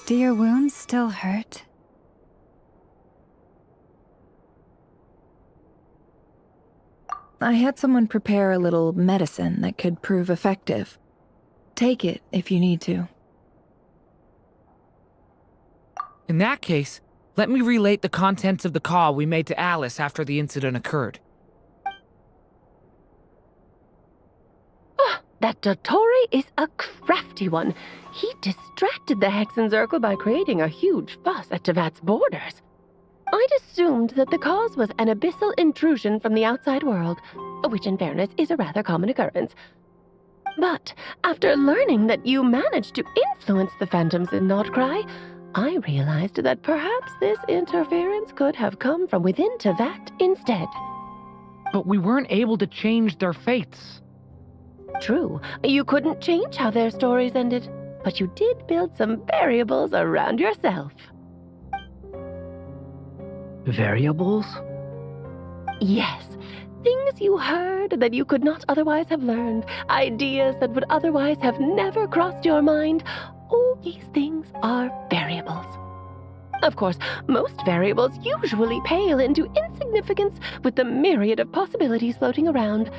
Do your wounds still hurt? I had someone prepare a little medicine that could prove effective. Take it if you need to. In that case, let me relate the contents of the call we made to Alice after the incident occurred. That Dottore is a crafty one. He distracted the Hexen Circle by creating a huge fuss at Teyvat's borders. I'd assumed that the cause was an abyssal intrusion from the outside world, which in fairness is a rather common occurrence. But after learning that you managed to influence the phantoms in Nodcry, I realized that perhaps this interference could have come from within Teyvat instead. But we weren't able to change their fates. True, you couldn't change how their stories ended, but you did build some variables around yourself. Variables? Yes, things you heard that you could not otherwise have learned, ideas that would otherwise have never crossed your mind. All these things are variables. Of course, most variables usually pale into insignificance with the myriad of possibilities floating around.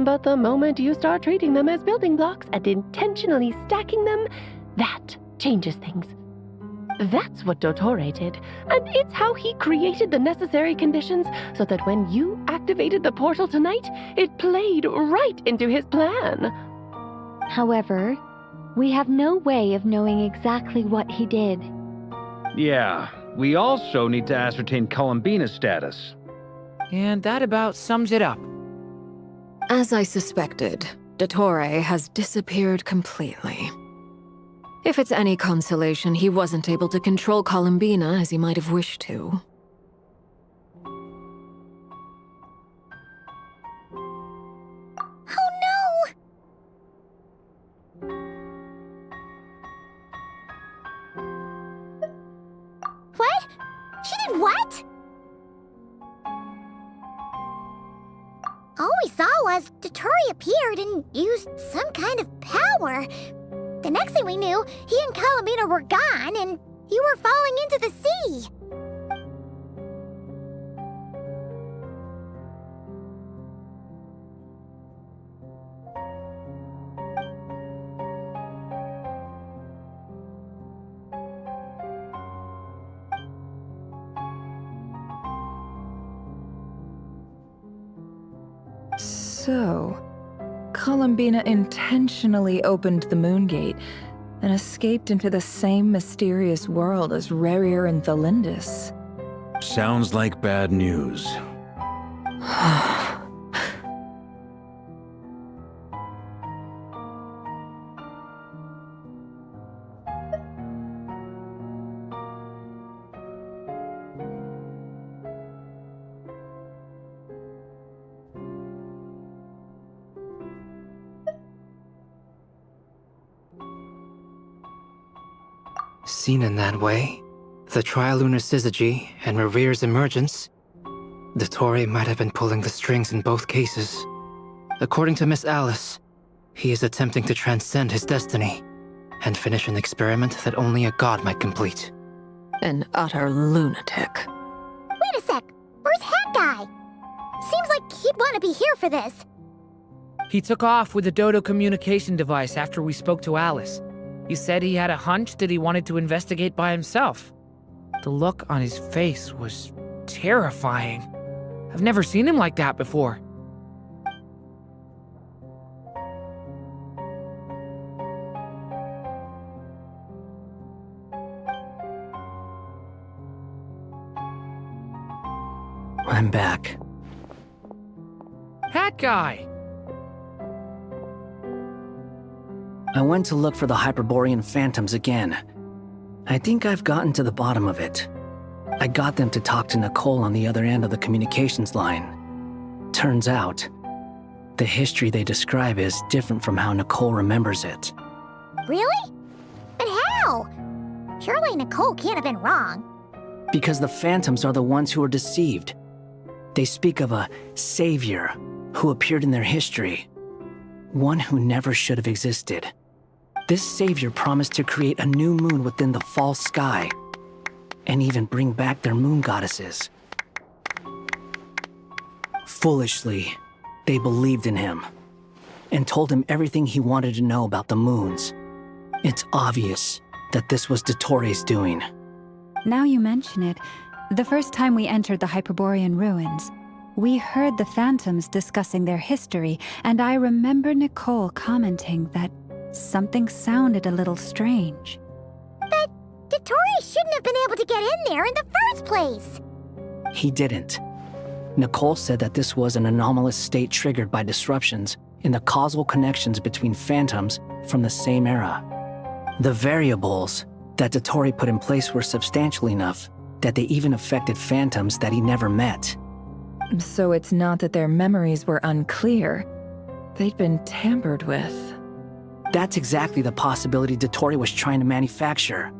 But the moment you start treating them as building blocks and intentionally stacking them, that changes things. That's what Dottore did, and it's how he created the necessary conditions so that when you activated the portal tonight, it played right into his plan. However, we have no way of knowing exactly what he did. Yeah, we also need to ascertain Columbina's status. And that about sums it up. As I suspected, Dottore has disappeared completely. If it's any consolation, he wasn't able to control Columbina as he might have wished to. Oh no! What? She did what? All we saw was Dottore appeared and used some kind of power. The next thing we knew, he and Columbina were gone, and you were falling into the sea. So, Columbina intentionally opened the Moon Gate and escaped into the same mysterious world as Rerir and Thelindis. Sounds like bad news. Seen in that way, the trilunar syzygy and Rerir's emergence, Dottore might have been pulling the strings in both cases. According to Miss Alice, he is attempting to transcend his destiny and finish an experiment that only a god might complete. An utter lunatic. Wait a sec, where's Hat Guy? Seems like he'd want to be here for this. He took off with the Dodo communication device after we spoke to Alice. He said he had a hunch that he wanted to investigate by himself. The look on his face was terrifying. I've never seen him like that before. I'm back. Hat Guy! I went to look for the Hyperborean phantoms again. I think I've gotten to the bottom of it. I got them to talk to Nicole on the other end of the communications line. Turns out, the history they describe is different from how Nicole remembers it. Really? But how? Surely Nicole can't have been wrong. Because the phantoms are the ones who are deceived. They speak of a savior who appeared in their history. One who never should have existed. This savior promised to create a new moon within the false sky, and even bring back their moon goddesses. Foolishly, they believed in him, and told him everything he wanted to know about the moons. It's obvious that this was Dottoro's doing. Now you mention it, the first time we entered the Hyperborean ruins, we heard the phantoms discussing their history, and I remember Nicole commenting that something sounded a little strange. But Dottori shouldn't have been able to get in there in the first place! He didn't. Nicole said that this was an anomalous state triggered by disruptions in the causal connections between phantoms from the same era. The variables that Dottori put in place were substantial enough that they even affected phantoms that he never met. So it's not that their memories were unclear. They'd been tampered with. That's exactly the possibility Dottori was trying to manufacture.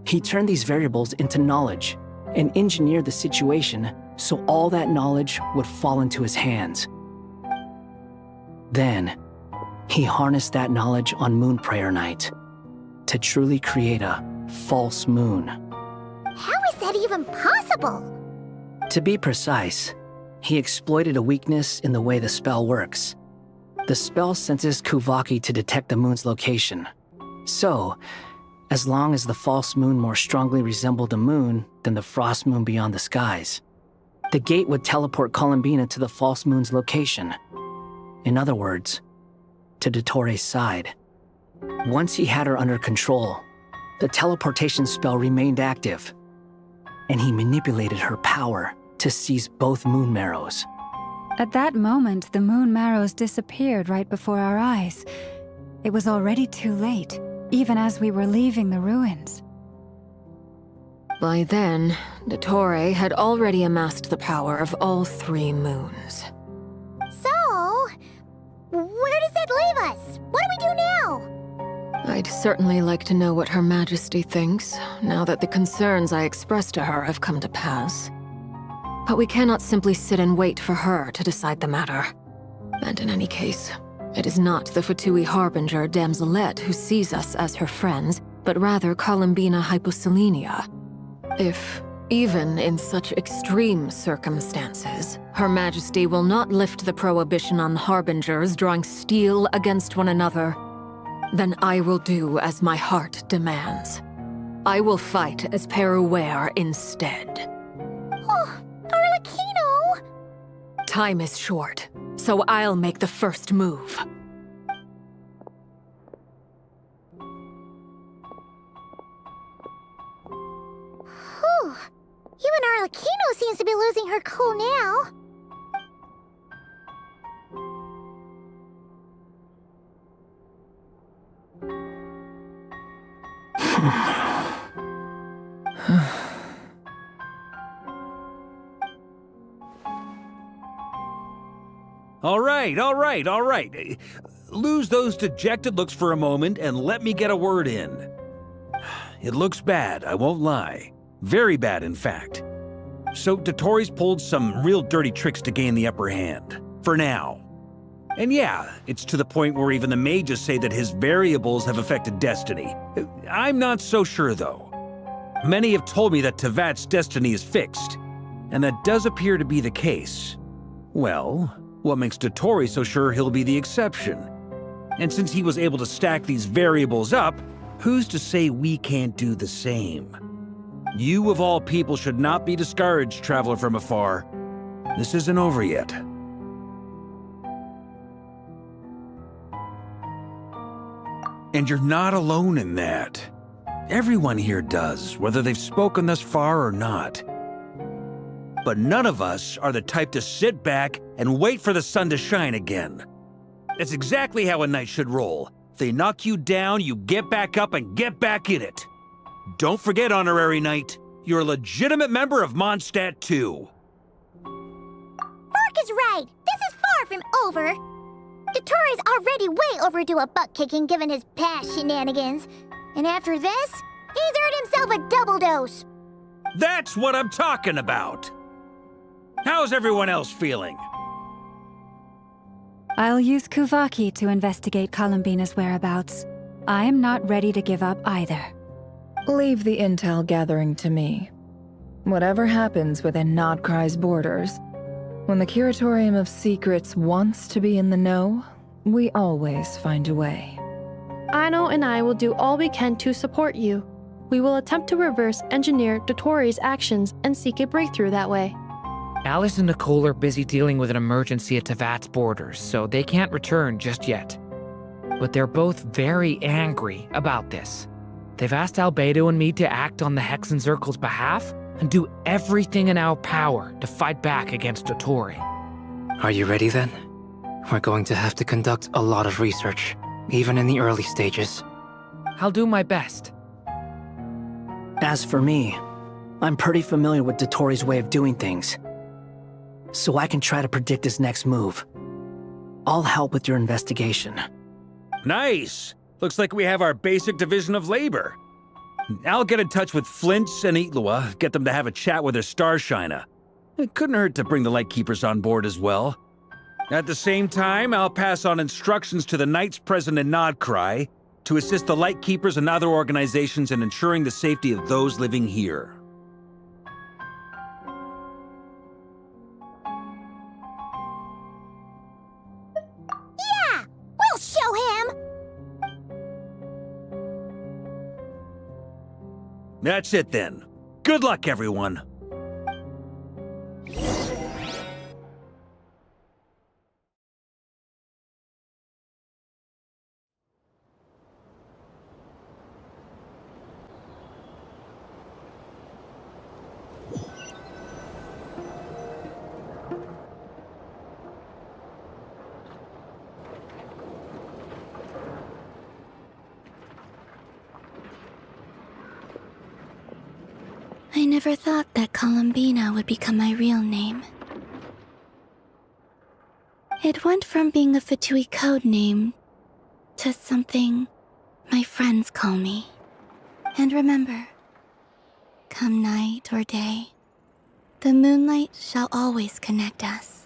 He turned these variables into knowledge and engineered the situation so all that knowledge would fall into his hands. Then, he harnessed that knowledge on Moon Prayer Night to truly create a false moon. How is that even possible? To be precise, he exploited a weakness in the way the spell works. The spell senses Kuvaki to detect the moon's location. So, as long as the false moon more strongly resembled the moon than the frost moon beyond the skies, the gate would teleport Columbina to the false moon's location. In other words, to Dottoro's side. Once he had her under control, the teleportation spell remained active, and he manipulated her power to seize both moon marrows. At that moment, the moon marrows disappeared right before our eyes. It was already too late, even as we were leaving the ruins. By then, Dottore had already amassed the power of all 3 moons. So, where does that leave us? What do we do now? I'd certainly like to know what Her Majesty thinks, now that the concerns I expressed to her have come to pass. But we cannot simply sit and wait for her to decide the matter. And in any case, it is not the Fatui Harbinger Damselette who sees us as her friends, but rather Columbina Hyposelenia. If, even in such extreme circumstances, Her Majesty will not lift the prohibition on Harbingers drawing steel against one another, then I will do as my heart demands. I will fight as Peruware instead. Oh, Arlecchino! Time is short, so I'll make the first move. Whew. Even Arlecchino seems to be losing her cool now. All right. Lose those dejected looks for a moment and let me get a word in. It looks bad, I won't lie. Very bad, in fact. So Dottori's pulled some real dirty tricks to gain the upper hand. For now. And yeah, it's to the point where even the mages say that his variables have affected destiny. I'm not so sure, though. Many have told me that Teyvat's destiny is fixed, and that does appear to be the case. Well, what makes Dottori so sure he'll be the exception? And since he was able to stack these variables up, who's to say we can't do the same? You of all people should not be discouraged, traveler from afar. This isn't over yet. And you're not alone in that. Everyone here does, whether they've spoken thus far or not. But none of us are the type to sit back and wait for the sun to shine again. That's exactly how a knight should roll. If they knock you down, you get back up and get back in it. Don't forget, Honorary Knight, you're a legitimate member of Mondstadt too. Mark is right. This is far from over. Dottori's already way overdue a butt-kicking given his past shenanigans. And after this, he's earned himself a double dose. That's what I'm talking about. How's everyone else feeling? I'll use Kuvaki to investigate Columbina's whereabouts. I am not ready to give up either. Leave the intel gathering to me. Whatever happens within Nodcry's borders, when the Curatorium of Secrets wants to be in the know, we always find a way. Aino and I will do all we can to support you. We will attempt to reverse engineer Dotori's actions and seek a breakthrough that way. Alice and Nicole are busy dealing with an emergency at Teyvat's borders, so they can't return just yet. But they're both very angry about this. They've asked Albedo and me to act on the Hexen Circle's behalf and do everything in our power to fight back against Dotori. Are you ready then? We're going to have to conduct a lot of research, even in the early stages. I'll do my best. As for me, I'm pretty familiar with Dotori's way of doing things, so I can try to predict his next move. I'll help with your investigation. Nice! Looks like we have our basic division of labor. I'll get in touch with Flints and Itlua, get them to have a chat with their Starshiner. It couldn't hurt to bring the Lightkeepers on board as well. At the same time, I'll pass on instructions to the Knights present in Nodcry to assist the Lightkeepers and other organizations in ensuring the safety of those living here. Yeah! We'll show him! That's it then. Good luck, everyone. I never thought that Columbina would become my real name. It went from being a Fatui code name to something my friends call me. And remember, come night or day, the moonlight shall always connect us.